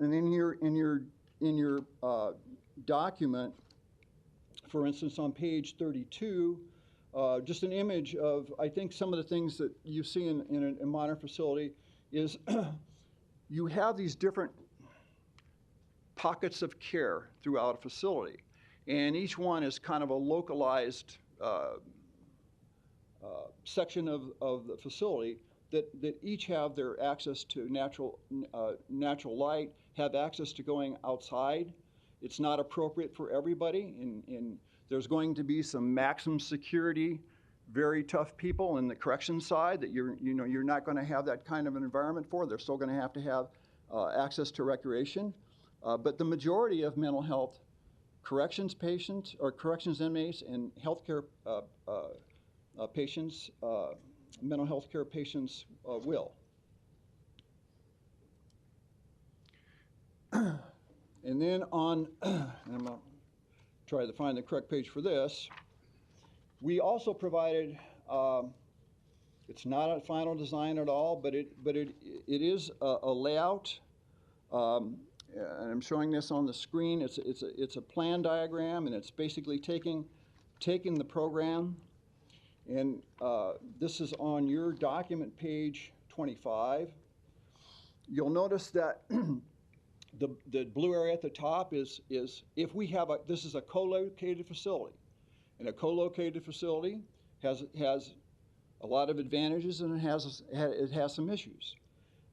And in your document, for instance, on page 32, just an image of, I think, some of the things that you see in a modern facility is you have these different pockets of care throughout a facility, and each one is kind of a localized section of the facility that each have their access to natural light, have access to going outside. It's not appropriate for everybody, and there's going to be some maximum security, very tough people in the corrections side that you're not going to have that kind of an environment for. They're still going to have access to recreation, but the majority of mental health corrections patients or corrections inmates and healthcare patients, mental health care patients will. And then on, and I'm going to try to find the correct page for this, we also provided, it's not a final design at all, but it is a layout. And I'm showing this on the screen. It's a plan diagram, and it's basically taking the program, and this is on your document page 25. You'll notice that the blue area at the top is if we have this is a co-located facility, and a co-located facility has a lot of advantages and it has some issues.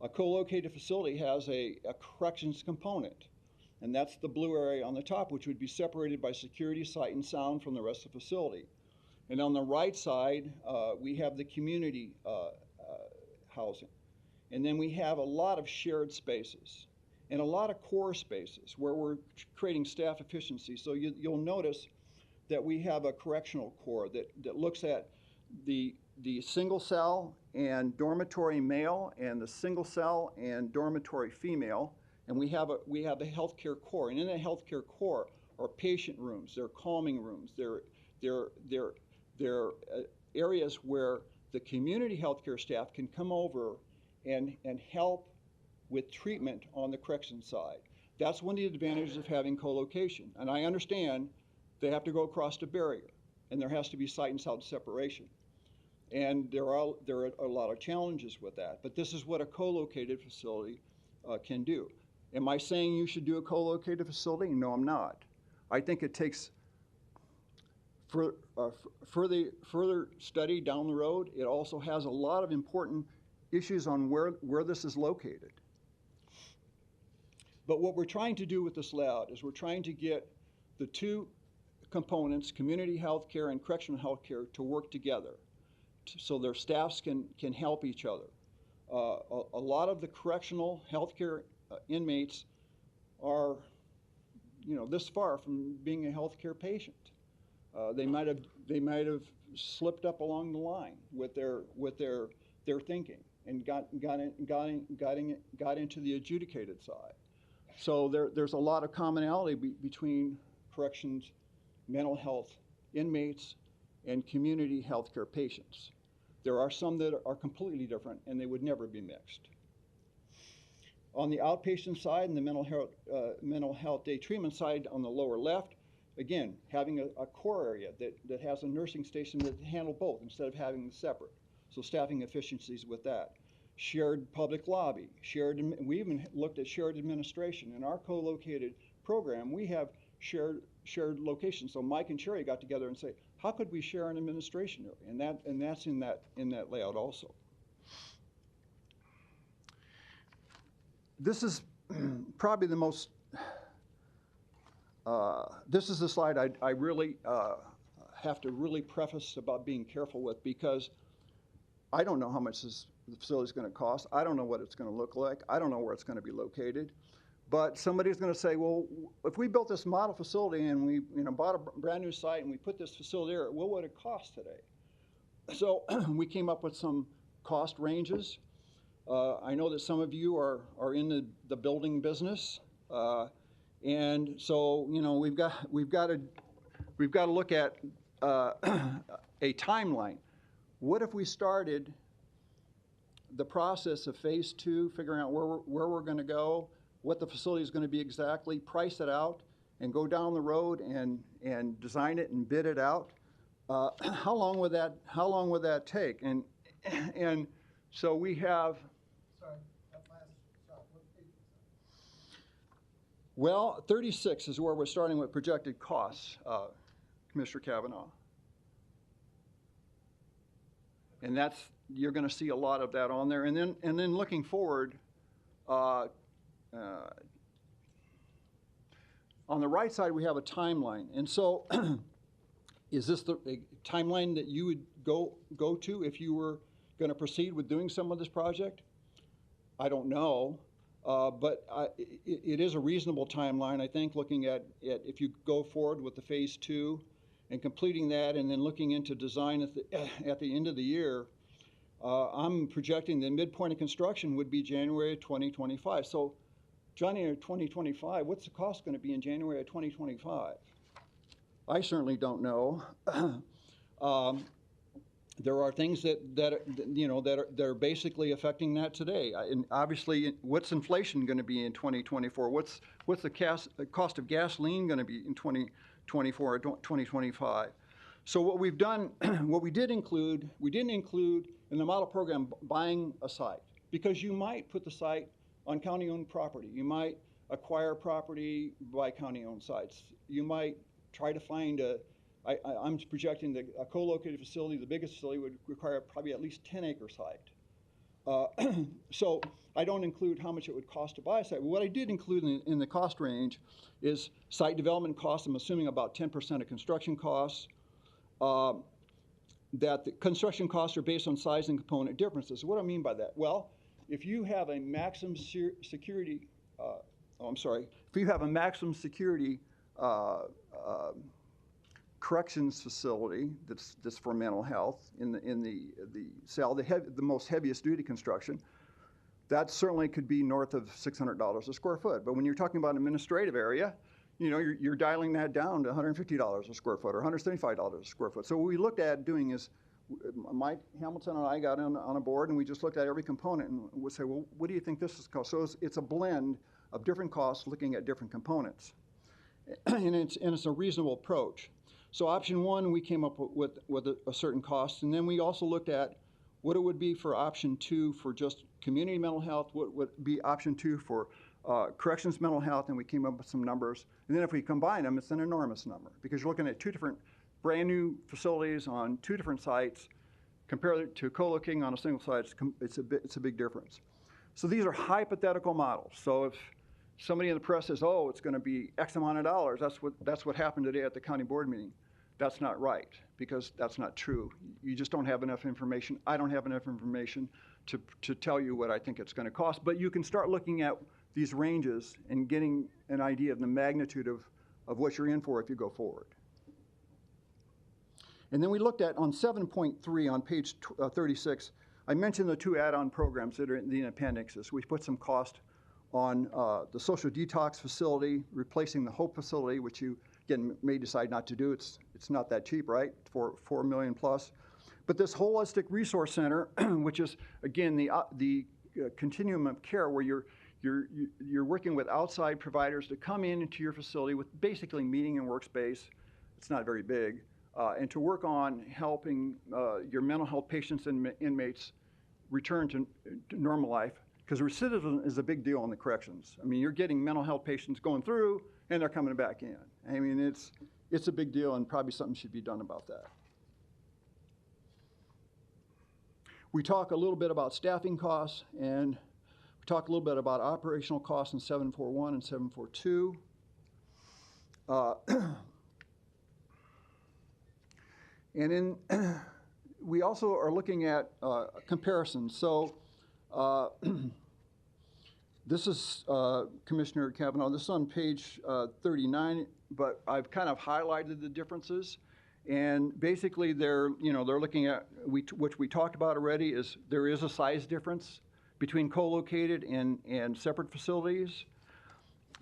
A co-located facility has a corrections component, and that's the blue area on the top, which would be separated by security, sight, and sound from the rest of the facility. And on the right side, we have the community housing. And then we have a lot of shared spaces and a lot of core spaces where we're creating staff efficiency. So you'll notice that we have a correctional core that looks at the single cell and dormitory male and the single cell and dormitory female, and we have a healthcare core. And in the healthcare core are patient rooms, they're calming rooms, they're areas where the community healthcare staff can come over and help with treatment on the correction side. That's one of the advantages of having co-location. And I understand they have to go across a barrier, and there has to be sight and sound separation. And there are a lot of challenges with that, but this is what a co-located facility can do. Am I saying you should do a co-located facility? No, I'm not. I think it takes further study down the road. It also has a lot of important issues on where this is located. But what we're trying to do with this layout is we're trying to get the two components, community health care and correctional health care, to work together so their staffs can help each other. A lot of the correctional health care inmates are, this far from being a health care patient. They might have slipped up along the line with their thinking and got into the adjudicated side. So there's a lot of commonality between corrections, mental health inmates, and community health care patients. There are some that are completely different, and they would never be mixed. On the outpatient side and the mental health day treatment side on the lower left, again, having a core area that has a nursing station that handle both instead of having them separate. So staffing efficiencies with that. Shared public lobby, we even looked at shared administration. In our co-located program, we have shared locations. So Mike and Sherry got together and say, how could we share an administration area? And that's in that layout also. This is probably the most, this is the slide I really have to really preface about being careful with, because I don't know how much the facility is going to cost. I don't know what it's going to look like. I don't know where it's going to be located. But somebody's going to say, well, if we built this model facility and we bought a brand new site and we put this facility there, what would it cost today? So we came up with some cost ranges. I know that some of you are in the building business, and so we've got to look at a timeline. What if we started the process of phase 2, figuring out where we're going to go, what the facility is going to be exactly, price it out, and go down the road and design it and bid it out? How long would that take? And so we have. Well, 36 is where we're starting with projected costs, Commissioner Kavanaugh. And you're going to see a lot of that on there. And then looking forward, on the right side, we have a timeline. And so is this a timeline that you would go to if you were going to proceed with doing some of this project? I don't know, but it is a reasonable timeline, I think, looking at if you go forward with the phase 2 and completing that, and then looking into design at the end of the year. I'm projecting the midpoint of construction would be January of 2025. So January of 2025, what's the cost going to be in January of 2025? I certainly don't know. There are things that are basically affecting that today. And obviously, what's inflation going to be in 2024? What's the cost of gasoline going to be in 2024 or 2025? So what we've done, what we didn't include in the model program buying a site, because you might put the site on county-owned property. You might acquire property by county-owned sites. You might try to find I'm projecting that a co-located facility, the biggest facility, would require probably at least 10-acre site. So I don't include how much it would cost to buy a site. But what I did include in the cost range is site development costs. I'm assuming about 10% of construction costs. That the construction costs are based on size and component differences. What do I mean by that? Well, if you have a maximum security, if you have a maximum security corrections facility that's for mental health in the cell, the most heaviest duty construction, that certainly could be north of $600 a square foot. But when you're talking about an administrative area, you're dialing that down to $150 a square foot or $175 a square foot. So what we looked at doing is, Mike Hamilton and I got on a board and we just looked at every component and would say, well, what do you think this is cost? So it's a blend of different costs looking at different components. And it's a reasonable approach. So option 1, we came up with a certain cost, and then we also looked at what it would be for option 2 for just community mental health, what would be option 2 for corrections mental health, and we came up with some numbers. And then if we combine them, it's an enormous number, because you're looking at 2 different brand new facilities on 2 different sites. Compared it to co-locating on a single site, it's a big difference. So these are hypothetical models. So if somebody in the press says, oh, it's going to be X amount of dollars, that's what happened today at the county board meeting. That's not right, because that's not true. You just don't have enough information. I don't have enough information to tell you what I think it's going to cost. But you can start looking at these ranges and getting an idea of the magnitude of what you're in for if you go forward. And then we looked at on 7.3 on page 36, I mentioned the 2 add-on programs that are in the appendixes. We put some cost on the social detox facility, replacing the Hope facility, which you, again, may decide not to do. It's not that cheap, right, for $4 million plus. But this holistic resource center, which is, again, the continuum of care where you're working with outside providers to come into your facility with basically meeting and workspace. It's not very big. And to work on helping your mental health patients and inmates return to normal life. Because recidivism is a big deal in the corrections. I mean, you're getting mental health patients going through, and they're coming back in. I mean, it's a big deal, and probably something should be done about that. We talk a little bit about staffing costs, and we talk a little bit about operational costs in 741 and 742. And then we also are looking at comparisons. So this is, Commissioner Kavanaugh, this is on page 39, but I've kind of highlighted the differences. And basically they're looking at, which we talked about already, is there is a size difference between co-located and separate facilities.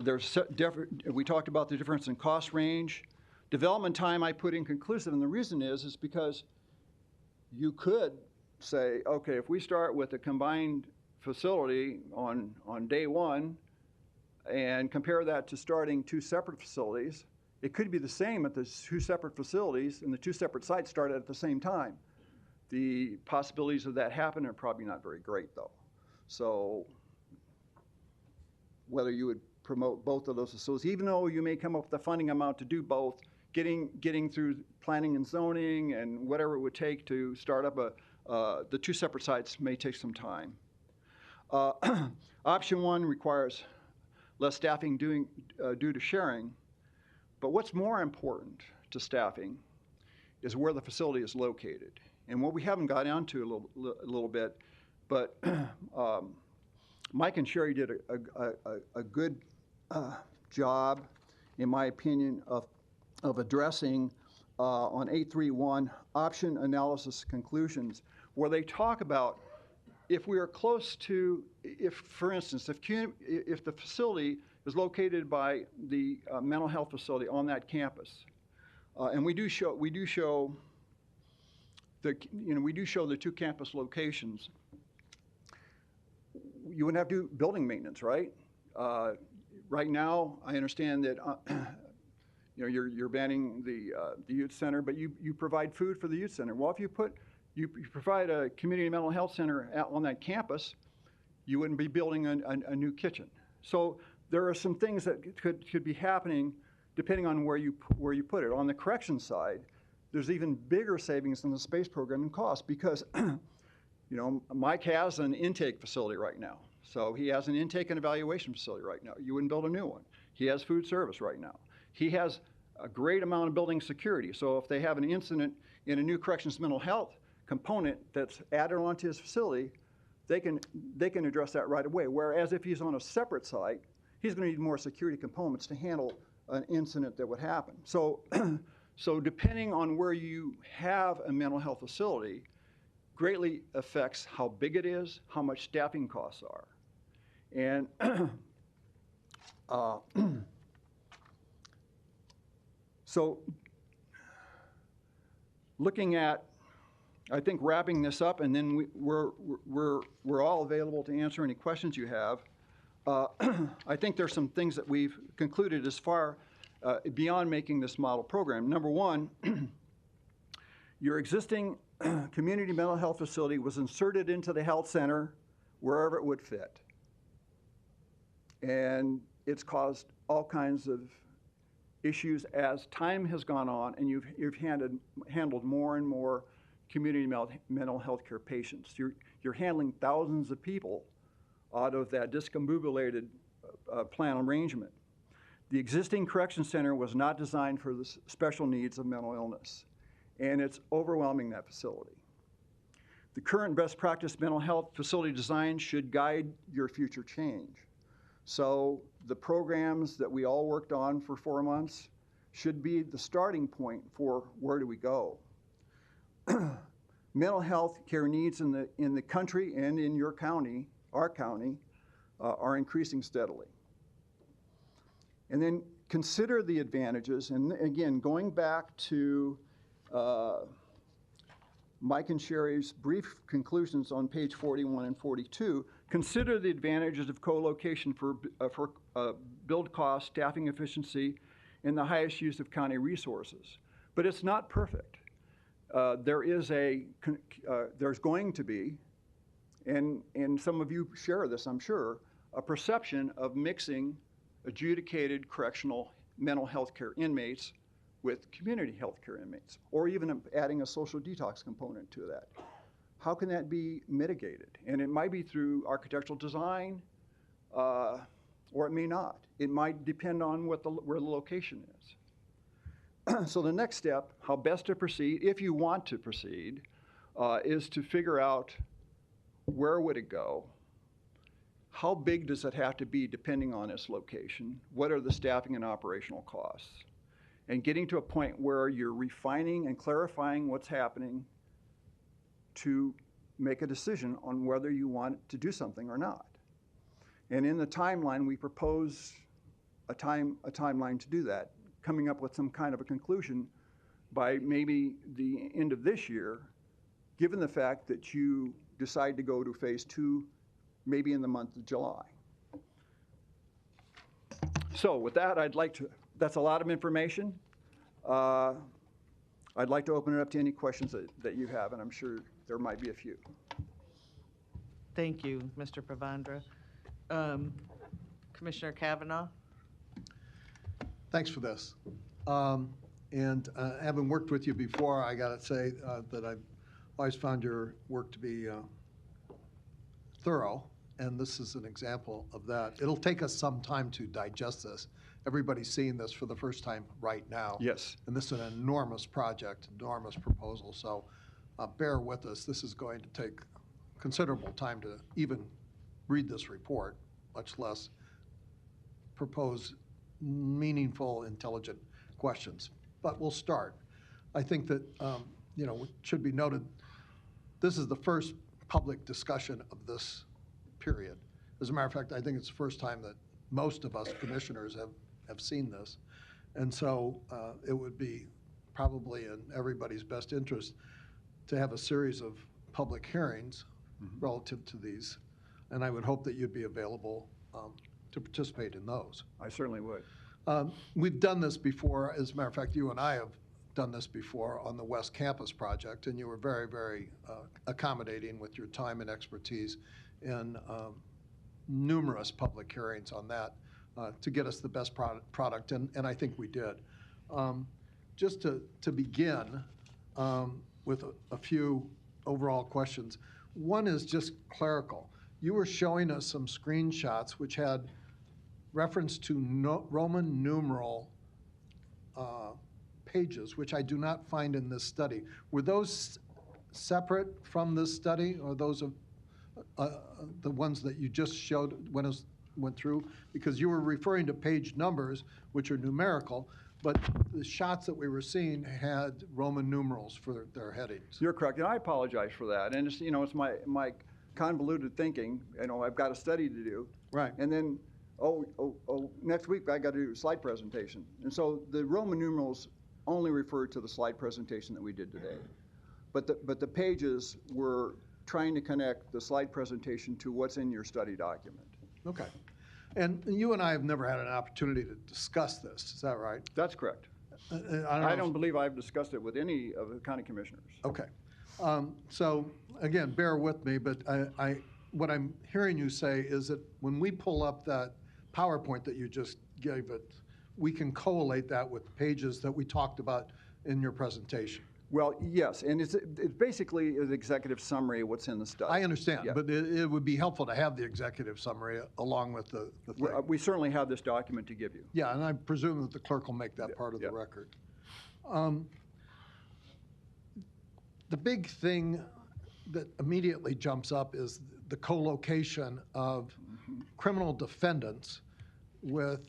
We talked about the difference in cost range. Development time I put inconclusive, and the reason is because you could say, okay, if we start with a combined facility on day one and compare that to starting two separate facilities, it could be the same at the two separate facilities and the two separate sites started at the same time. The possibilities of that happening are probably not very great though. So whether you would promote both of those facilities, even though you may come up with the funding amount to do both, getting through planning and zoning and whatever it would take to start up the two separate sites may take some time. Option one requires less staffing due to sharing, but what's more important to staffing is where the facility is located. And what we haven't got into a little bit, but Mike and Sherry did a good job, in my opinion, of addressing on 831 option analysis conclusions, where they talk about if we are close to, for instance, if the facility is located by the mental health facility on that campus, and we do show the two campus locations, you wouldn't have to do building maintenance, right? Right now, I understand that you're banning the youth center, but you provide food for the youth center. Well, if you provide a community mental health center on that campus, you wouldn't be building a new kitchen. So there are some things that could be happening depending on where you put it. On the correction side, there's even bigger savings in the space programming cost because Mike has an intake facility right now. So he has an intake and evaluation facility right now. You wouldn't build a new one. He has food service right now. He has a great amount of building security. So if they have an incident in a new corrections mental health component that's added onto his facility, they can address that right away. Whereas if he's on a separate site, he's going to need more security components to handle an incident that would happen. So, so depending on where you have a mental health facility, greatly affects how big it is, how much staffing costs are. And so looking at, I think wrapping this up, and then we're all available to answer any questions you have. I think there's some things that we've concluded as far beyond making this model program. Number one, your existing community mental health facility was inserted into the health center wherever it would fit. And it's caused all kinds of issues as time has gone on and you've handled more and more community mental health care patients. You're handling thousands of people out of that discombobulated plan arrangement. The existing correction center was not designed for the special needs of mental illness, and it's overwhelming that facility. The current best practice mental health facility design should guide your future change. So the programs that we all worked on for 4 months should be the starting point for where do we go. Mental health care needs in the country and in your county, our county, are increasing steadily. And then consider the advantages, and again, going back to Mike and Sherry's brief conclusions on page 41 and 42, consider the advantages of co-location for build cost, staffing efficiency, and the highest use of county resources. But it's not perfect. There's going to be, and some of you share this, I'm sure, a perception of mixing adjudicated correctional mental health care inmates with community health care inmates, or even adding a social detox component to that. How can that be mitigated? And it might be through architectural design, or it may not. It might depend on where the location is. So the next step, how best to proceed, if you want to proceed, is to figure out where would it go, how big does it have to be depending on its location, what are the staffing and operational costs, and getting to a point where you're refining and clarifying what's happening to make a decision on whether you want to do something or not. And in the timeline, we propose a timeline to do that, coming up with some kind of a conclusion by maybe the end of this year, given the fact that you decide to go to phase 2 maybe in the month of July. So with that, that's a lot of information. I'd like to open it up to any questions that you have, and I'm sure there might be a few. Thank you, Mr. Pavandra. Commissioner Kavanaugh? Thanks for this. And having worked with you before, I got to say that I've always found your work to be thorough, and this is an example of that. It'll take us some time to digest this. Everybody's seeing this for the first time right now. Yes. And this is an enormous project, enormous proposal, so bear with us. This is going to take considerable time to even read this report, much less propose meaningful, intelligent questions. But we'll start. I think that, it should be noted, this is the first public discussion of this period. As a matter of fact, I think it's the first time that most of us commissioners have seen this. And so it would be probably in everybody's best interest to have a series of public hearings relative to these. And I would hope that you'd be available to participate in those. I certainly would. We've done this before. As a matter of fact, you and I have done this before on the West Campus project, and you were very, very accommodating with your time and expertise in numerous public hearings on that to get us the best product, and I think we did. Just to begin with a few overall questions. One is just clerical. You were showing us some screenshots which had reference to Roman numeral pages, which I do not find in this study. Were those separate from this study, or those of the ones that you just showed went through? Because you were referring to page numbers, which are numerical, but the shots that we were seeing had Roman numerals for their headings. You're correct, and I apologize for that. And it's, it's my convoluted thinking. I've got a study to do. Right. And then, next week I got to do a slide presentation. And so the Roman numerals only refer to the slide presentation that we did today. But the pages were trying to connect the slide presentation to what's in your study document. Okay. And you and I have never had an opportunity to discuss this, is that right? That's correct. I don't believe I've discussed it with any of the county commissioners. Okay. So again, bear with me, but what I'm hearing you say is that when we pull up that PowerPoint that you just gave it, we can collate that with the pages that we talked about in your presentation. Well, yes, and it's basically an executive summary of what's in the study. I understand, Yeah. but it would be helpful to have the executive summary along with the thing. We certainly have this document to give you. Yeah, and I presume that the clerk will make that part of the record. The big thing that immediately jumps up is the co-location of criminal defendants with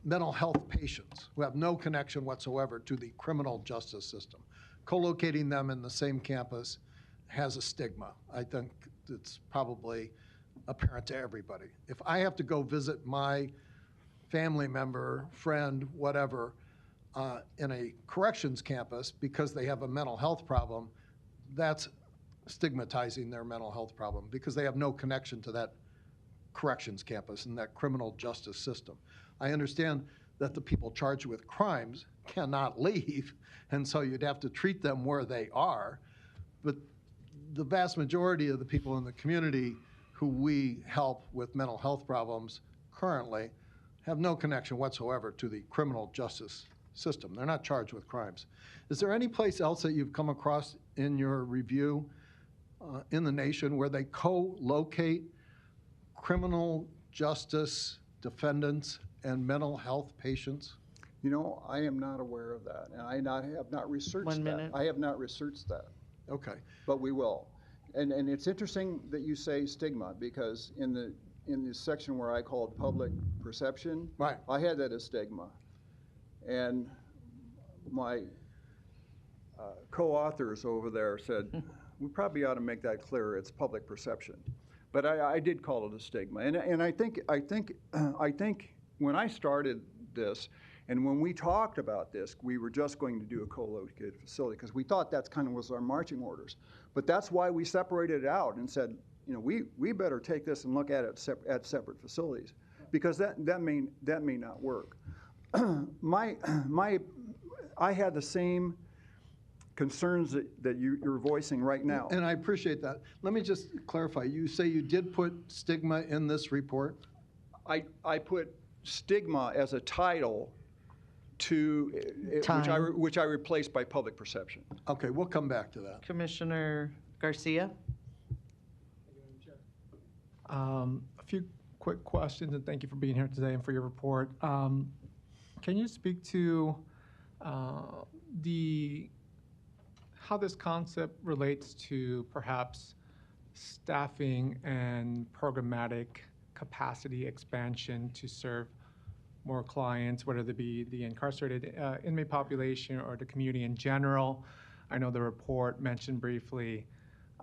mental health patients who have no connection whatsoever to the criminal justice system. Co-locating them in the same campus has a stigma. I think it's probably apparent to everybody. If I have to go visit my family member, friend, whatever, in a corrections campus because they have a mental health problem, that's stigmatizing their mental health problem because they have no connection to that corrections campus and that criminal justice system. I understand that the people charged with crimes cannot leave, and so you'd have to treat them where they are. But the vast majority of the people in the community who we help with mental health problems currently have no connection whatsoever to the criminal justice system. They're not charged with crimes. Is there any place else that you've come across in your review in the nation where they co-locate criminal justice defendants and mental health patients? You know, I am not aware of that, and have not researched 1 that. minute. I have not researched that, Okay. but we will. And it's interesting that you say stigma, because in the section where I called public perception, right, I had that as stigma. And my co-authors over there said, we probably ought to make that clear, it's public perception. But I did call it a stigma. And I think when I started this, and when we talked about this, we were just going to do a co-located facility, because we thought that's kind of was our marching orders. But that's why we separated it out and said, you know, we better take this and look at it at separate facilities, because that may not work. I had the same concerns that you're voicing right now. And I appreciate that. Let me just clarify. You say you did put stigma in this report? I put stigma as a title to which I replaced by public perception. Okay, we'll come back to that. Commissioner Garcia? A few quick questions, and thank you for being here today and for your report. Can you speak to how this concept relates to perhaps staffing and programmatic capacity expansion to serve more clients, whether they be the incarcerated inmate population or the community in general? I know the report mentioned briefly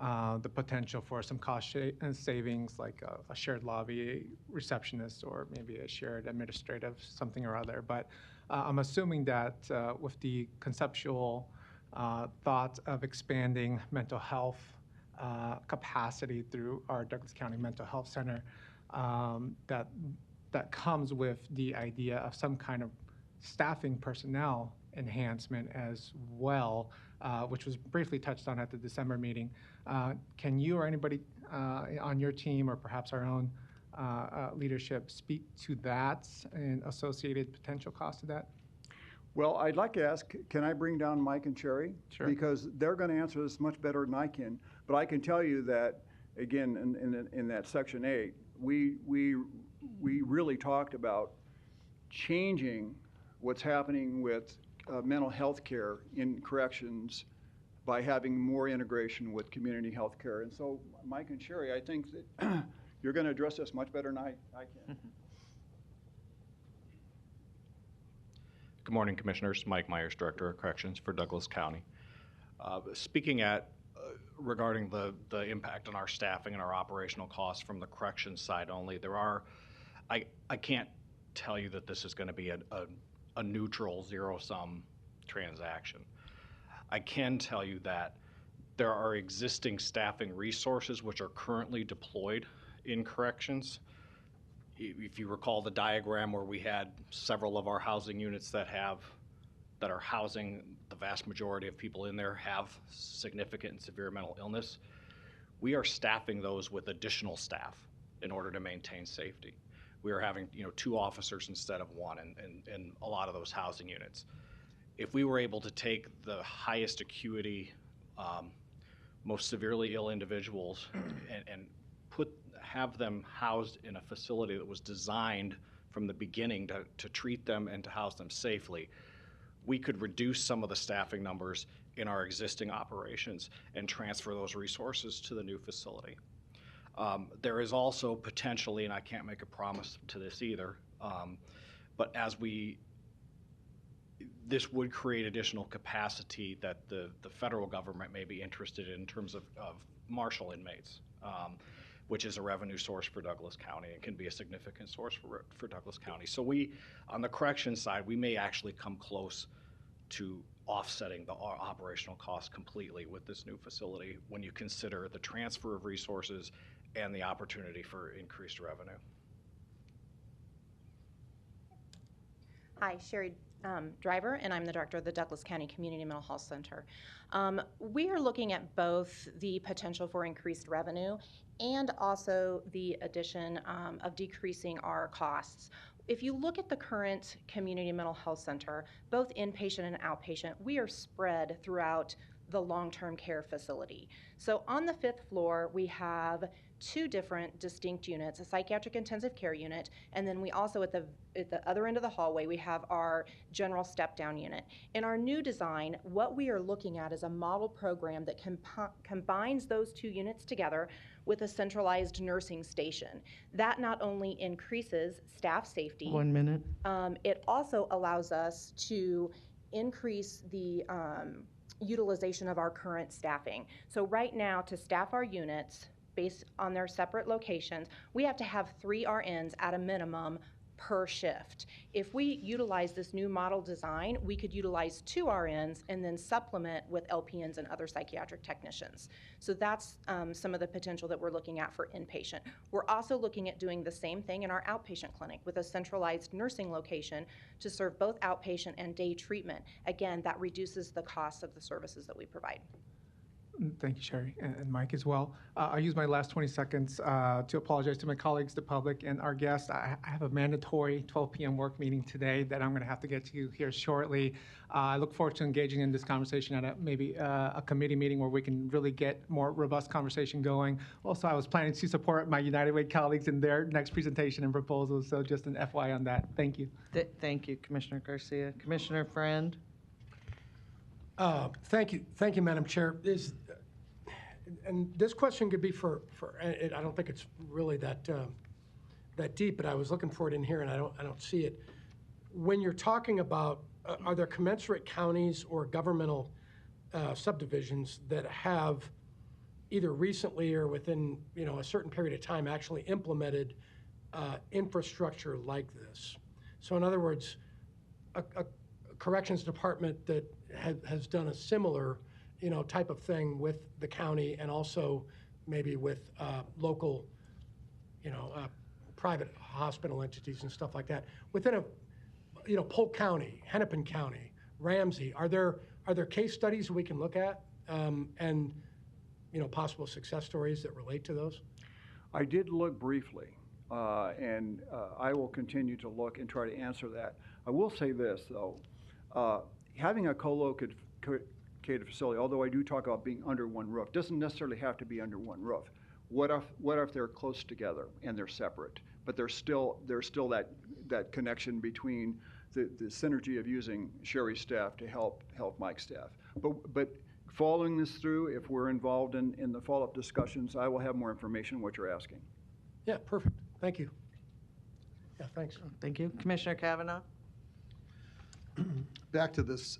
the potential for some cost savings, like a shared lobby receptionist or maybe a shared administrative something or other. But I'm assuming that with the conceptual thought of expanding mental health capacity through our Douglas County Mental Health Center, that comes with the idea of some kind of staffing personnel enhancement as well, which was briefly touched on at the December meeting. Can you or anybody on your team, or perhaps our own leadership, speak to that and associated potential cost of that? Well, I'd like to ask, can I bring down Mike and Cherry? Sure. Because they're going to answer this much better than I can. But I can tell you that, again, in that Section 8, we really talked about changing what's happening with mental health care in corrections by having more integration with community health care. And so, Mike and Sherry, I think that you're going to address this much better than I can. Good morning, Commissioners. Mike Myers, Director of Corrections for Douglas County. Speaking regarding the impact on our staffing and our operational costs from the corrections side only, I can't tell you that this is going to be a neutral zero-sum transaction. I can tell you that there are existing staffing resources which are currently deployed in corrections. If you recall the diagram where we had several of our housing units that are housing the vast majority of people in there have significant and severe mental illness, we are staffing those with additional staff in order to maintain safety. We are having 2 officers instead of 1 in a lot of those housing units. If we were able to take the highest acuity, most severely ill individuals and have them housed in a facility that was designed from the beginning to treat them and to house them safely, we could reduce some of the staffing numbers in our existing operations and transfer those resources to the new facility. There is also potentially, and I can't make a promise to this either, but this would create additional capacity that the federal government may be interested in terms of marshal inmates, which is a revenue source for Douglas County and can be a significant source for Douglas County. So on the correction side, we may actually come close to offsetting the operational costs completely with this new facility when you consider the transfer of resources and the opportunity for increased revenue. Hi, Sherry Driver, and I'm the director of the Douglas County Community Mental Health Center. We are looking at both the potential for increased revenue and also the addition of decreasing our costs. If you look at the current Community Mental Health Center, both inpatient and outpatient, we are spread throughout the long-term care facility. So on the 5th floor, we have 2 different distinct units, a psychiatric intensive care unit, and then we also at the other end of the hallway, we have our general step-down unit. In our new design, what we are looking at is a model program that combines those 2 units together with a centralized nursing station. That not only increases staff safety. 1 minute. It also allows us to increase the utilization of our current staffing. So right now, to staff our units based on their separate locations, we have to have 3 RNs at a minimum per shift. If we utilize this new model design, we could utilize 2 RNs and then supplement with LPNs and other psychiatric technicians. So that's some of the potential that we're looking at for inpatient. We're also looking at doing the same thing in our outpatient clinic with a centralized nursing location to serve both outpatient and day treatment. Again, that reduces the cost of the services that we provide. Thank you, Sherry, and Mike as well. I'll use my last 20 seconds to apologize to my colleagues, the public, and our guests. I have a mandatory 12 p.m. work meeting today that I'm going to have to get to here shortly. I look forward to engaging in this conversation at maybe a committee meeting where we can really get more robust conversation going. Also, I was planning to support my United Way colleagues in their next presentation and proposals, so just an FYI on that. Thank you. Thank you, Commissioner Garcia. Commissioner Friend? Thank you, Madam Chair. And this question could be for I don't think it's really that deep, but I was looking for it in here and I don't see it. When you're talking about, are there commensurate counties or governmental subdivisions that have either recently or within a certain period of time actually implemented infrastructure like this? So in other words, a corrections department that has done a similar type of thing with the county and also maybe with local, private hospital entities and stuff like that. Within Polk County, Hennepin County, Ramsey, are there case studies we can look at and possible success stories that relate to those? I did look briefly, and I will continue to look and try to answer that. I will say this, though. Having a co-located facility, although I do talk about being under one roof, doesn't necessarily have to be under one roof. What if they're close together and they're separate, but there's still that connection between the synergy of using Sherry's staff to help Mike's staff. But following this through, if we're involved in the follow-up discussions, I will have more information on what you're asking. Yeah, perfect. Thank you. Yeah, thanks. Thank you. Commissioner Kavanaugh? Back to this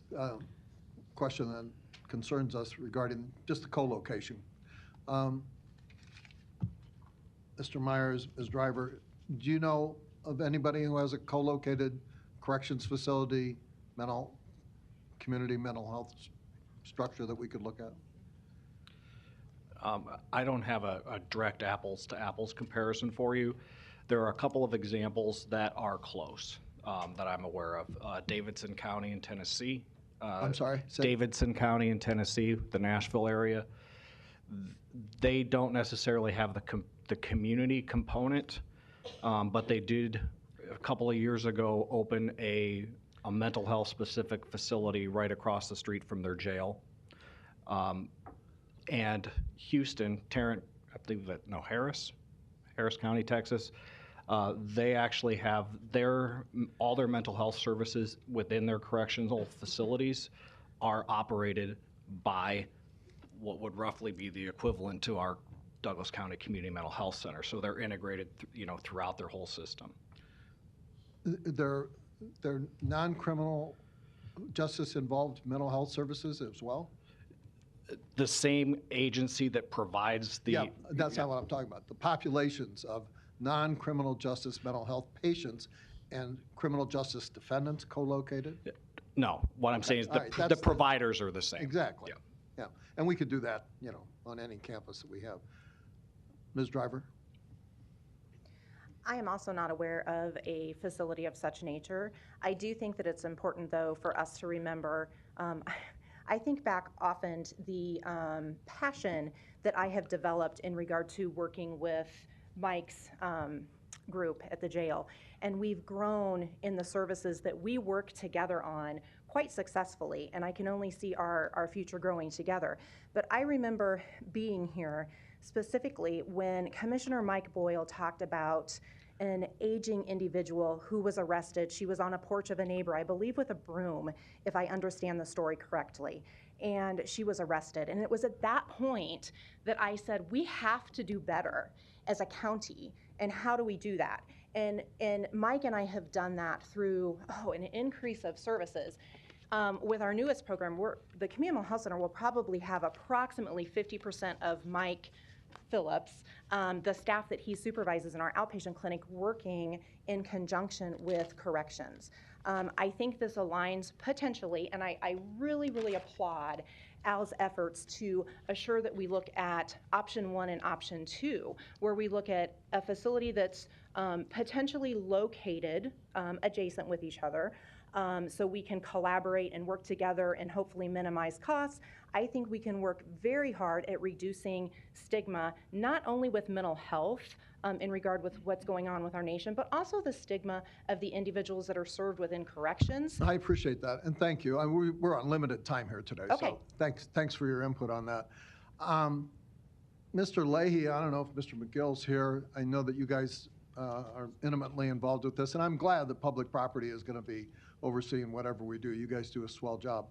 question that concerns us regarding just the co-location. Mr. Myers, as driver, do you know of anybody who has a co-located corrections facility, community mental health structure that we could look at? I don't have a direct apples to apples comparison for you. There are a couple of examples that are close that I'm aware of. Davidson County in Tennessee. I'm sorry? Davidson County in Tennessee, the Nashville area. They don't necessarily have the community component, but they did a couple of years ago open a mental health specific facility right across the street from their jail. And Houston, Harris County, Texas, they actually have all their mental health services within their correctional facilities are operated by what would roughly be the equivalent to our Douglas County Community Mental Health Center. So they're integrated, throughout their whole system. They're non-criminal justice involved mental health services as well? The same agency that provides the... Yeah, that's not what I'm talking about. The populations of non-criminal justice mental health patients and criminal justice defendants co-located? No, what I'm saying is the providers are the same. Exactly. Yeah, and we could do that, on any campus that we have. Ms. Driver? I am also not aware of a facility of such nature. I do think that it's important, though, for us to remember, I think back often the passion that I have developed in regard to working with Mike's group at the jail, and we've grown in the services that we work together on quite successfully, and I can only see our future growing together. But I remember being here specifically when Commissioner Mike Boyle talked about an aging individual who was arrested. She was on a porch of a neighbor, I believe with a broom, if I understand the story correctly, and she was arrested. And it was at that point that I said, we have to do better as a county, and how do we do that? And Mike and I have done that through an increase of services. With our newest program, the Community Mental Health Center will probably have approximately 50% of Mike Phillips, the staff that he supervises in our outpatient clinic, working in conjunction with corrections. I think this aligns potentially, and I really, really applaud Al's efforts to assure that we look at option 1 and option 2, where we look at a facility that's potentially located adjacent with each other, so we can collaborate and work together and hopefully minimize costs. I think we can work very hard at reducing stigma, not only with mental health in regard with what's going on with our nation, but also the stigma of the individuals that are served within corrections. I appreciate that, and thank you. We're on limited time here today, Okay. so thanks for your input on that. Mr. Leahy, I don't know if Mr. McGill's here. I know that you guys are intimately involved with this, and I'm glad that public property is going to be overseeing whatever we do. You guys do a swell job.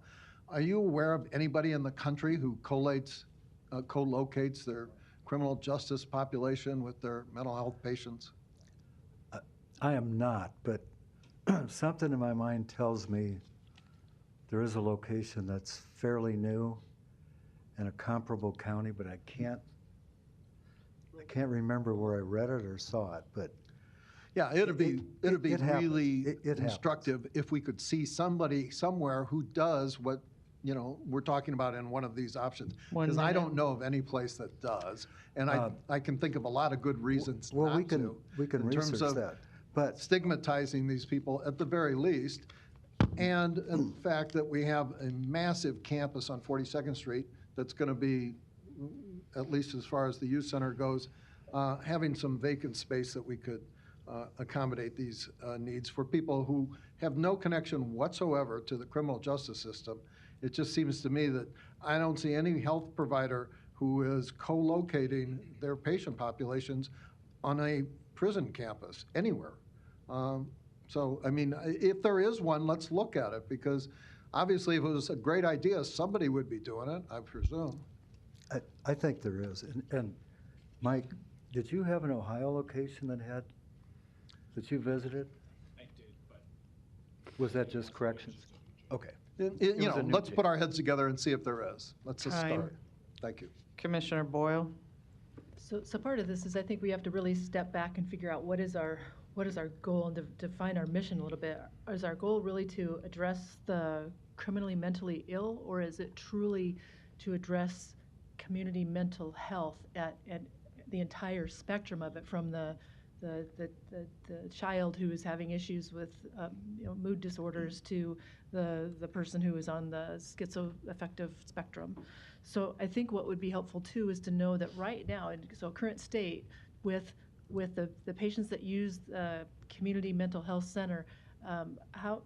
Are you aware of anybody in the country who co-locates their criminal justice population with their mental health patients? I am not, but something in my mind tells me there is a location that's fairly new in a comparable county, but I can't remember where I read it or saw it, but yeah, it'd be really It instructive if we could see somebody somewhere who does what, you know, we're talking about in one of these options. Because I don't know of any place that does, and I can think of a lot of good reasons not we to. can in terms research of that, but stigmatizing these people at the very least, and the fact that we have a massive campus on 42nd Street that's going to be, at least as far as the youth center goes, having some vacant space that we could accommodate these needs for people who have no connection whatsoever to the criminal justice system. It just seems to me that I don't see any health provider who is co-locating their patient populations on a prison campus anywhere. So, I mean, if there is one, let's look at it, because obviously if it was a great idea, somebody would be doing it, I presume. I think there is. And Mike, did you have an Ohio location that you visited? I did, but. Was that just corrections? Okay. You know, let's put our heads together and see if there is. Let's just Time. start. Thank you. Commissioner Boyle? So part of this is I think we have to really step back and figure out what is our goal and define our mission a little bit. Is our goal really to address the criminally mentally ill, or is it truly to address community mental health at the entire spectrum of it, from the child who is having issues with mood disorders to the person who is on the schizoaffective spectrum. So I think what would be helpful too is to know that right now, so current state with the patients that use the community mental health center, how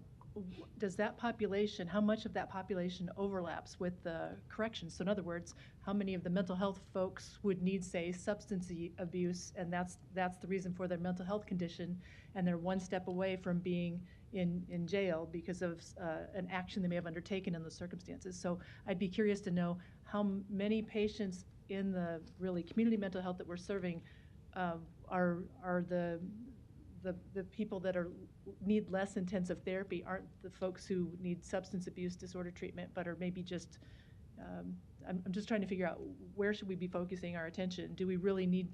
does that population, how much of that population overlaps with the corrections? So in other words, how many of the mental health folks would need, say, substance abuse, and that's the reason for their mental health condition, and they're one step away from being in jail because of an action they may have undertaken in those circumstances. So I'd be curious to know how many patients in the really community mental health that we're serving are the people that need less intensive therapy, aren't the folks who need substance abuse disorder treatment, but are maybe just, I'm just trying to figure out where should we be focusing our attention?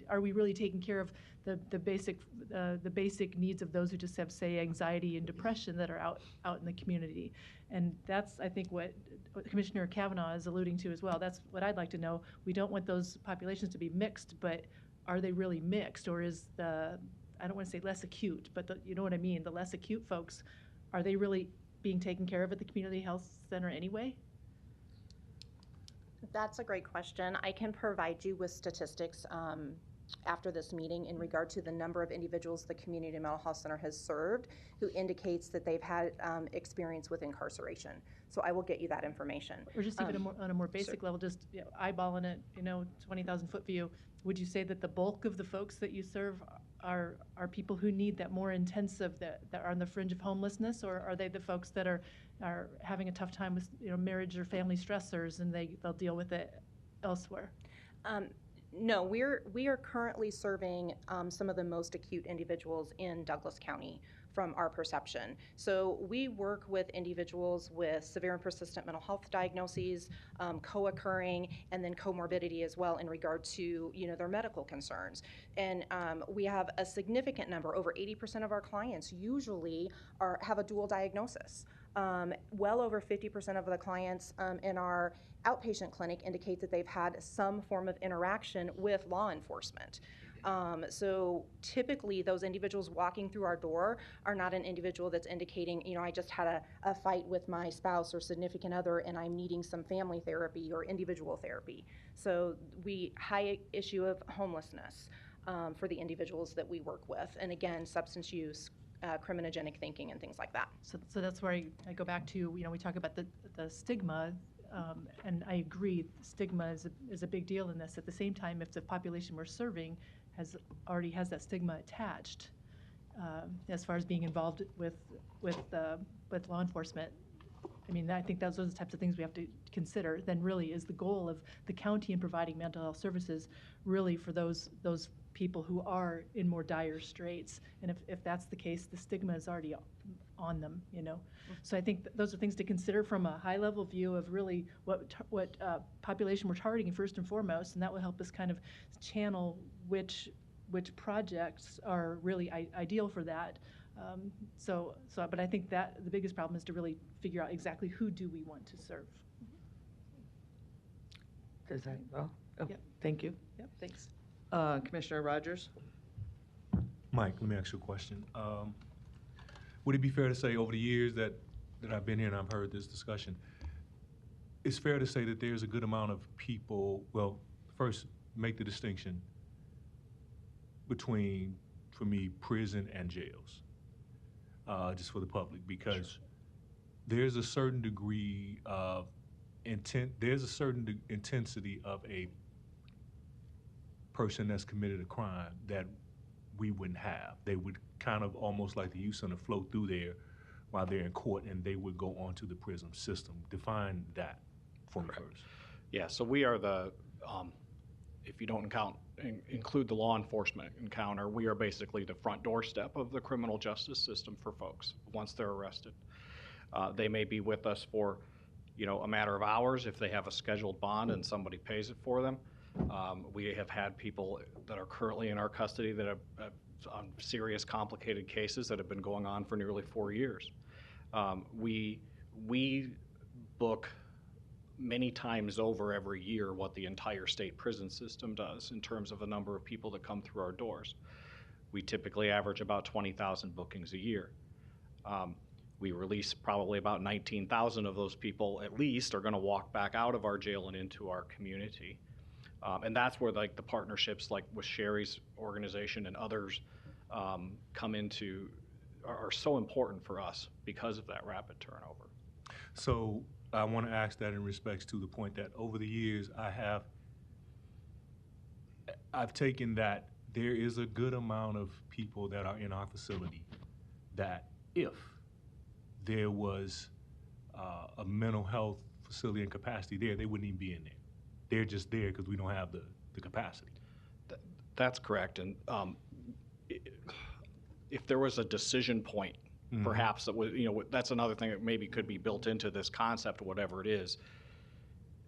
Are we really taking care of the basic needs of those who just have, say, anxiety and depression that are out in the community? And that's, I think, what Commissioner Kavanaugh is alluding to as well. That's what I'd like to know. We don't want those populations to be mixed, but are they really mixed, or is I don't want to say less acute, but you know what I mean, the less acute folks, are they really being taken care of at the community health center anyway? That's a great question. I can provide you with statistics after this meeting in regard to the number of individuals the Community Mental Health Center has served who indicates that they've had experience with incarceration. So I will get you that information. Or just even on a more basic level, just eyeballing it, 20,000-foot view, would you say that the bulk of the folks that you serve are people who need that more intensive, that are on the fringe of homelessness, or are they the folks that are having a tough time with marriage or family stressors and they'll deal with it elsewhere? No, we are currently serving some of the most acute individuals in Douglas County from our perception. So we work with individuals with severe and persistent mental health diagnoses, co-occurring, and then comorbidity as well in regard to their medical concerns. And we have a significant number, over 80% of our clients usually have a dual diagnosis. Well over 50% of the clients in our outpatient clinic indicate that they've had some form of interaction with law enforcement. So typically those individuals walking through our door are not an individual that's indicating, I just had a fight with my spouse or significant other and I'm needing some family therapy or individual therapy. So high issue of homelessness for the individuals that we work with. And again, substance use, criminogenic thinking and things like that. So that's where I go back to, we talk about the stigma, and I agree, stigma is a big deal in this. At the same time, if the population we're serving already has that stigma attached, as far as being involved with law enforcement, I think those are the types of things we have to consider. Then really is the goal of the county in providing mental health services really for those people who are in more dire straits. And if that's the case, the stigma is already on them, So I think those are things to consider from a high-level view of really what population we're targeting first and foremost, and that will help us kind of channel which projects are really ideal for that. But I think that the biggest problem is to really figure out exactly who do we want to serve. Does that, Yep. Thank you. Yep, thanks. Commissioner Rogers? Mike, let me ask you a question. Would it be fair to say over the years that I've been here and I've heard this discussion, it's fair to say that there's a good amount of people, well, first, make the distinction between, for me, prison and jails, just for the public, because there's a certain degree of intensity of a person that's committed a crime that we wouldn't have. They would kind of almost like the youth center flow through there while they're in court, and they would go on to the prison system. Define that for me first. Yeah, so we are if you don't include the law enforcement encounter, we are basically the front doorstep of the criminal justice system for folks once they're arrested. They may be with us for, a matter of hours if they have a scheduled bond and somebody pays it for them. We have had people that are currently in our custody that have on serious, complicated cases that have been going on for nearly 4 years. We book many times over every year what the entire state prison system does in terms of the number of people that come through our doors. We typically average about 20,000 bookings a year. We release probably about 19,000 of those people at least are going to walk back out of our jail and into our community. And that's where the partnerships like with Sherry's organization and others are so important for us because of that rapid turnover. So I want to ask that in respects to the point that over the years I've taken that there is a good amount of people that are in our facility that if there was a mental health facility and capacity there, they wouldn't even be in there. They're just there because we don't have the capacity. That's correct. And if there was a decision point, perhaps that was, that's another thing that maybe could be built into this concept, whatever it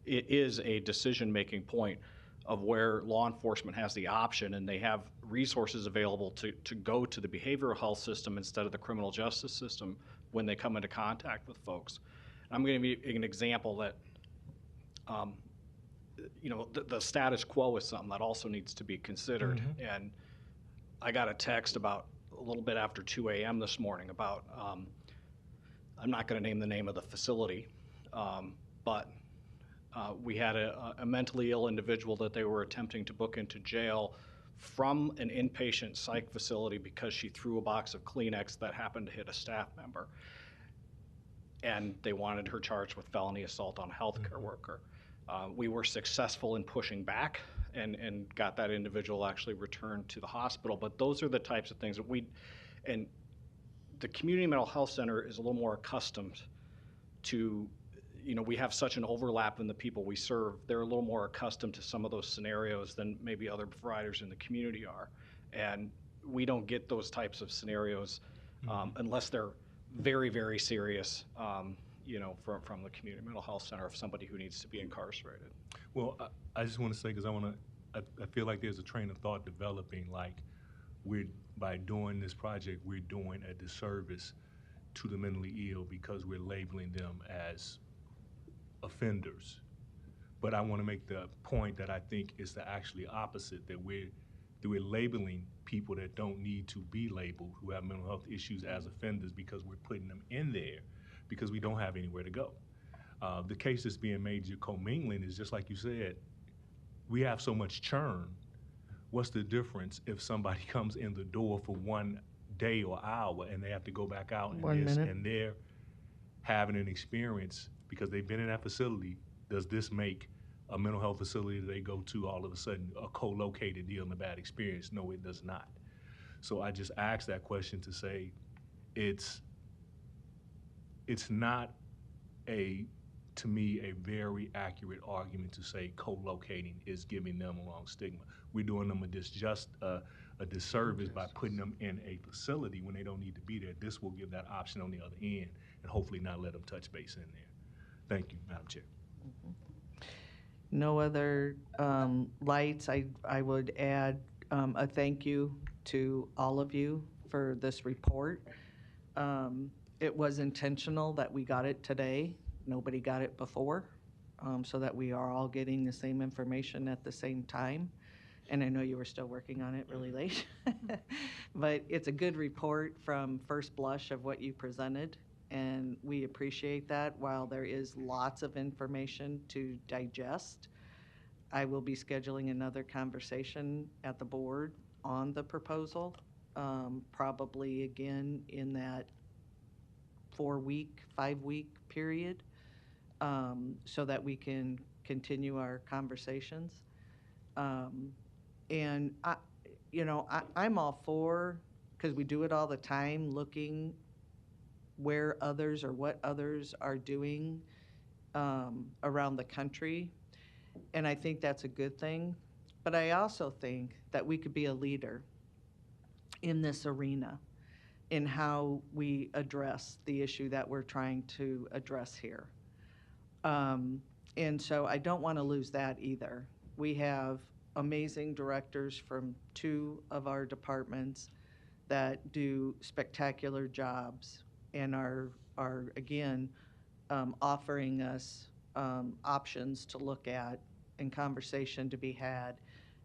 is a decision-making point of where law enforcement has the option and they have resources available to go to the behavioral health system instead of the criminal justice system when they come into contact with folks. I'm going to give you an example that the status quo is something that also needs to be considered. And I got a text about a little bit after 2 a.m. this morning about, I'm not going to name the name of the facility, but we had a mentally ill individual that they were attempting to book into jail from an inpatient psych facility because she threw a box of Kleenex that happened to hit a staff member. And they wanted her charged with felony assault on a healthcare worker. We were successful in pushing back and got that individual actually returned to the hospital. But those are the types of things that and the community mental health center is a little more accustomed to, we have such an overlap in the people we serve. They're a little more accustomed to some of those scenarios than maybe other providers in the community are. And we don't get those types of scenarios unless they're very, very serious, from the community mental health center of somebody who needs to be incarcerated. Well, I just want to say, because I feel like there's a train of thought developing, like by doing this project, we're doing a disservice to the mentally ill because we're labeling them as offenders. But I want to make the point that I think is the actually opposite, that we're labeling people that don't need to be labeled, who have mental health issues, as offenders because we're putting them in there because we don't have anywhere to go. The case that's being made, your commingling, is just like you said, we have so much churn. What's the difference if somebody comes in the door for 1 day or hour and they have to go back out and they're having an experience because they've been in that facility? Does this make a mental health facility that they go to all of a sudden a co-located deal and a bad experience? No, it does not. So I just asked that question to say it's not to me, a very accurate argument to say co-locating is giving them a wrong stigma. We're doing them a disservice by putting them in a facility when they don't need to be there. This will give that option on the other end and hopefully not let them touch base in there. Thank you, Madam Chair. No other lights. I would add a thank you to all of you for this report. It was intentional that we got it today. Nobody got it before, so that we are all getting the same information at the same time. And I know you were still working on it really late. But it's a good report from first blush of what you presented, and we appreciate that. While there is lots of information to digest, I will be scheduling another conversation at the board on the proposal, probably again in that 4-week, 5-week period, so that we can continue our conversations. And I'm all for, because we do it all the time, looking where others or what others are doing around the country. And I think that's a good thing. But I also think that we could be a leader in this arena in how we address the issue that we're trying to address here. And so I don't want to lose that either. We have amazing directors from 2 of our departments that do spectacular jobs and are again, offering us options to look at and conversation to be had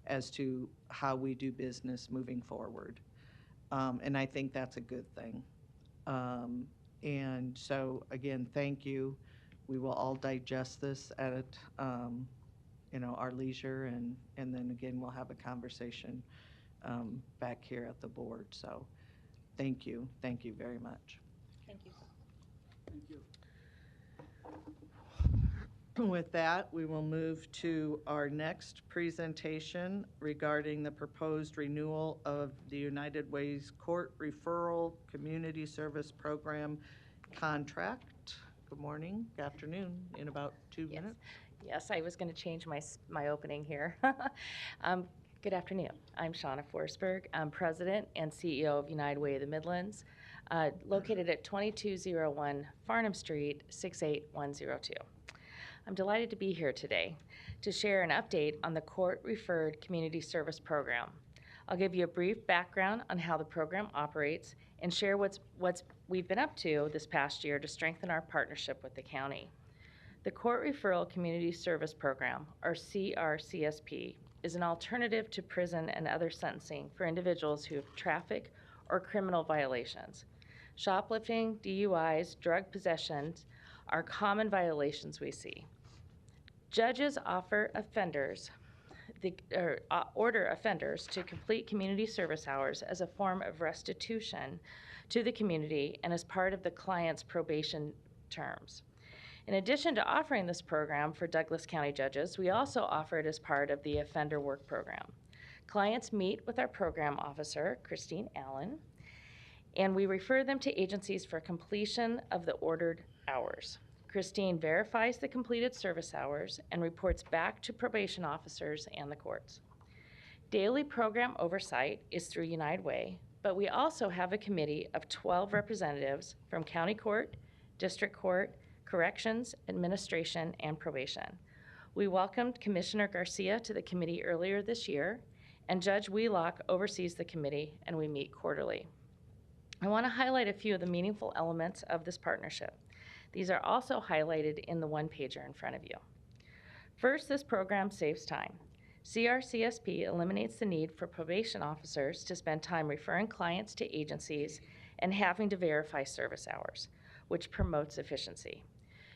as to how we do business moving forward. And I think that's a good thing. And so, again, thank you. We will all digest this at our leisure, and then again, we'll have a conversation back here at the board. So thank you very much. Thank you. Thank you. With that, we will move to our next presentation regarding the proposed renewal of the United Way's Court Referral Community Service Program contract. Good morning, good afternoon, in about 2 minutes. Yes, I was going to change my opening here. Good afternoon. I'm Shauna Forsberg. I'm President and CEO of United Way of the Midlands, located at 2201 Farnham Street, 68102. I'm delighted to be here today to share an update on the Court-Referred Community Service Program. I'll give you a brief background on how the program operates and share what's we've been up to this past year to strengthen our partnership with the county. The Court Referral Community Service Program, or CRCSP, is an alternative to prison and other sentencing for individuals who have traffic or criminal violations. Shoplifting, DUIs, drug possessions are common violations we see. Judges offer offenders order offenders to complete community service hours as a form of restitution to the community and as part of the client's probation terms. In addition to offering this program for Douglas County judges, we also offer it as part of the Offender Work Program. Clients meet with our program officer, Christine Allen, and we refer them to agencies for completion of the ordered hours. Christine verifies the completed service hours and reports back to probation officers and the courts. Daily program oversight is through United Way, but we also have a committee of 12 representatives from county court, district court, corrections, administration, and probation. We welcomed Commissioner Garcia to the committee earlier this year, and Judge Wheelock oversees the committee, and we meet quarterly. I want to highlight a few of the meaningful elements of this partnership. These are also highlighted in the one-pager in front of you. First, this program saves time. CRCSP eliminates the need for probation officers to spend time referring clients to agencies and having to verify service hours, which promotes efficiency.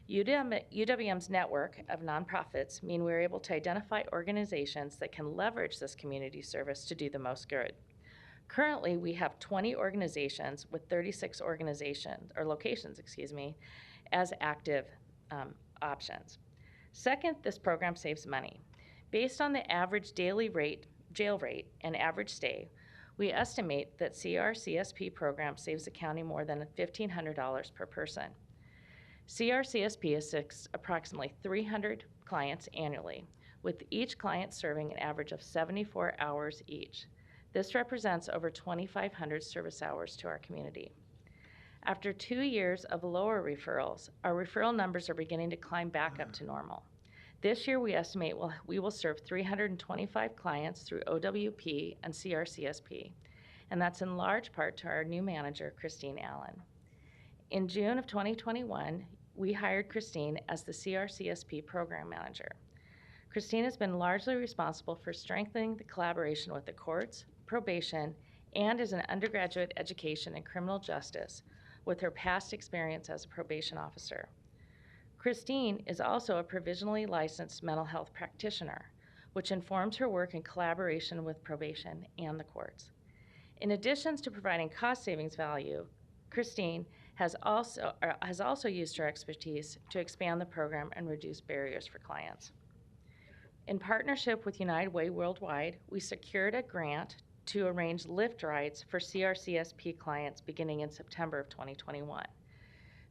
UWM's network of nonprofits mean we're able to identify organizations that can leverage this community service to do the most good. Currently, we have 20 organizations with 36 locations, as active options. Second, this program saves money. Based on the average daily jail rate and average stay, we estimate that CRCSP program saves the county more than $1,500 per person. CRCSP assists approximately 300 clients annually, with each client serving an average of 74 hours each. This represents over 2,500 service hours to our community. After 2 years of lower referrals, our referral numbers are beginning to climb back up to normal. This year, we estimate we will serve 325 clients through OWP and CRCSP, and that's in large part to our new manager, Christine Allen. In June of 2021, we hired Christine as the CRCSP program manager. Christine has been largely responsible for strengthening the collaboration with the courts, probation, and as an undergraduate education in criminal justice with her past experience as a probation officer. Christine is also a provisionally licensed mental health practitioner, which informs her work in collaboration with probation and the courts. In addition to providing cost savings value, Christine has also used her expertise to expand the program and reduce barriers for clients. In partnership with United Way Worldwide, we secured a grant to arrange Lyft rides for CRCSP clients beginning in September of 2021.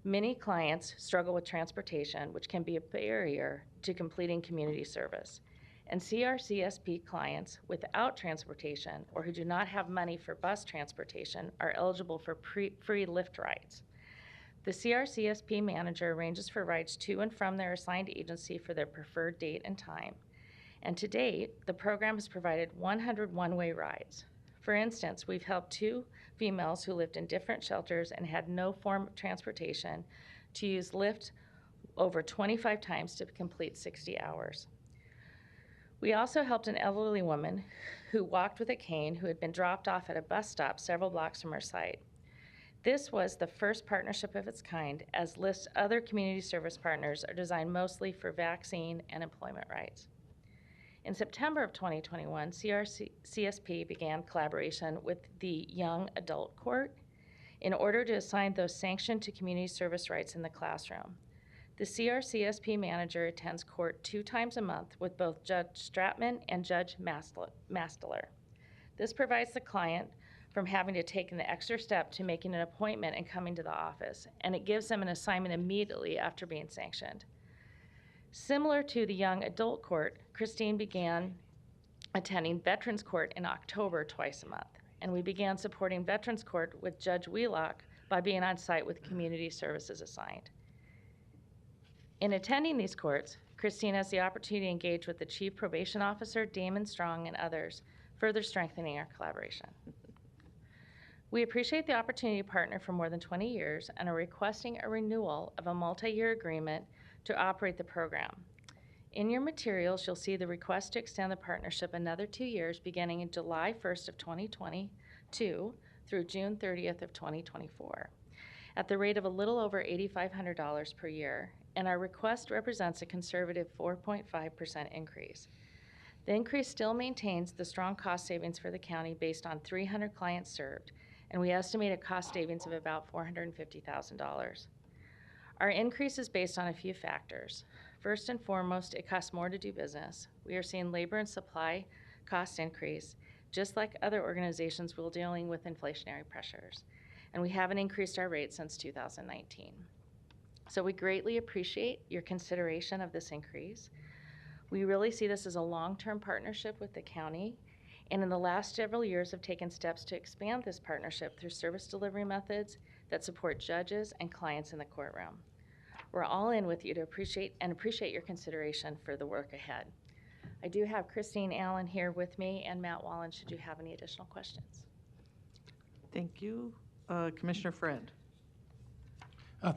Many clients struggle with transportation, which can be a barrier to completing community service. And CRCSP clients without transportation or who do not have money for bus transportation are eligible for free Lyft rides. The CRCSP manager arranges for rides to and from their assigned agency for their preferred date and time. And to date, the program has provided 100 one-way rides. For instance, we've helped 2 females who lived in different shelters and had no form of transportation to use Lyft over 25 times to complete 60 hours. We also helped an elderly woman who walked with a cane who had been dropped off at a bus stop several blocks from her site. This was the first partnership of its kind, as Lyft's other community service partners are designed mostly for vaccine and employment rights. In September of 2021, CRCSP began collaboration with the Young Adult Court in order to assign those sanctioned to community service rights in the classroom. The CRCSP manager attends court 2 times a month with both Judge Stratman and Judge Masteler. This provides the client from having to take an extra step to making an appointment and coming to the office, and it gives them an assignment immediately after being sanctioned. Similar to the Young Adult Court, Christine began attending Veterans Court in October twice a month, and we began supporting Veterans Court with Judge Wheelock by being on site with community services assigned. In attending these courts, Christine has the opportunity to engage with the Chief Probation Officer, Damon Strong, and others, further strengthening our collaboration. We appreciate the opportunity to partner for more than 20 years and are requesting a renewal of a multi-year agreement to operate the program. In your materials, you'll see the request to extend the partnership another 2 years beginning in July 1st of 2022 through June 30th of 2024 at the rate of a little over $8,500 per year, and our request represents a conservative 4.5% increase. The increase still maintains the strong cost savings for the county based on 300 clients served, and we estimate a cost savings of about $450,000. Our increase is based on a few factors. First and foremost, it costs more to do business. We are seeing labor and supply cost increase, just like other organizations will dealing with inflationary pressures. And we haven't increased our rates since 2019. So we greatly appreciate your consideration of this increase. We really see this as a long-term partnership with the county, and in the last several years have taken steps to expand this partnership through service delivery methods that support judges and clients in the courtroom. We're all in with you to appreciate your consideration for the work ahead. I do have Christine Allen here with me and Matt Wallen should you have any additional questions. Thank you. Commissioner Friend.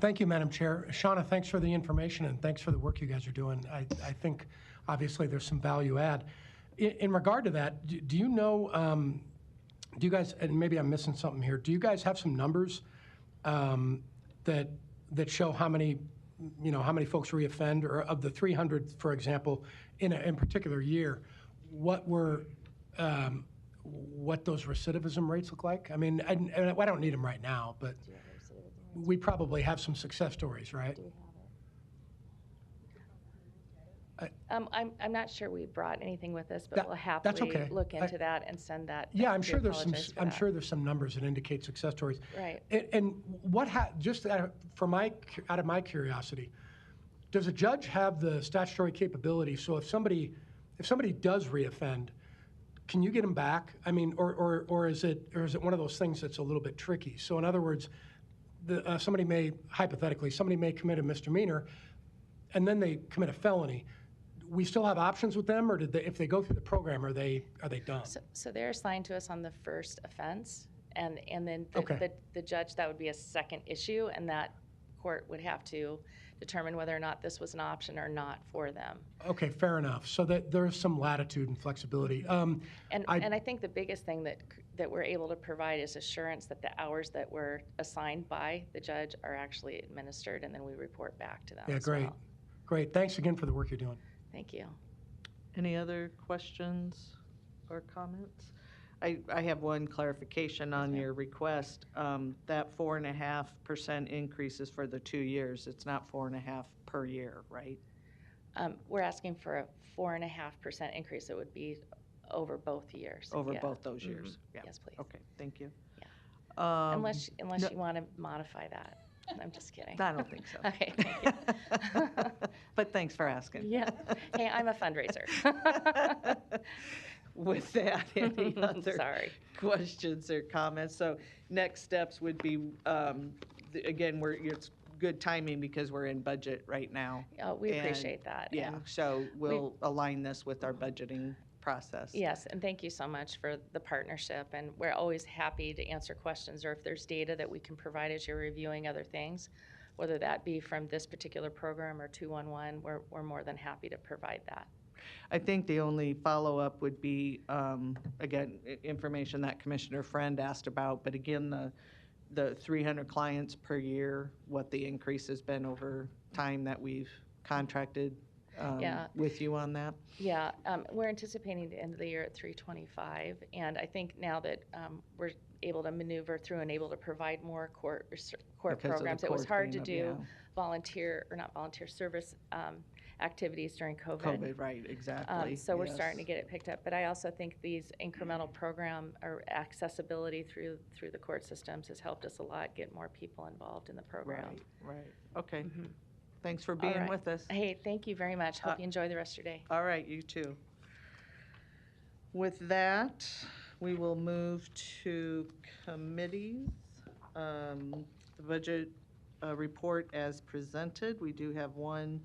Thank you, Madam Chair. Shauna, thanks for the information and thanks for the work you guys are doing. I think obviously there's some value add. In regard to that, do you know, do you guys, and maybe I'm missing something here, do you guys have some numbers that show how many, how many folks reoffend, or of the 300, for example, in a particular year, what those recidivism rates look like? I mean, I don't need them right now, but we probably have some success stories, right? I'm not sure we brought anything with us, but we'll that's happily okay. look into that and send that. Yeah, back I'm to sure you. there's some. Apologize for I'm that. sure there's some numbers that indicate success stories. Right. And what just out of my curiosity, does a judge have the statutory capability? So if somebody does reoffend, can you get them back? I mean, or is it one of those things that's a little bit tricky? So in other words, somebody may commit a misdemeanor, and then they commit a felony. We still have options with them, or if they go through the program, are they done? So they're assigned to us on the first offense, and then Okay. the judge, that would be a second issue, and that court would have to determine whether or not this was an option or not for them. Okay, fair enough. So that there's some latitude and flexibility. And I think the biggest thing that we're able to provide is assurance that the hours that were assigned by the judge are actually administered, and then we report back to them. Yeah, as great. well. Great. Thanks again for the work you're doing. Thank you. Any other questions or comments? I have one clarification on your request. That 4.5% increase is for the 2 years. It's not 4.5 per year, right? We're asking for a 4.5% increase. It would be over both years. Over Yeah. both those years? Yeah. Yes, please. Okay, thank you. Yeah. Unless no- you want to modify that. I'm just kidding. I don't think so. Okay, thank you. But thanks for asking. Yeah. Hey, I'm a fundraiser. With that, any other Sorry. questions or comments? So next steps would be, again, it's good timing because we're in budget right now. We And, appreciate that. Yeah, and so we'll align this with our budgeting process. Yes, and thank you so much for the partnership. And we're always happy to answer questions, or if there's data that we can provide as you're reviewing other things, whether that be from this particular program or 211, we're more than happy to provide that. I think the only follow-up would be, again, information that Commissioner Friend asked about, but again, the 300 clients per year, what the increase has been over time that we've contracted Yeah. with you on that? Yeah, we're anticipating the end of the year at 325, and I think now that we're able to maneuver through and able to provide more court Because of the programs, it was court hard to being up, do yeah. service activities during COVID. COVID, right, exactly. So we're yes. starting to get it picked up, but I also think these incremental program or accessibility through the court systems has helped us a lot get more people involved in the program. Right, okay. Mhm. Thanks for All being right. with us. Hey, thank you very much. Hope you enjoy the rest of your day. All right, you too. With that, we will move to committees. The budget report as presented. We do have one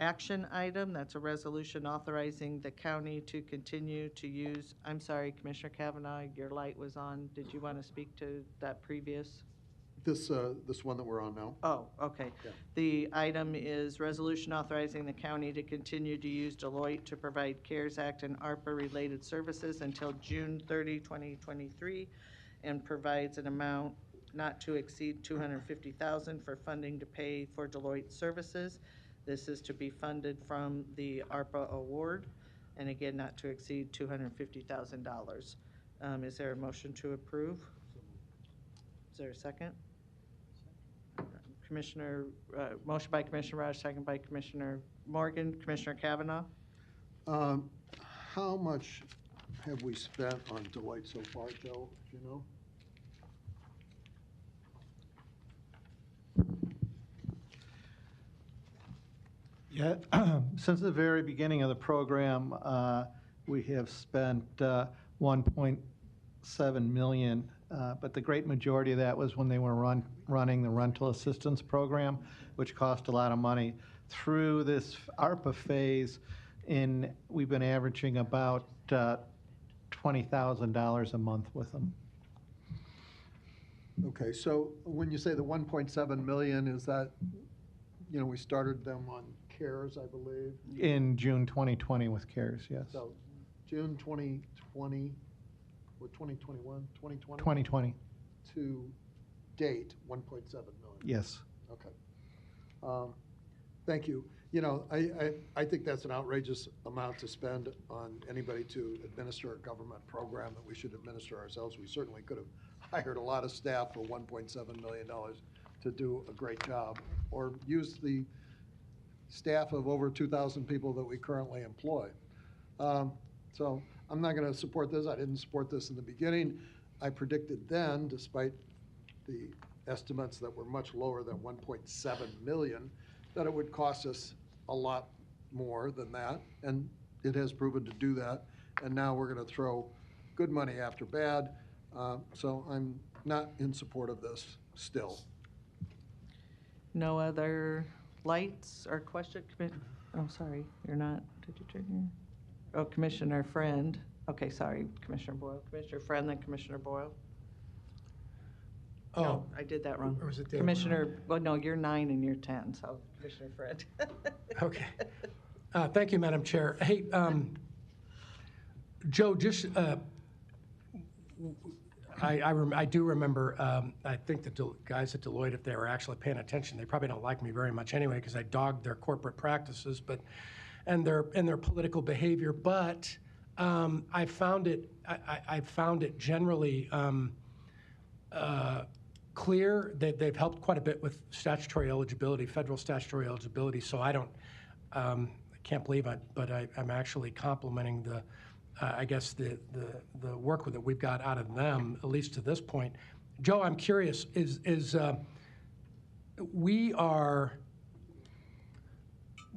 action item. That's a resolution authorizing the county to continue to use, I'm sorry, Commissioner Kavanaugh, your light was on. Did you want to speak to that previous? This one that we're on now? Oh, okay. Yeah. The item is resolution authorizing the county to continue to use Deloitte to provide CARES Act and ARPA-related services until June 30, 2023, and provides an amount not to exceed $250,000 for funding to pay for Deloitte services. This is to be funded from the ARPA award. and again, not to exceed $250,000. Is there a motion to approve? Is there a second? Commissioner, motion by Commissioner Raj, second by Commissioner Morgan. Commissioner Kavanaugh? How much have we spent on Deloitte so far, Joe, do you know? Yeah, since the very beginning of the program, we have spent 1.7 million, but the great majority of that was when they were running the rental assistance program, which cost a lot of money. Through this ARPA phase, we've been averaging about $20,000 a month with them. Okay, so when you say the 1.7 million, is that, we started them on CARES, I believe? In June 2020 with CARES, yes. So June 2020, or 2021, 2020? 2020, To date, 1.7 million? yes. Okay. Thank you. I think that's an outrageous amount to spend on anybody to administer a government program that we should administer ourselves. We certainly could have hired a lot of staff for $1.7 million to do a great job, or use the staff of over 2,000 people that we currently employ. So I'm not going to support this. I didn't support this in the beginning. I predicted then, despite the estimates that were much lower than 1.7 million, that it would cost us a lot more than that, and it has proven to do that. And now we're going to throw good money after bad. So I'm not in support of this still. No other lights or question? Oh, sorry, you're not. Did you turn your? Oh, Commissioner Friend. Okay, sorry, Commissioner Boyle. Commissioner Friend, then Commissioner Boyle. Oh. No, I did that wrong. Or was it the other way Commissioner, well, no, you're 9 and you're 10, so Commissioner Friend. Okay. Thank you, Madam Chair. Hey, Joe, just, I do remember, I think the guys at Deloitte, if they were actually paying attention, they probably don't like me very much anyway, because I dogged their corporate practices, and their political behavior. But I found it generally clear that they've helped quite a bit with statutory eligibility, federal statutory eligibility. So I can't believe it, but I'm actually complimenting I guess the work that we've got out of them, at least to this point. Joe, I'm curious, we are,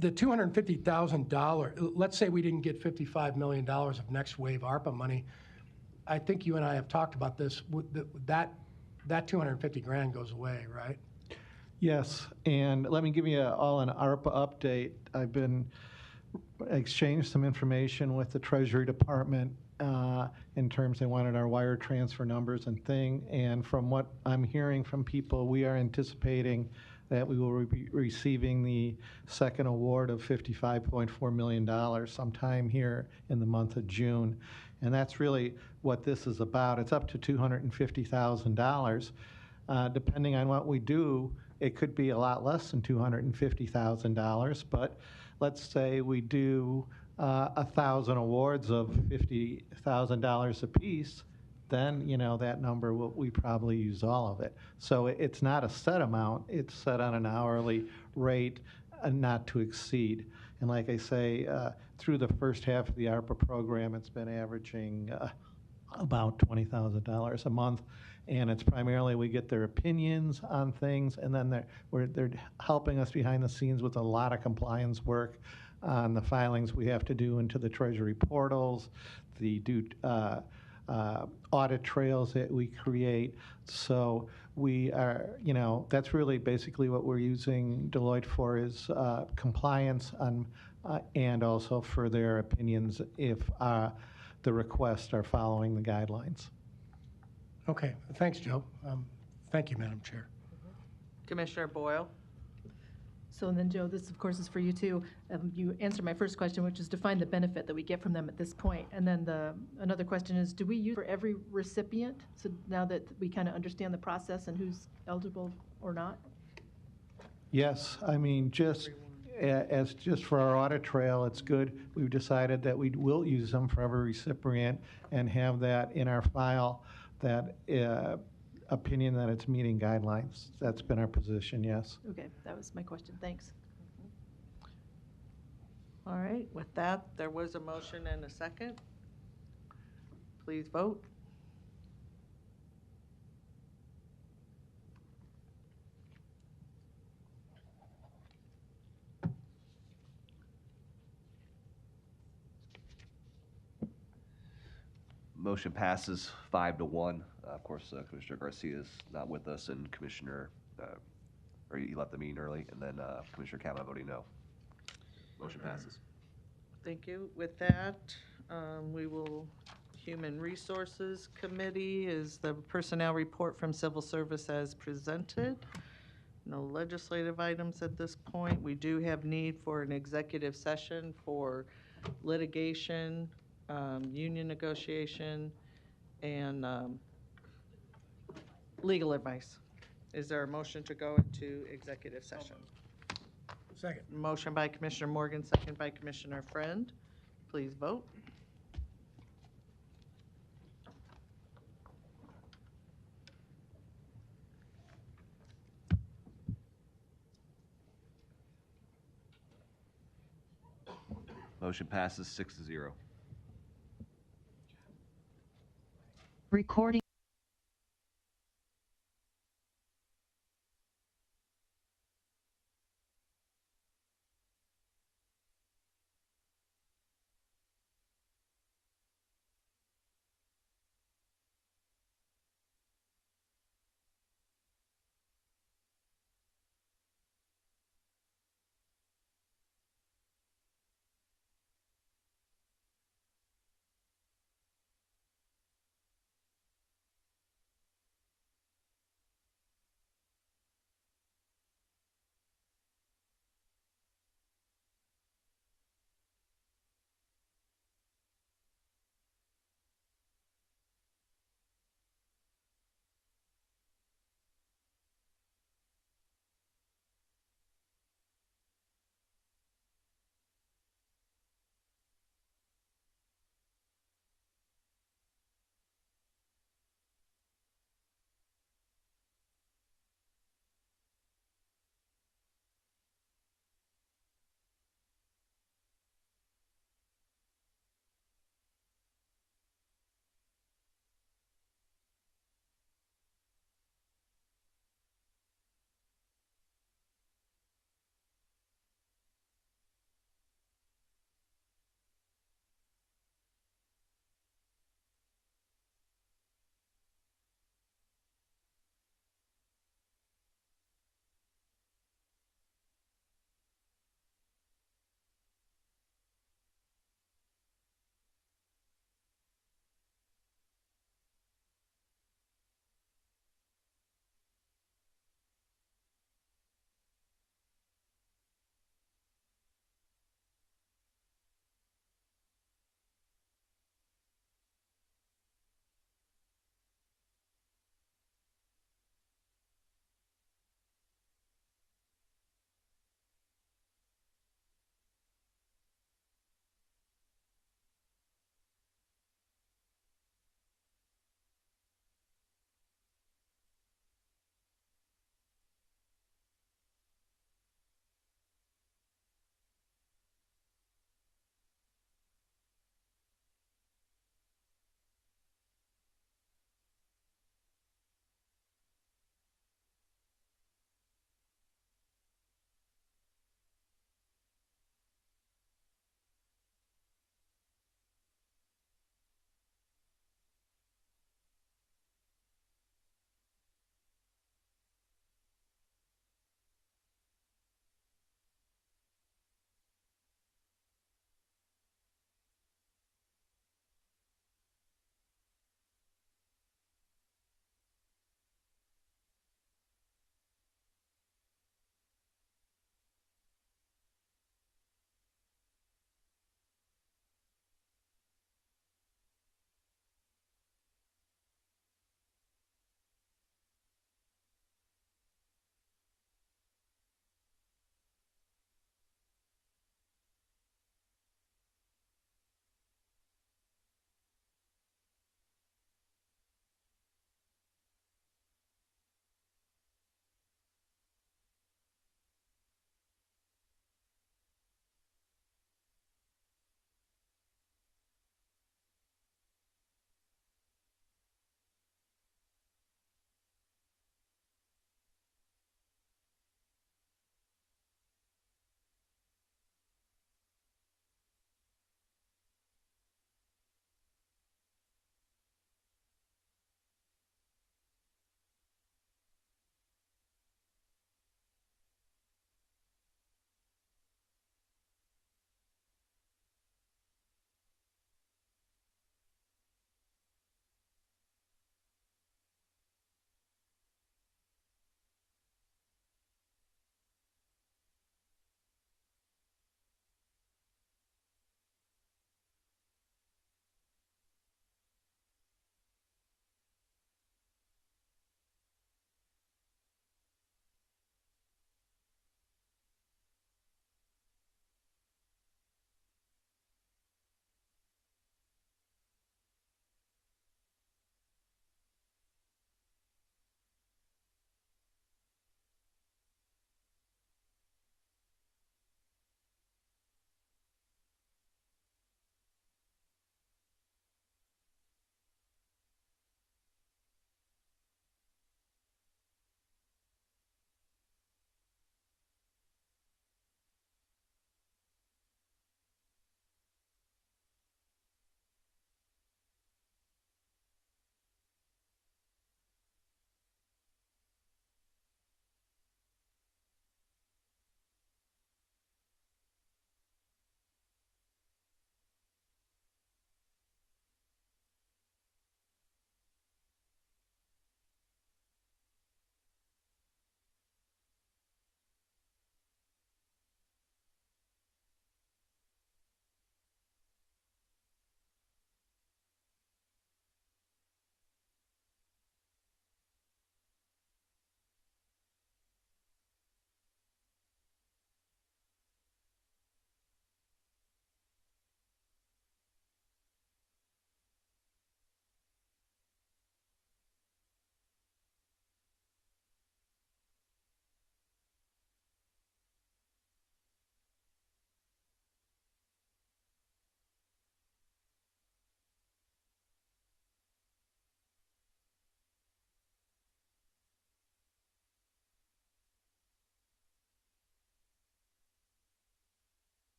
the $250,000, let's say we didn't get $55 million of next wave ARPA money. I think you and I have talked about this, that 250 grand goes away, right? Yes, and let me give you all an ARPA update. I've been exchanged some information with the Treasury Department in terms they wanted our wire transfer numbers and from what I'm hearing from people, we are anticipating that we will be receiving the second award of $55.4 million sometime here in the month of June. And that's really what this is about. It's up to $250,000. Depending on what we do, it could be a lot less than $250,000, but let's say we do 1,000 awards of $50,000 apiece, then, that number, we probably use all of it. So it's not a set amount, it's set on an hourly rate, not to exceed. And like I say, through the first half of the ARPA program, it's been averaging about $20,000 a month. And it's primarily we get their opinions on things, and then they're helping us behind the scenes with a lot of compliance work on the filings we have to do into the Treasury portals, the audit trails that we create. So we are, that's really basically what we're using Deloitte for, is compliance and also for their opinions if the requests are following the guidelines. Okay, thanks, Joe. Thank you, Madam Chair. Commissioner Boyle? So then, Joe, this of course is for you too. You answered my first question, which is define the benefit that we get from them at this point. And then another question is, do we use for every recipient? So now that we kind of understand the process and who's eligible or not? Yes, I mean, just as just for our audit trail, it's good. We've decided that we will use them for every recipient and have that in our file, that opinion that it's meeting guidelines. That's been our position, yes. Okay, that was my question. Thanks. All right, with that, there was a motion and a second. Please vote. Motion passes 5-1. Of course, Commissioner Garcia is not with us, and Commissioner, or he left the meeting early, and then Commissioner Kavanaugh voting no. Motion passes. Thank you. With that, Human Resources Committee is the personnel report from Civil Service as presented. No legislative items at this point. We do have need for an executive session for litigation, union negotiation, and legal advice. Is there a motion to go into executive session? Second. Motion by Commissioner Morgan, second by Commissioner Friend. Please vote. Motion passes 6-0. Recording.